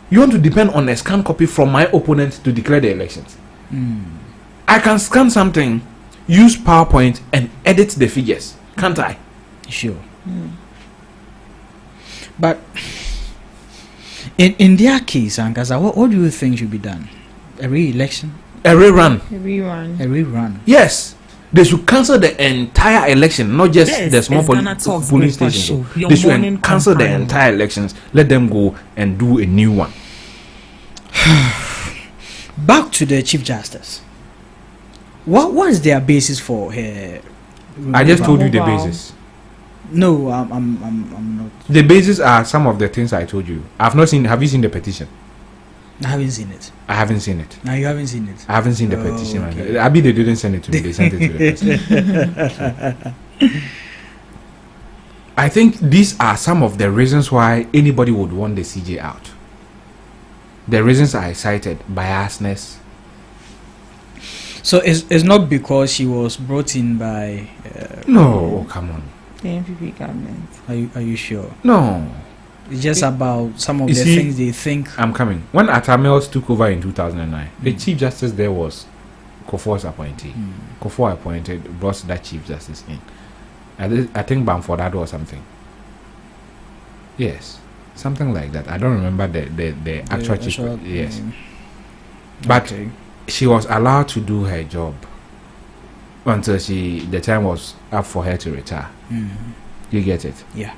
you want to depend on a scanned copy from my opponent to declare the elections. I can scan something, use PowerPoint, and edit the figures, can't I? Sure. But in their case, Angaza, what do you think should be done? A re-election? A rerun. A rerun. Yes. They should cancel the entire election, not just the small polling stations. They should cancel the entire elections. Let them go and do a new one. Back to the Chief Justice. What is their basis for her? I just told you the basis. No, I'm not. The basis are some of the things I told you. I've not seen. Have you seen the petition? I haven't seen it. I haven't seen it. Now you haven't seen it. I haven't seen the petition. Okay. Abi, they didn't send it to me. They sent it to the person. I think these are some of the reasons why anybody would want the CJ out. The reasons I cited: biasness. So it's not because she was brought in by. No, come on. The NPP government. Are you sure? No. It's just about some of the things they think. I'm coming. When Atamels took over in 2009, the Chief Justice there was Kofo's appointee. Kofo appointed, brought that Chief Justice in. I think Bamford had or something. Yes, something like that. I don't remember the actual chief. Yes, but she was allowed to do her job until the time was up for her to retire. You get it? Yeah.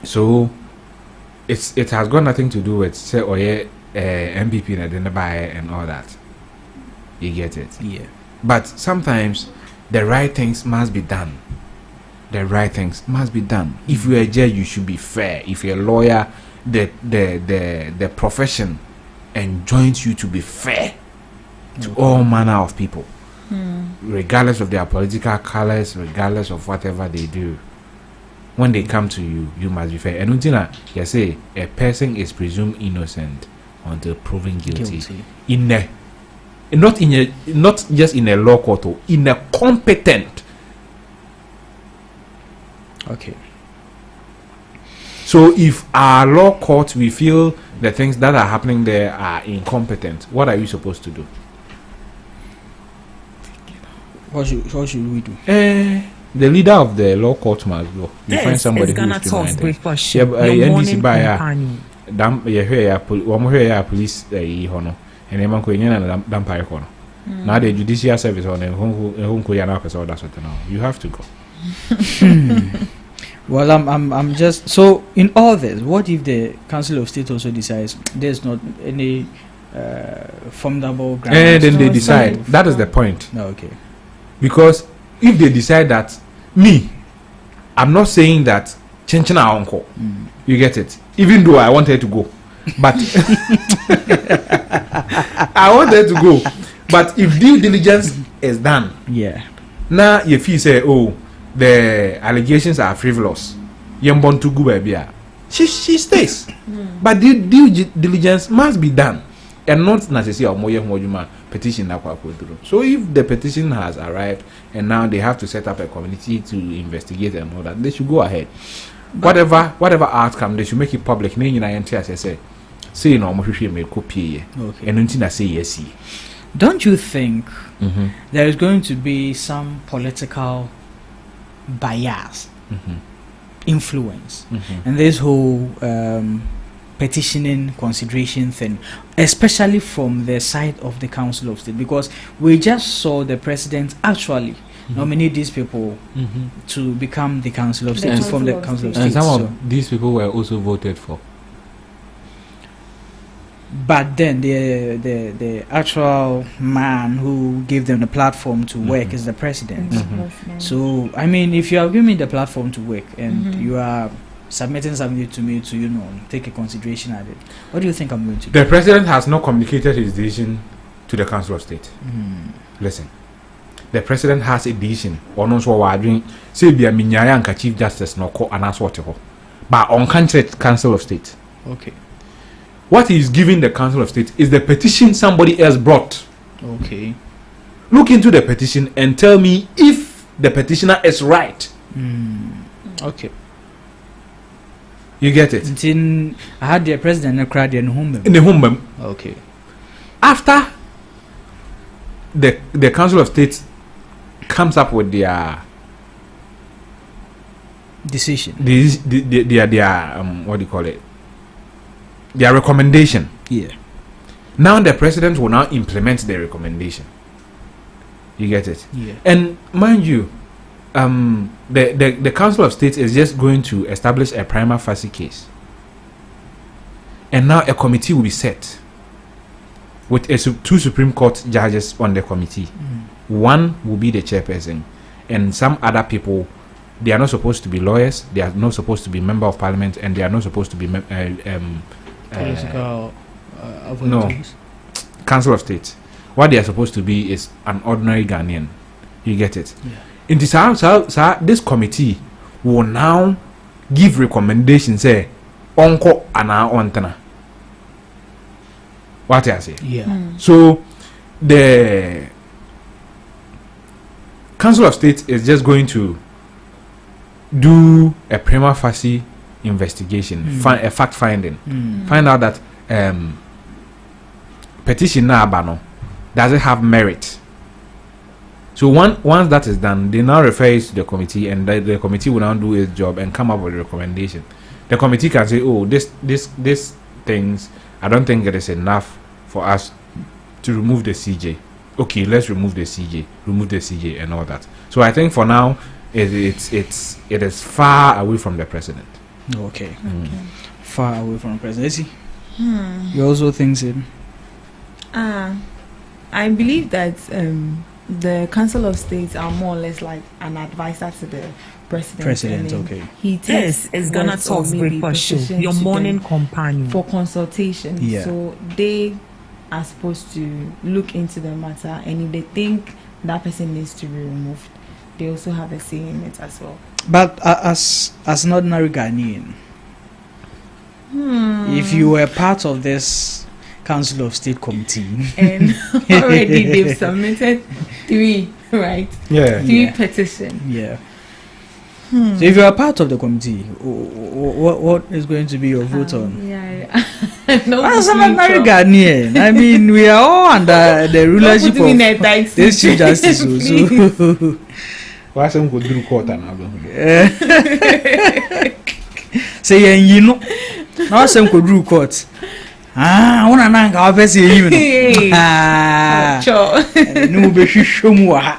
So it has got nothing to do with say MPP and then buy and all that. You get it? Yeah. But sometimes the right things must be done. The right things must be done. If you're a judge, you should be fair. If you're a lawyer, the profession enjoins you to be fair to all manner of people, regardless of their political colors, regardless of whatever they do. When they come to you, you must be fair. And until you say a person is presumed innocent until proven guilty. Not just in a law court, in a competent. Okay. So if our law court we feel the things that are happening there are incompetent, what are you supposed to do? What should we do? The leader of the law court must go. You find somebody who is NDC buyer. Police hono. And then man ko nyana dampare kono. Now the judicial service on a home Korean person that's what now. You have to go. Well, I'm just so in all this. What if the Council of State also decides there's not any formidable ground? And then they decide. That is the point. No, okay. Because if they decide that I'm not saying that Chenchina uncle. You get it. Even though I wanted to go, but I wanted to go. But if due diligence is done, now if you say, oh, the allegations are frivolous, she stays. But due diligence must be done, and not necessarily petition that go through. So if the petition has arrived and now they have to set up a committee to investigate and all that, they should go ahead. Whatever outcome, they should make it public. Say no, make copy. And I say yes. Don't you think there is going to be some political bias, influence, and this whole petitioning consideration thing, especially from the side of the Council of State? Because we just saw the president actually nominate these people to become the Council of State, to form the Council of State. And some of these people were also voted for. But then the actual man who gave them the platform to work is the president. So I mean, if you are giving me the platform to work and you are submitting something to me to take a consideration at it, what do you think I'm going to do? The president has not communicated his decision to the Council of State. Listen, the president has a decision. Or no, so we're doing. Say be a minyaya and Chief Justice no ko anaswote ho, but on Council of State. Okay. What he is giving the Council of State is the petition somebody else brought. Okay. Look into the petition and tell me if the petitioner is right. Okay. You get it? I had the president in the home. Okay. After the Council of State comes up with their decision, their what do you call it? Their recommendation. Yeah. Now the president will now implement the recommendation. You get it? Yeah. And mind you, the Council of State is just going to establish a prima facie case. And now a committee will be set with two Supreme Court judges on the committee. One will be the chairperson, and some other people. They are not supposed to be lawyers. They are not supposed to be member of parliament, and they are not supposed to be political no, Council of State. What they are supposed to be is an ordinary Ghanaian. You get it? Yeah. In this committee will now give recommendations. Say, onko ana ontana. What I say? Yeah. So the Council of State is just going to do a prima facie investigation, a fact finding, find out that petition na does it have merit. So once that is done, they now refer it to the committee, and the committee will now do its job and come up with a recommendation. The committee can say, oh, this things, I don't think it is enough for us to remove the CJ. Okay, let's remove the CJ and all that. So I think for now it is far away from the president. Okay. Far away from the president. You also think so? I believe that the Council of States are more or less like an advisor to the president. Okay. This is GhanaTalks Breakfast Show, your morning companion for consultation. Yeah. So they are supposed to look into the matter, and if they think that person needs to be removed, they also have a say in it as well. But as an ordinary Ghanaian, if you were part of this Council of State committee and already they've submitted 3, right? Yeah. 3 petitions. Yeah. So if you are part of the committee, what is going to be your vote on? Yeah. No, as an ordinary Ghanaian, I mean, we are all under the rulership of this Chief Justice. So why some go through court and say now some go through court. Una nanga obviously even. Sure. No be shishumwa.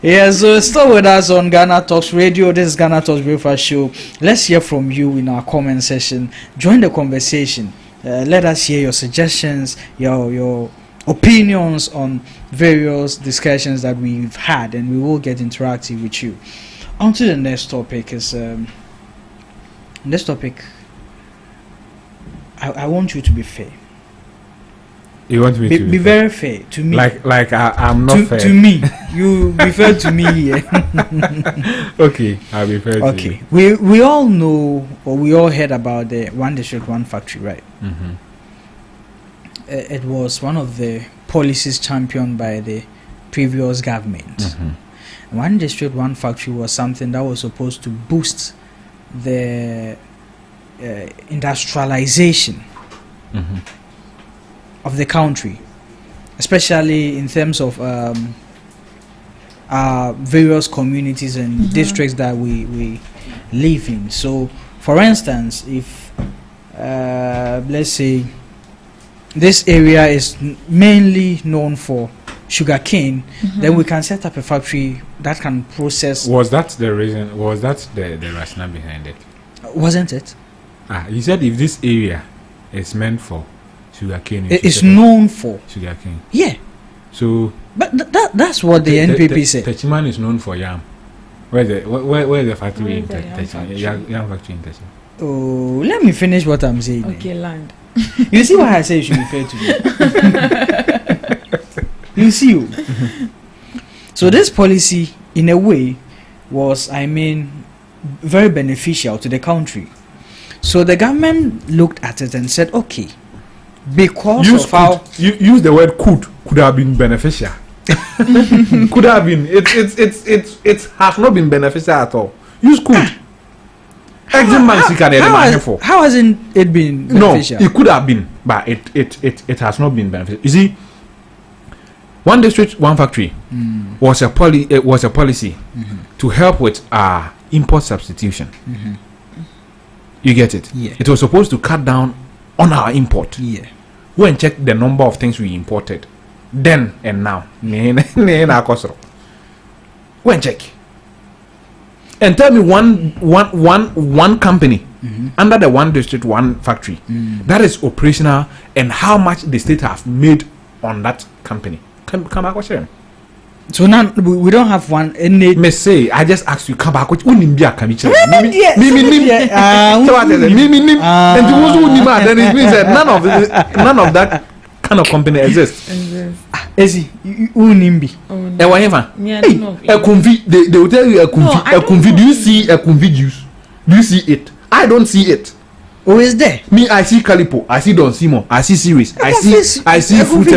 Yeah, so stay with us on Ghana Talks Radio. This is Ghana Talks Breakfast Show. Let's hear from you in our comment section. Join the conversation. Let us hear your suggestions, your opinions on various discussions that we've had, and we will get interactive with you. On to the next topic is this topic. I want you to be fair. You want me to be very fair to me. Like I'm not fair. To me. You be fair to me here. Okay, I'll be fair to you. Okay. We all know, or we all heard about the One District, One Factory, right? Mm-hmm. It was one of the policies championed by the previous government. Mm-hmm. One District, One Factory was something that was supposed to boost the industrialization Mm-hmm. of the country, especially in terms of various communities and districts that we live in. So, for instance, if let's say this area is mainly known for sugarcane, then we can set up a factory that can process. Was that the reason? Was that the rationale behind it? Wasn't it? You said if this area is meant for sugarcane, It's known for sugarcane. Yeah. So, but that's what the NPP said. Techiman is known for yam. Where's the factory in Techiman? Yam factory in Techiman. Oh, let me finish what I'm saying. Okay, land. You see why I say you should be fair to me. You see. So this policy, in a way, was, very beneficial to the country. So the government looked at it and said, okay, because use of how you use the word could have been beneficial. Could have been. It has not been beneficial at all. Use could. How hasn't it been beneficial? No, it could have been, but it has not been beneficial. You see, One District, One Factory was a policy to help with import substitution. You get it? Yeah. It was supposed to cut down on our import. Yeah. Go and check the number of things we imported then and now. Go and check. And tell me one company under the One District, One Factory that is operational and how much the state have made on that company. Come back, what's your So now we don't have one. Me say, I just asked you, come back. What you mean? And it means that none of that kind of company exists. Ezi, unimbi. They will tell you a convi. Do you see a convi juice? Do you see it? I don't see it. Who is there? Me, I see Calipo, I see Don Simon, I see Series, I see Fruit.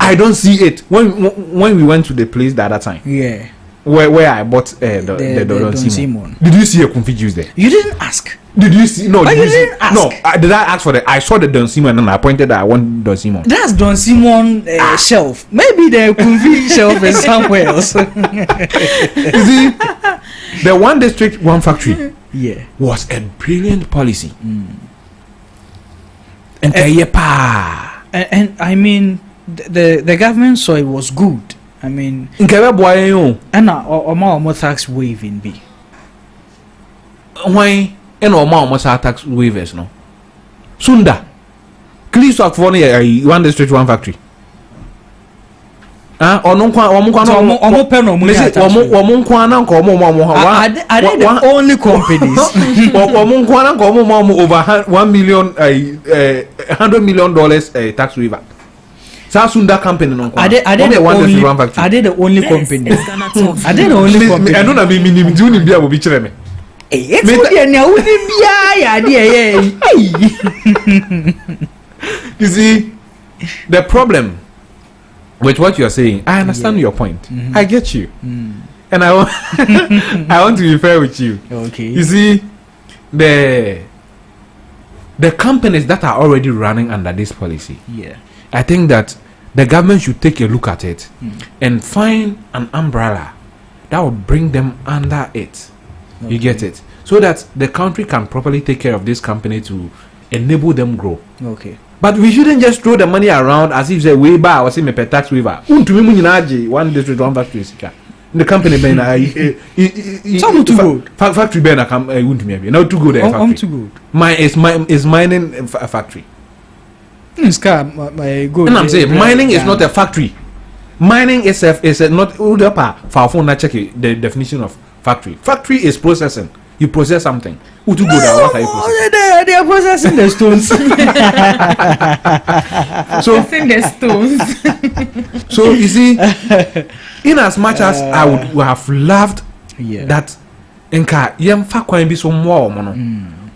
I don't see it. When we went to the place the other time, yeah, where I bought the Don Simon. Did you see a confit juice there? You didn't ask. Did you see? No, you didn't ask. No, did I ask for the? I saw the Don Simon and I pointed that I want Don Simon. That's Don Simon shelf. Maybe the confit shelf is somewhere else. You see, the One District, One Factory. Yeah, was a brilliant policy. And I mean, the government saw it was good. I mean, and tax waiving be. Why and almost tax waivers no? Sunda, please talk for One District, One Factory. Are they the only companies? Over $1 million, $100 million tax waiver. Sasunda company no. Are they the only company? Are they the only company? I don't know. Me be able to me. You see, the problem with what you're saying, I understand your point. I get you, and I want I want to be fair with you. Okay. You see, the companies that are already running under this policy. Yeah. I think that the government should take a look at it and find an umbrella that will bring them under it. Okay. You get it, so that the country can properly take care of this company to enable them grow. Okay. But we shouldn't just throw the money around as if say waiver or say me pay tax waiver. Untumi mu nyina age one district one factory sika. The company ben some too good. Factory ben come untumi abi. Now too good factory. I'm too good. Is mining a factory. Good. And I'm saying mining is not a factory. Mining is not for phone check the definition of factory. Factory is processing. You process something. What are you processing? They are processing the stones. Processing the stones. So you see, in as much as I would have loved that enka yemfa kwan bi so mo no.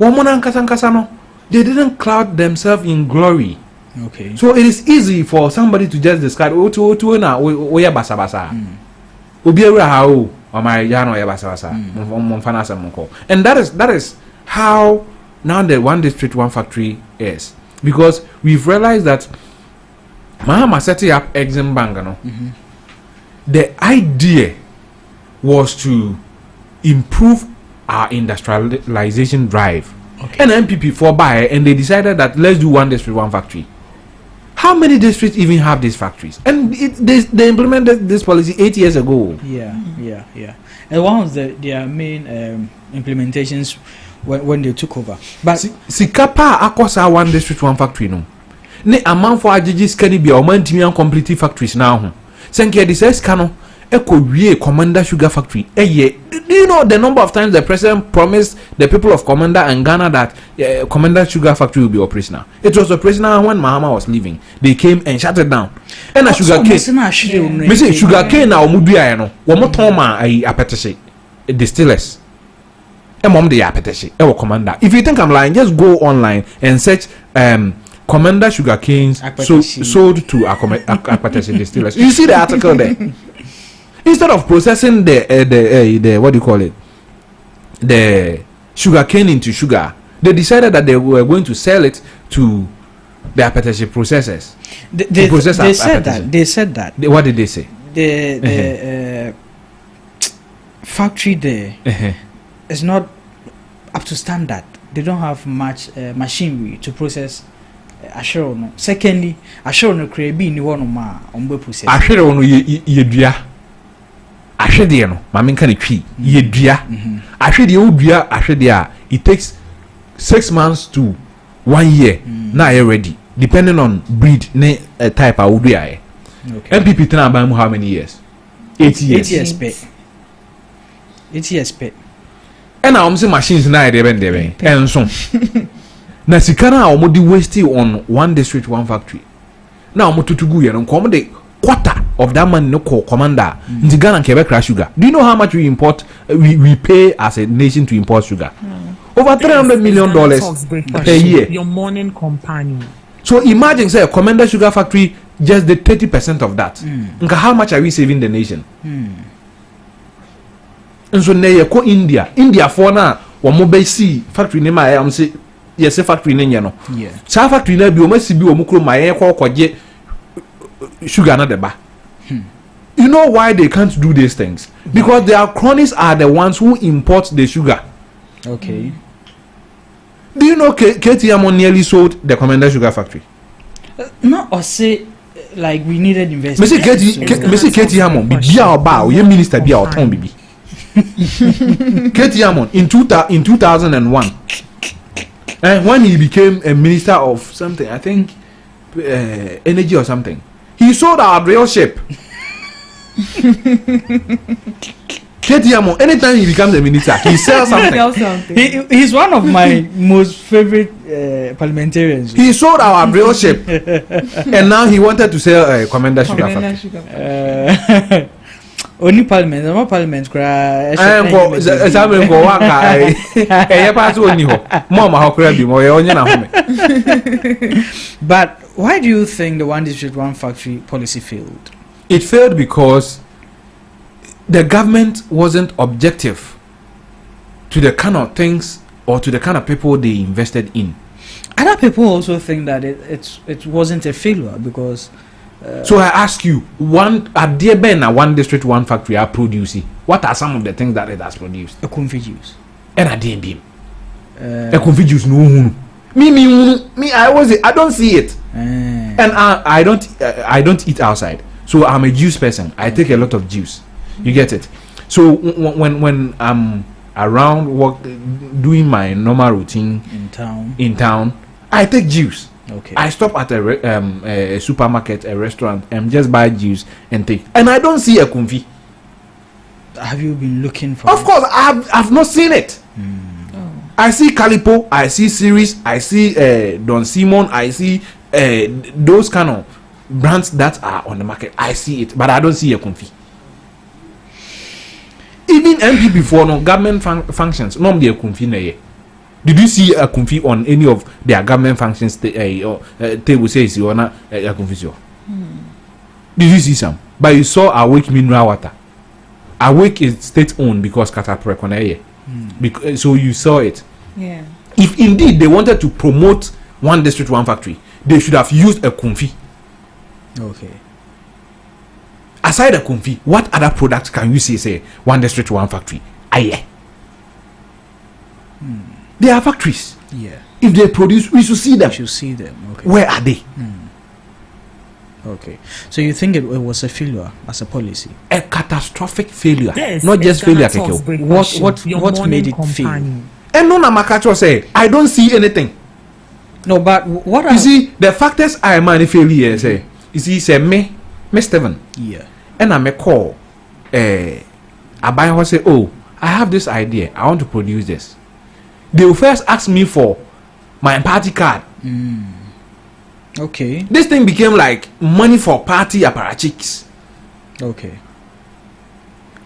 Womo na nkasa no, they didn't cloud themselves in glory. Okay. So it is easy for somebody to just discard otu na oya basa. Obi ewura ha o. And that is how now the one district one factory is, because we've realized that Mahama setting up Exim Bank, the idea was to improve our industrialization drive. Okay. And MPP 4 by, and they decided that let's do one district one factory. How many districts even have these factories? And they implemented this policy 8 years ago. Yeah. And one of their main implementations when they took over. But Sikapa akosa one district one factory no. Ne amount for ajiji can be a man to complete factories now. Senke this escano eko wie Commander Sugar Factory. Do you know the number of times the president promised the people of Commander and Ghana that Commander Sugar Factory will be operational? It was operational when Mahama was leaving. They came and shut it down. And a sugar cane. Me say sugar cane na omudua no. Womo ton ma apetese distillers. E mom de apetese e wo Commander. If you think I'm lying, just go online and search Commander sugar canes sold to apetese distillers. You see the article there. Instead of processing the what do you call it, the sugar cane into sugar, they decided that they were going to sell it to the apetite processors. They said that. What did they say? The factory there is not up to standard. They don't have much machinery to process. Ashero no. Secondly, ashero no krebi ni wono ma ombe process. Ashero no yedua. Ahwede no mame nka ne twi yedua ahwede odua ahwede a it takes 6 months to 1 year na you ready depending on breed ne type a odua e. Okay. MPP tena ban mu how many years? 8 years. 8 years pay. And now say machines na dey ben enso na sikana a omo di waste on one district one factory na omo tutugu ye no kom de quarter of that money no call Commander nti Ghana kebe crash sugar. Do you know how much we import we pay as a nation to import sugar? Over $300 million per year. Your morning companion. So imagine say a Commander Sugar Factory just did 30% of that. How much are we saving the nation? And so ne ko India for na wo mo be see factory ne ma am say yes factory ne no. Yeah. Sa factory na bi o ma si bi o mo kro ma ye ko koje sugar na deba. You know why they can't do these things? Because their cronies are the ones who import the sugar. Okay. Do you know KTM nearly sold the Commander Sugar Factory? No, or say like we needed investment. Mr. KTM bia oba o minister bia o ton bibi. KTM in 2001 and when he became a minister of something, I think energy or something, he sold our rail ship. KTM, anytime he becomes a minister, he sells something. He's one of my most favorite parliamentarians. He sold our rail ship, and now he wanted to sell Commander Sugar Factory. Only parliament, no parliament. But why do you think the one district one factory policy failed? It failed because the government wasn't objective to the kind of things or to the kind of people they invested in. Other people also think that it wasn't a failure because. So I ask you, at dear Ben, one district, one factory are producing. What are some of the things that it has produced? A confit juice. And a dear beam. A confit juice no. Me, I don't see it. And I don't eat outside. So I'm a juice person. I take a lot of juice. You get it? So when I'm around work doing my normal routine in town, I take juice. Okay. I stop at a supermarket, a restaurant, and just buy juice and take. And I don't see a kumfi. Have you been looking for? Of course, I've not seen it. I see Calipo, I see Series, I see Don Simon, I see those kind of brands that are on the market. I see it, but I don't see a kumfi. Even MP before no government functions, no be a kumfi na ye. Did you see a kumfi on any of their government functions? Table says you wanna a kumfi. Did you see some? But you saw Awake mineral water. Awake is state owned because Catapre Because so you saw it. Yeah. If indeed they wanted to promote one district, one factory, they should have used a kumfi. Okay. Aside a kumfi, what other products can you say one district, one factory? Aye. They are factories. Yeah. If they produce, we should see them. Okay. Where are they? Okay. So you think it was a failure as a policy? A catastrophic failure. This Not just failure. What made it fail? And no Namakacho say, I don't see anything. No, but what you see, the factors I am failure say, you see, say me Steven. Yeah. And I may call I buy her say, oh, I have this idea. I want to produce this. They will first ask me for my party card. Okay. This thing became like money for party apparatchiks. Okay.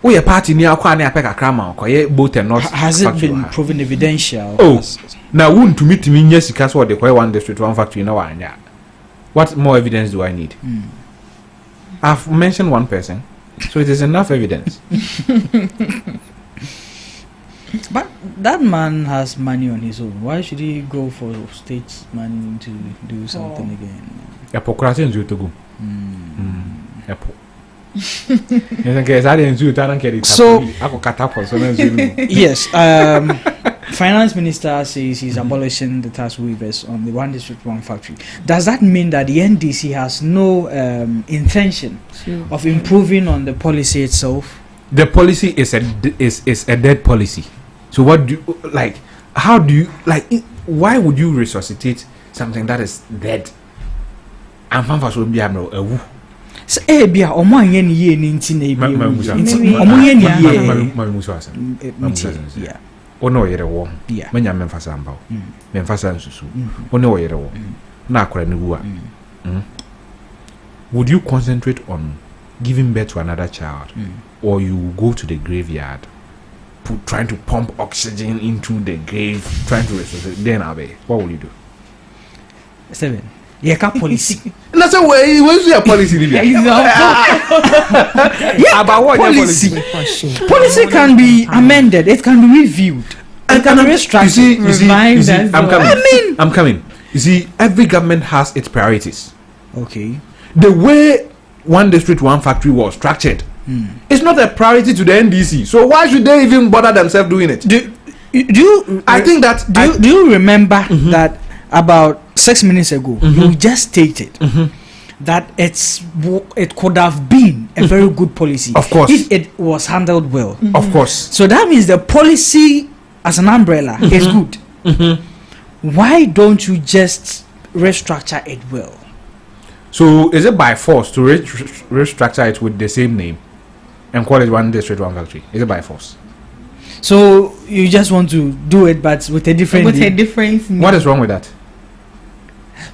Oh, your party near Kwane Apeka Krama, or both and not. Has it been proven evidential? Oh, now wouldn't to meet me, yes, because what they call one district, one factory, no one. Yeah. What more evidence do I need? I've mentioned one person, so it is enough evidence. But that man has money on his own. Why should he go for state money to do something again? Epocracy to go. So yes, finance minister says he's abolishing the tax waivers on the one district, one factory. Does that mean that the NDC has no intention of improving on the policy itself? The policy is a dead policy. So what do you, like? How do you like? Why would you resuscitate something that is dead? I'm fanfast will be a woo. So bia omo anye ni ye ni nti na ebi omo ye ni ye yeah ono yere wo manya memfasa amba memfasa nsusu ono yere wo na akora ni wu a would you concentrate on giving birth to another child or you go to the graveyard trying to pump oxygen into the grave trying to resuscitate? Then what will you do? 7 Yeka policy. That's a way. What's your policy? About what policy? Policy can be amended. It can be reviewed. It can be restructured. You see, I'm coming. You see, every government has its priorities. Okay. The way one district, one factory was structured, it's not a priority to the NDC. So why should they even bother themselves doing it? Do you remember that about 6 minutes ago you just stated that it could have been a very good policy, of course, if it was handled well, of course. So that means the policy as an umbrella is good. Why don't you just restructure it well? So is it by force to restructure it with the same name and call it one district, one factory? Is it by force? So you just want to do it but with a different name. What is wrong with that?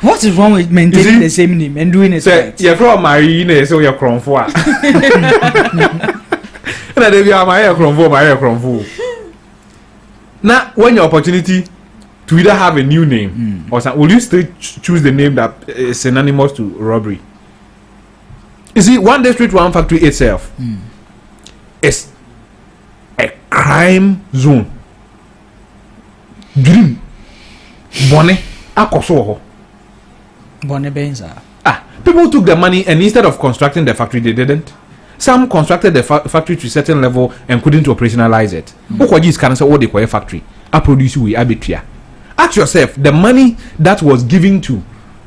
What is wrong with maintaining the same name and doing it right? You're from Marine, so you're from for. Now, when your opportunity to either have a new name or something, will you still choose the name that is synonymous to robbery? You see, one district, one factory itself is a crime zone. Dream. Bonne. Akoso. People took the money and instead of constructing the factory, they didn't. Some constructed the factory to a certain level and couldn't operationalize it. What is can say what they call a factory? I produce we arbitria. Ask yourself, the money that was given to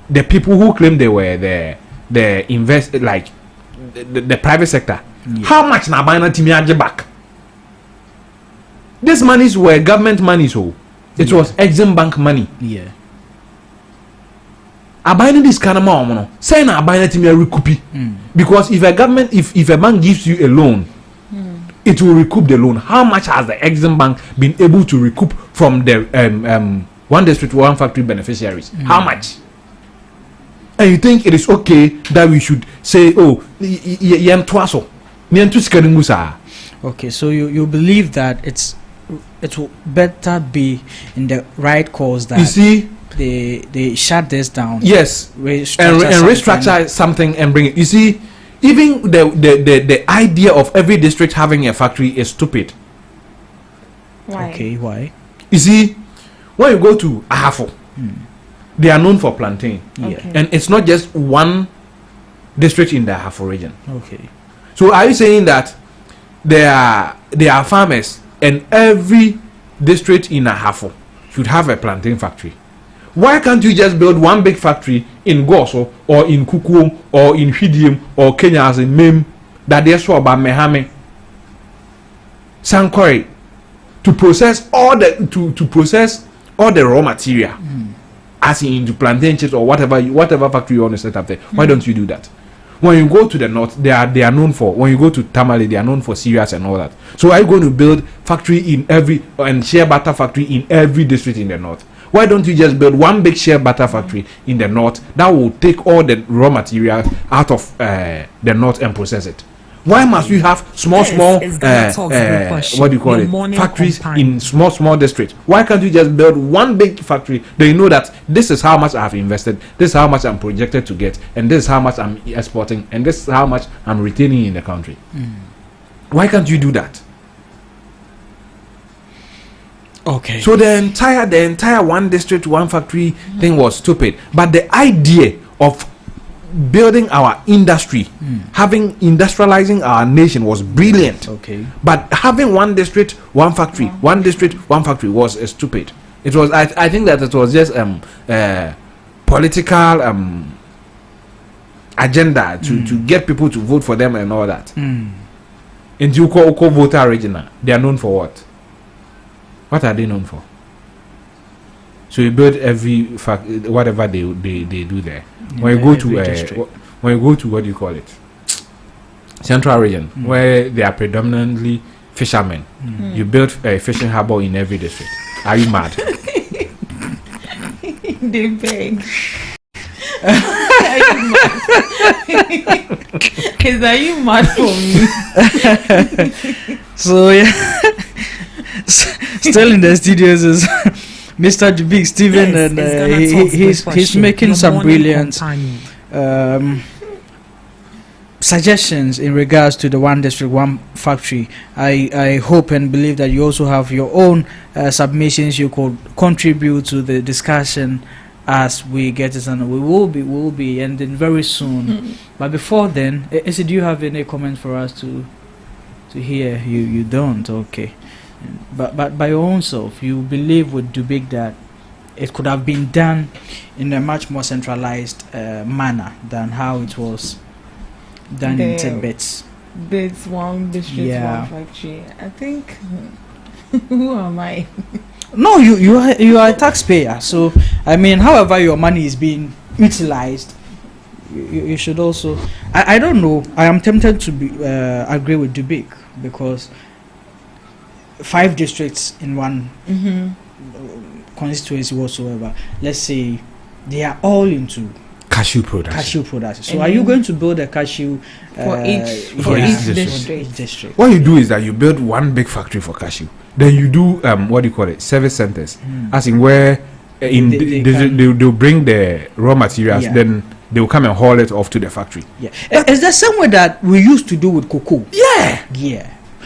the people who claim they were the invest, like the private sector, how much na buy na timi back? These monies were government money, so it was Exim Bank money. Yeah. Abiding this kind of money, say na abiding timi recoup. Because if a government, if a bank gives you a loan, it will recoup the loan. How much has the Exim Bank been able to recoup from the one district, one factory beneficiaries? How much? And you think it is okay that we should say, oh, okay, so you believe that it will better be in the right cause that you see they shut this down. Yes, and restructure something and bring it. You see, even the idea of every district having a factory is stupid. Why? Okay, why? You see, when you go to Ahafo, they are known for plantain. Okay. And it's not just one district in the Ahafo region. Okay. So are you saying that there are farmers and every district in Ahafo should have a plantain factory? Why can't you just build one big factory in Goso or in Kukuom or in Hidium or Kenya as in Mem that they saw about Mehame Sankore to process all the to process all the raw material as into plantain chips or whatever factory you want to set up there? Why don't you do that? When you go to the north, they are known for. When you go to Tamale, they are known for cereals and all that. So are you going to build factory in every and shea butter factory in every district in the north? Why don't you just build one big shea butter factory in the north that will take all the raw material out of the north and process it? Why must you have small what do you call it, factories in small districts? Why can't you just build one big factory? Then you know that this is how much I have invested, this is how much I'm projected to get, and this is how much I'm exporting, and this is how much I'm retaining in the country. Why can't you do that? Okay. So the entire one district, one factory thing was stupid. But the idea of building our industry, industrializing our nation was brilliant. Okay. But having one district, one factory, one district, one factory was stupid. It was. I think that it was just political agenda to get people to vote for them and all that. In Uko voter regional, they are known for what? What are they known for? So you build whatever they do there. When you go to what do you call it? Central region, where they are predominantly fishermen. You build a fishing harbor in every district. Are you mad? They beg. Are you mad for me? So yeah. Still in the studios is Mr. Jubik Stephen, and he's making some brilliant suggestions in regards to the one district, one factory. I hope and believe that you also have your own submissions you could contribute to the discussion as we get it, and we will be ending very soon. But before then, do you have any comments for us to hear? You don't? Okay. But by your own self, you believe with Dubik that it could have been done in a much more centralized manner than how it was done in 10 bits. Bits, one district, one factory. I think. Who am I? No, you are a taxpayer. So I mean, however your money is being utilized, you should also. I don't know. I am tempted to agree with Dubik because 5 districts in one constituency whatsoever, let's say they are all into cashew production. So are you going to build a cashew for each district? What you do is that you build one big factory for cashew, then you do what do you call it, service centers, as in where they'll bring the raw materials, then they will come and haul it off to the factory. Is the same way that we used to do with cocoa?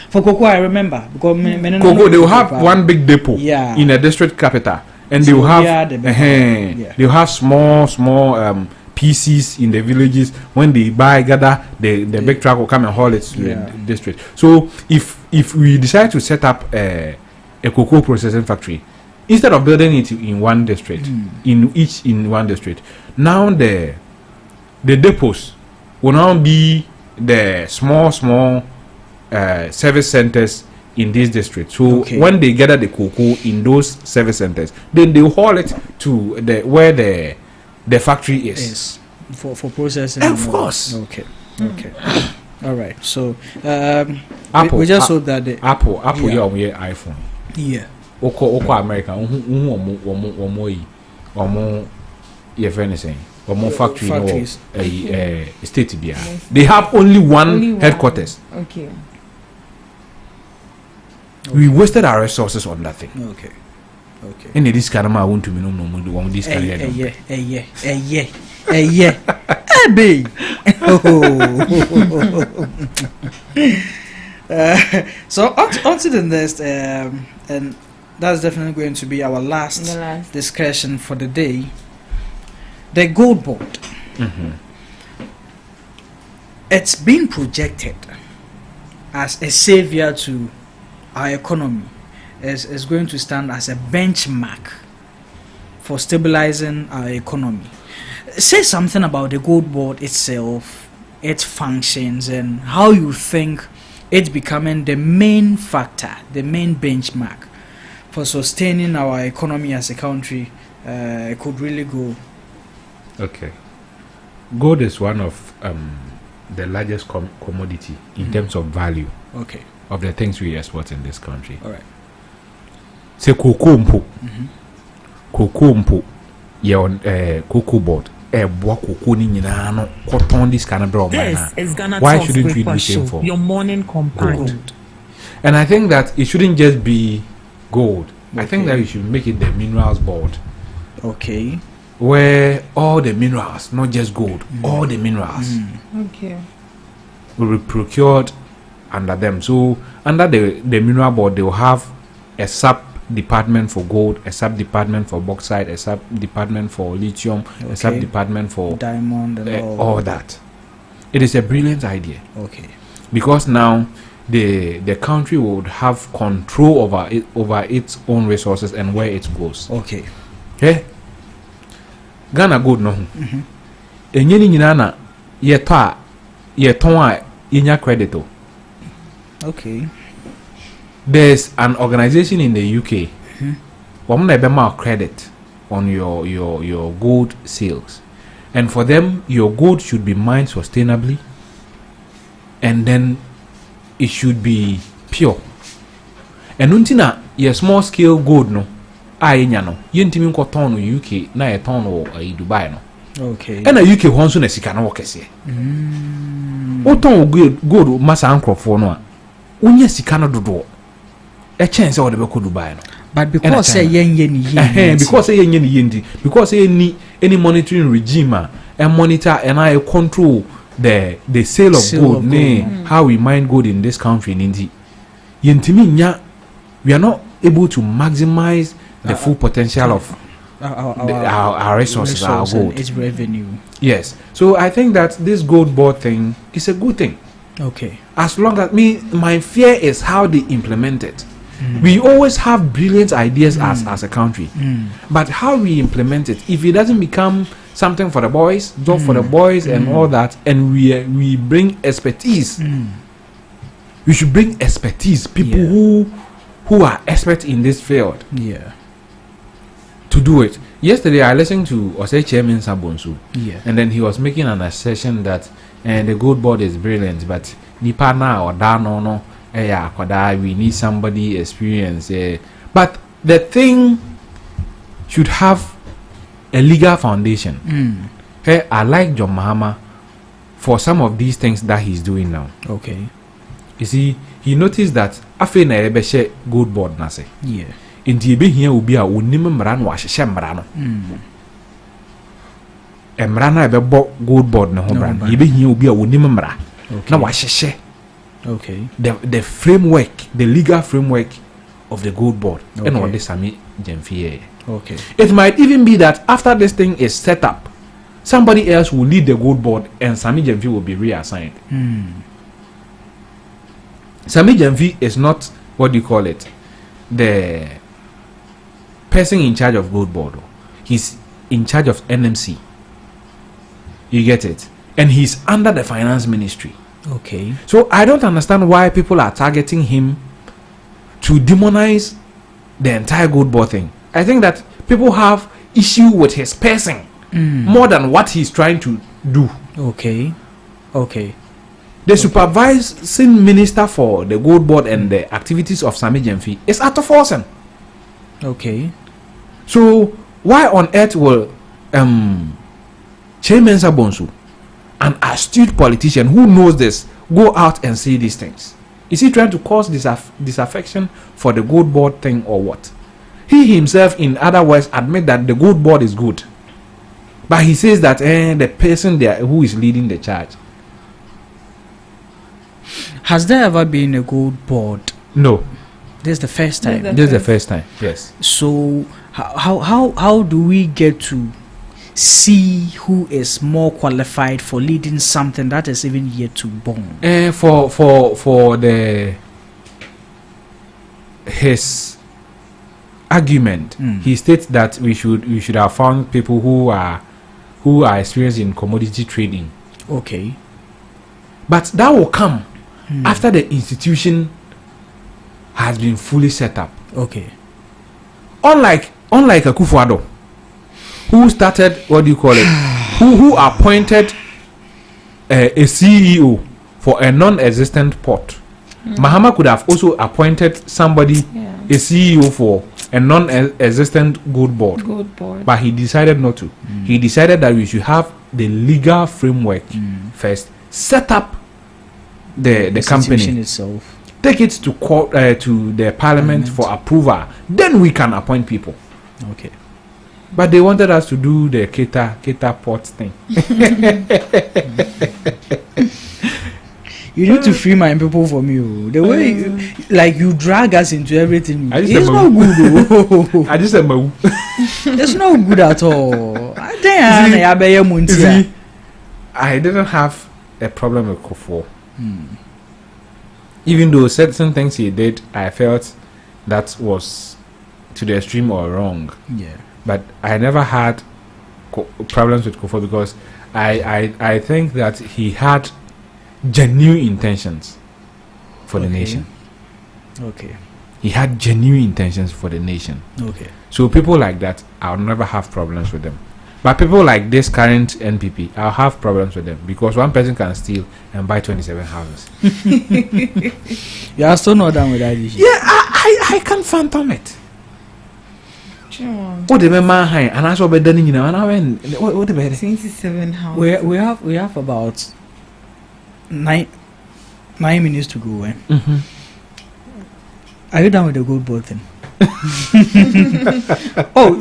For cocoa, I remember because cocoa, they will have one big depot in a district capital, and they will have they will have small PCs in the villages. When they gather, the big truck will come and haul it to the district. So if we decide to set up a cocoa processing factory, instead of building it in one district, in one district, now the depots will now be the small service centers in this district. So when they gather the cocoa in those service centers, then they haul it to where the factory is for processing. Of course. Okay. All right. So we just hope that the Apple your iPhone. Yeah. Oko America. Your friend is saying. Factories. State Bia. They have only one headquarters. Okay. We wasted our resources on that thing. Okay. And this kind of man want to be no this kind of Hey, so on to the next, and that's definitely going to be our last discussion for the day. The gold board. It's been projected as a savior to our economy. Is going to stand as a benchmark for stabilizing our economy. Say something about the gold board itself, its functions, and how you think it's becoming the main factor, the main benchmark for sustaining our economy as a country. It could really go. Okay. Gold is one of the largest commodity in terms of value. Okay. Of the things we export in this country. All right. Say cocoa mpo ye on cocoa board boa cocoa ni nyina no cotton this kind of bro man. Why shouldn't we do the same for your morning companion? And I think that it shouldn't just be gold. I think that we should make it the minerals board. Okay. Where all the minerals, not just gold, all the minerals will be procured under them. So under the mineral board, they will have a sub department for gold, a sub department for bauxite, a sub department for lithium, a sub department for diamond, and all that. It is a brilliant idea. Okay. Because now the country would have control over its own resources and where it goes. Okay. Hey, Ghana gold no. Enye ni nyina na ye ton a yenya credit. Okay. There's an organization in the UK. Wamna credit on your gold sales, and for them your gold should be mined sustainably, and then it should be pure. And untina your small scale gold no ayenya no yentimi nko ton no UK na ye ton no Dubai no. Okay. And a UK honso na sika na wokese. O ton gold masa ankrofo no a unya sika no dodo. A chance or the Beko Dubai. But because say yen because say yen yendi, because any monitoring regime and monitor and I control the sale of gold, how we mine gold in this country in India. Yentimi we are not able to maximize the full potential of our resources, our gold, its revenue. Yes. So I think that this gold board thing is a good thing. Okay. As long as my fear is how they implement it. We always have brilliant ideas as a country, but how we implement it, if it doesn't become something for the boys, job for the boys and all that, and we bring expertise, we should bring expertise, people who are experts in this field, to do it. Yesterday I listened to Osei Chairman Sabonsu, and then he was making an assertion that the gold board is brilliant, but nipa na or dano no. We need somebody experienced. But the thing should have a legal foundation. Hey, I like John Mahama for some of these things that he's doing now. Okay. You see, he noticed that after na ebeshe gold board na se. Yeah. Inti ebe here will be a unime mrano wa sheshe mrano. Mrana ebe bo gold board na ho brand. Ebe here will be a unime mra. Na wa sheshe. Okay. The framework, the legal framework of the gold board. And what this Sami Jemfie. Okay. It might even be that after this thing is set up, somebody else will lead the gold board and Sami Jemfie will be reassigned. Sami Jemfie is not, what do you call it, the person in charge of Gold Board. He's in charge of NMC. You get it? And he's under the finance ministry. Okay. So I don't understand why people are targeting him to demonize the entire Gold Board thing. I think that people have issue with his person more than what he's trying to do. Okay. The supervising minister for the Gold Board and the activities of Sami Jemfi is Ato Forsen. Okay. So why on earth will Chairman Sabonsu, an astute politician who knows this, go out and say these things? Is he trying to cause disaffection for the Gold Board thing or what? He himself, in other words, admit that the Gold Board is good, but he says that the person there who is leading the charge. Has there ever been a Gold Board? No. This is the first time. This is the first time. Yes. So how do we get to see who is more qualified for leading something that is even yet to born? For his argument, he states that we should have found people who are experienced in commodity trading. Okay. But that will come after the institution has been fully set up. Okay. Unlike Akufo-Addo, who started, what do you call it? who appointed a CEO for a non-existent port. Mahama could have also appointed somebody, a CEO for a non-existent Gold Board. But he decided not to. He decided that we should have the legal framework first, set up the company itself, take it to court, to the parliament for approval, then we can appoint people. Okay. But they wanted us to do the cater port thing. You need to free my people from you. The way you drag us into everything, it's not good. I just said it's not good at all. I didn't have a problem with Kofo. Even though certain things he did, I felt that was to the extreme or wrong. Yeah. But I never had problems with Kofo because I think that he had genuine intentions for the nation. Okay. He had genuine intentions for the nation. Okay. So people like that, I'll never have problems with them. But people like this current NPP, I'll have problems with them because one person can steal and buy 27 houses. You are still not done with that issue. Yeah, I can phantom it. What the man high and I saw better than you know. And what the better 27 houses. We have about 9 minutes to go. Are you done with the Gold Board thing? Oh,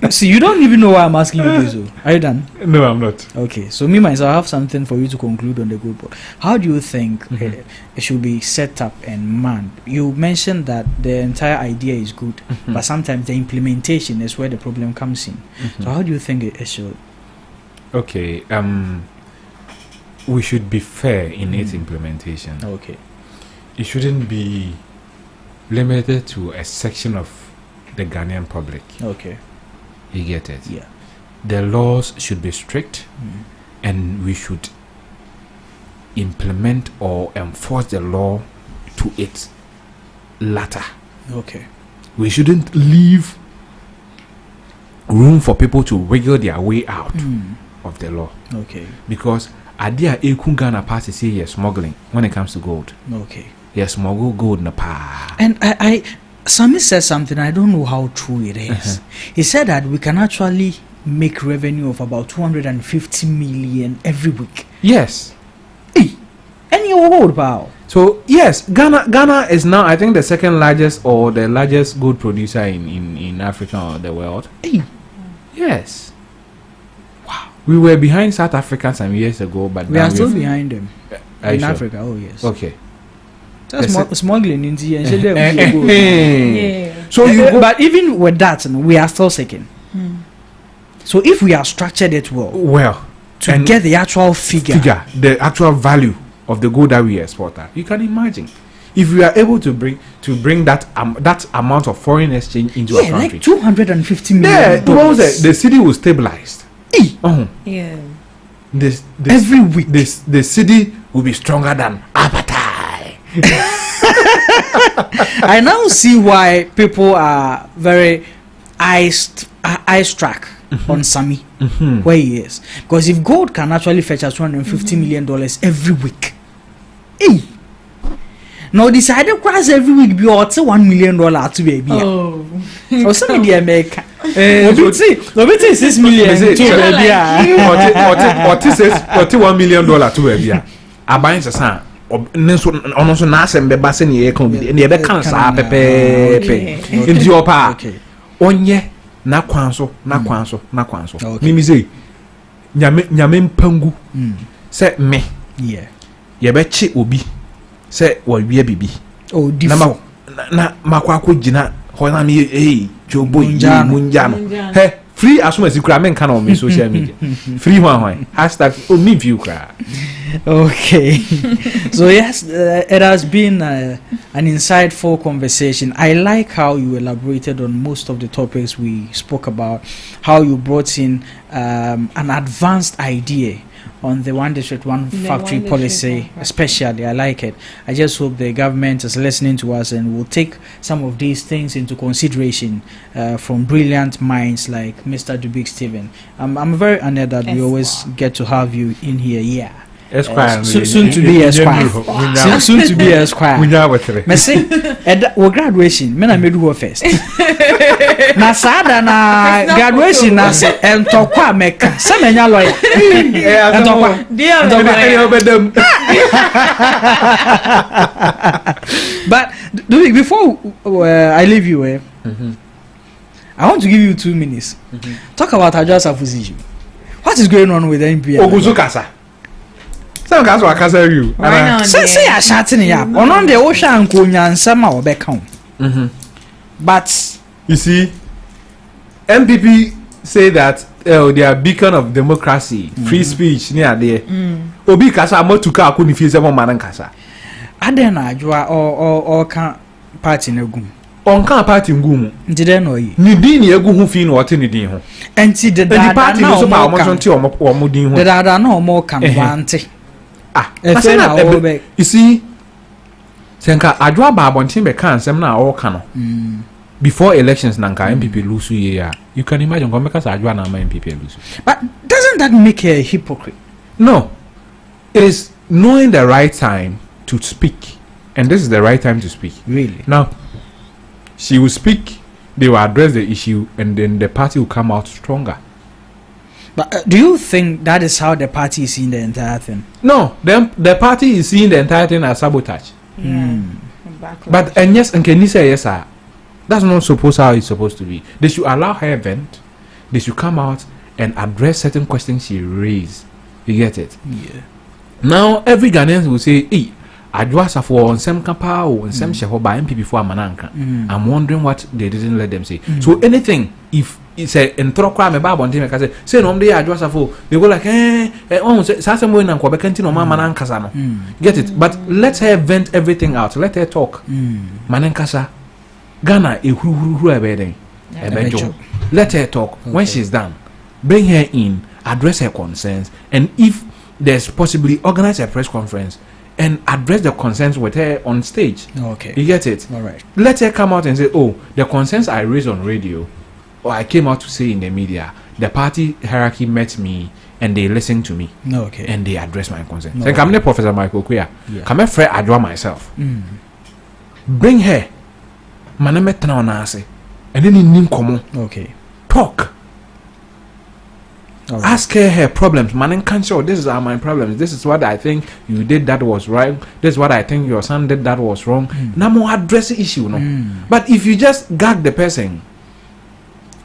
see, you don't even know why I'm asking you this. Are you done? No, I'm not. Okay, so me myself, I have something for you to conclude on the Gold Board. How do you think it should be set up and manned? You mentioned that the entire idea is good, but sometimes the implementation is where the problem comes in. So how do you think it should? Okay, we should be fair in its implementation. Okay. It shouldn't be limited to a section of the Ghanaian public. Okay. You get it? Yeah. The laws should be strict and we should implement or enforce the law to its latter. Okay. We shouldn't leave room for people to wiggle their way out of the law. Okay. Because Adia Ekun Ghana party say you're smuggling when it comes to gold. Okay. You smuggle gold in the pa. And I Sami said something, I don't know how true it is. He said that we can actually make revenue of about 250 million every week. Yes. Hey, and you hold power. So yes, Ghana is now I think the second largest or the largest gold producer in Africa or the world. Hey. Yes. Wow. We were behind South Africa some years ago, but we are still behind them in sure? Africa. Oh yes. Okay. That's smuggling in the yeah. So but even with that, we are still second. So if we are structured it well to get the actual figure, the actual value of the gold that we export, you can imagine. if we are able to bring that that amount of foreign exchange into our country, like 250 million. Yeah, the city will stabilize. Yeah. Every week, the city will be stronger than Apatai. I now see why people are very eye struck on Sami, where he is, because if gold can actually fetch us $250 million every week, now decided price every week be $1 million to baby. Oh, or some in the America. Nobody 6 million to baby. What is $1 million to baby? I buy the son. Also, Nasem be basin ye combi, and ye be cancer, pepe, into your pa. Onye, na kwanso. Mimi say, Nyame Pangu, say me, yeah, ye be chi obi, say, what we bibi. Oh, different. Na makwako jina, hoina mi, hey, Jobo, Munjano. Hey, free as soon as you cry, men can on me social media. Free one, hashtag, me view cry. Okay. So yes, it has been an insightful conversation. I like how you elaborated on most of the topics we spoke about, how you brought in an advanced idea on the one district, one factory policy, especially. I like it. I just hope the government is listening to us and will take some of these things into consideration from brilliant minds like Mr. Dubik Stephen. I'm very honored that we always get to have you in here. Yeah. Esquire, soon to be Esquire. Soon to be Esquire. Messi, at graduation, men I made you first. Na sada na graduation na se en tokwa meka. Some enya lawyer. En tokwa. But before I leave you, I want to give you 2 minutes. Talk about Adwoa Safusi. What is going on with NPA? Oguzukasa. Some guys were casa you. Say I shouting ya. On the ocean kunya sama obeka. But you see, MPP say that they are beacon of democracy, free speech near there. Obi kasa mo tuka akuni fi se mo manan kasa. Adena Adwoa or can party na gum. On kan party ngum. Ndide no yi. Ni din ni egu hu fi no ote ni din ho. Enti de da party no so pa omo so nti omo din ho. De da na omo kan wante. You see, Senka Adwoa ba abontin be kan sem na all kan. Before elections nanka MPP lose year. You can imagine go make Adwoa na MPP lose. But doesn't that make a hypocrite? No. It is knowing the right time to speak. And this is the right time to speak. Really? Now, she will speak, they will address the issue, and then the party will come out stronger. But do you think that is how the party is seeing the entire thing? No, the party is seeing the entire thing as sabotage. But and yes, and can you say yes, sir? That's not supposed how it's supposed to be. They should allow her vent. They should come out and address certain questions she raised. You get it? Yeah. Now every Ghanaian will say, "Hey, Adwoa Safo on some kapa or on some sheho by MPP for Mananka." I'm wondering what they didn't let them say. So anything, if it's a entrokwa me babo ntime ka say no mde Adwoa Safo, they go like on say some way na kwa bekenti no Mananka sa no. Get it? But let her vent everything out. Let her talk. Mananka sa Ghana ehuru ebeden. Ebejo. Let her talk. When she's done, bring her in, address her concerns, and if there's possibly organize a press conference and address the concerns with her on stage. Okay. You get it? All right. Let her come out and say, oh, the concerns I raised on radio, or I came out to say in the media, the party hierarchy met me and they listened to me. Okay. And they addressed my concerns. Then come there, Professor Michael Quia. Come here, Fred Adwoa myself. Bring her. Manametna on ase. And then in common. Okay. Talk. Right. Ask her problems. Man, can't show this are my problems. This is what I think you did that was right. This is what I think your son did that was wrong. Now more address the issue, no. But if you just gag the person,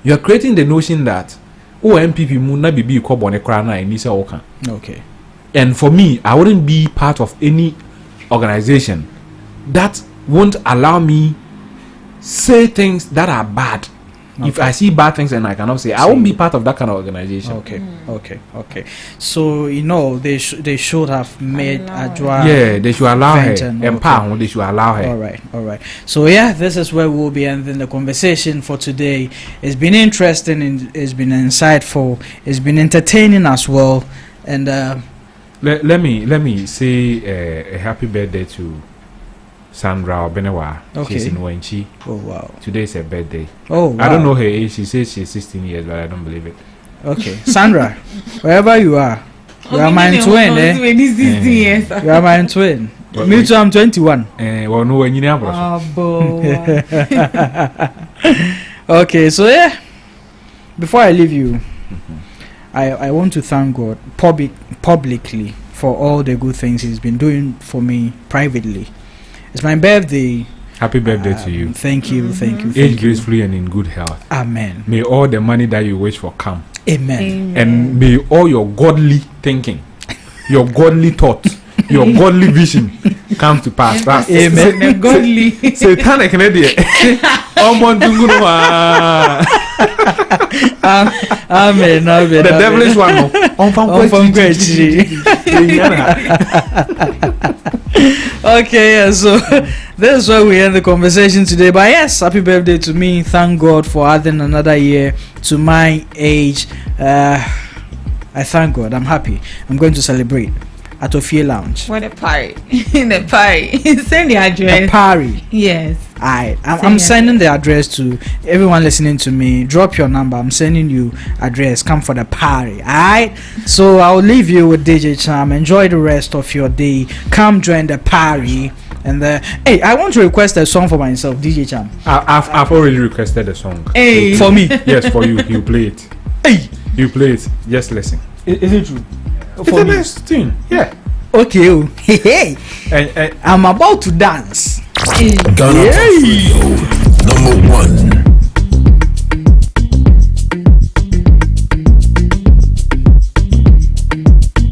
you are creating the notion that MPP muna bibi kobone krana and Nisa Oka. Okay. And for me, I wouldn't be part of any organization that won't allow me say things that are bad If I see bad things and I cannot say, I won't be part of that kind of organization. Okay. So they should have made Adwa. Yeah, they should allow her. Empower. They should allow her. All right. So yeah, this is where we'll be ending the conversation for today. It's been interesting. It's been insightful. It's been entertaining as well. And let me say a happy birthday to Sandra Obenewa. Okay. She's in Wenchi. Oh wow. Today is her birthday. Oh wow. I don't know her age. She says she's 16 years, but I don't believe it. Okay. Sandra, wherever you are my twin, You are my twin. Me too, I'm 21. Well, no, when you Okay, so yeah, before I leave you, I want to thank God publicly for all the good things He's been doing for me privately. It's my birthday. Happy birthday to you. Thank you. Age gracefully and in good health. Amen. May all the money that you wish for come. Amen. And may all your godly thinking, your godly thoughts, your godly vision come to pass. Amen. Godly. Satanic idea. Amen. The devilish one. Okay, yeah, so this is where we end the conversation today. But yes, happy birthday to me. Thank God for adding another year to my age. I thank God. I'm happy. I'm going to celebrate at Ophir Lounge. What a party. The party. Send the address. A party. Yes. I'm sending the address to everyone listening to me. Drop your number. I'm sending you address. Come for the party. Alright. So I'll leave you with DJ Cham. Enjoy the rest of your day. Come join the party. And hey, I want to request a song for myself, DJ Cham. I've already requested a song. Hey, for me. Yes, for you. You play it. Hey, you play it. Just listen. Is it true? It's a nice tune. Yeah. Okay. Hey. I'm about to dance. Ghana Talks Radio, #1.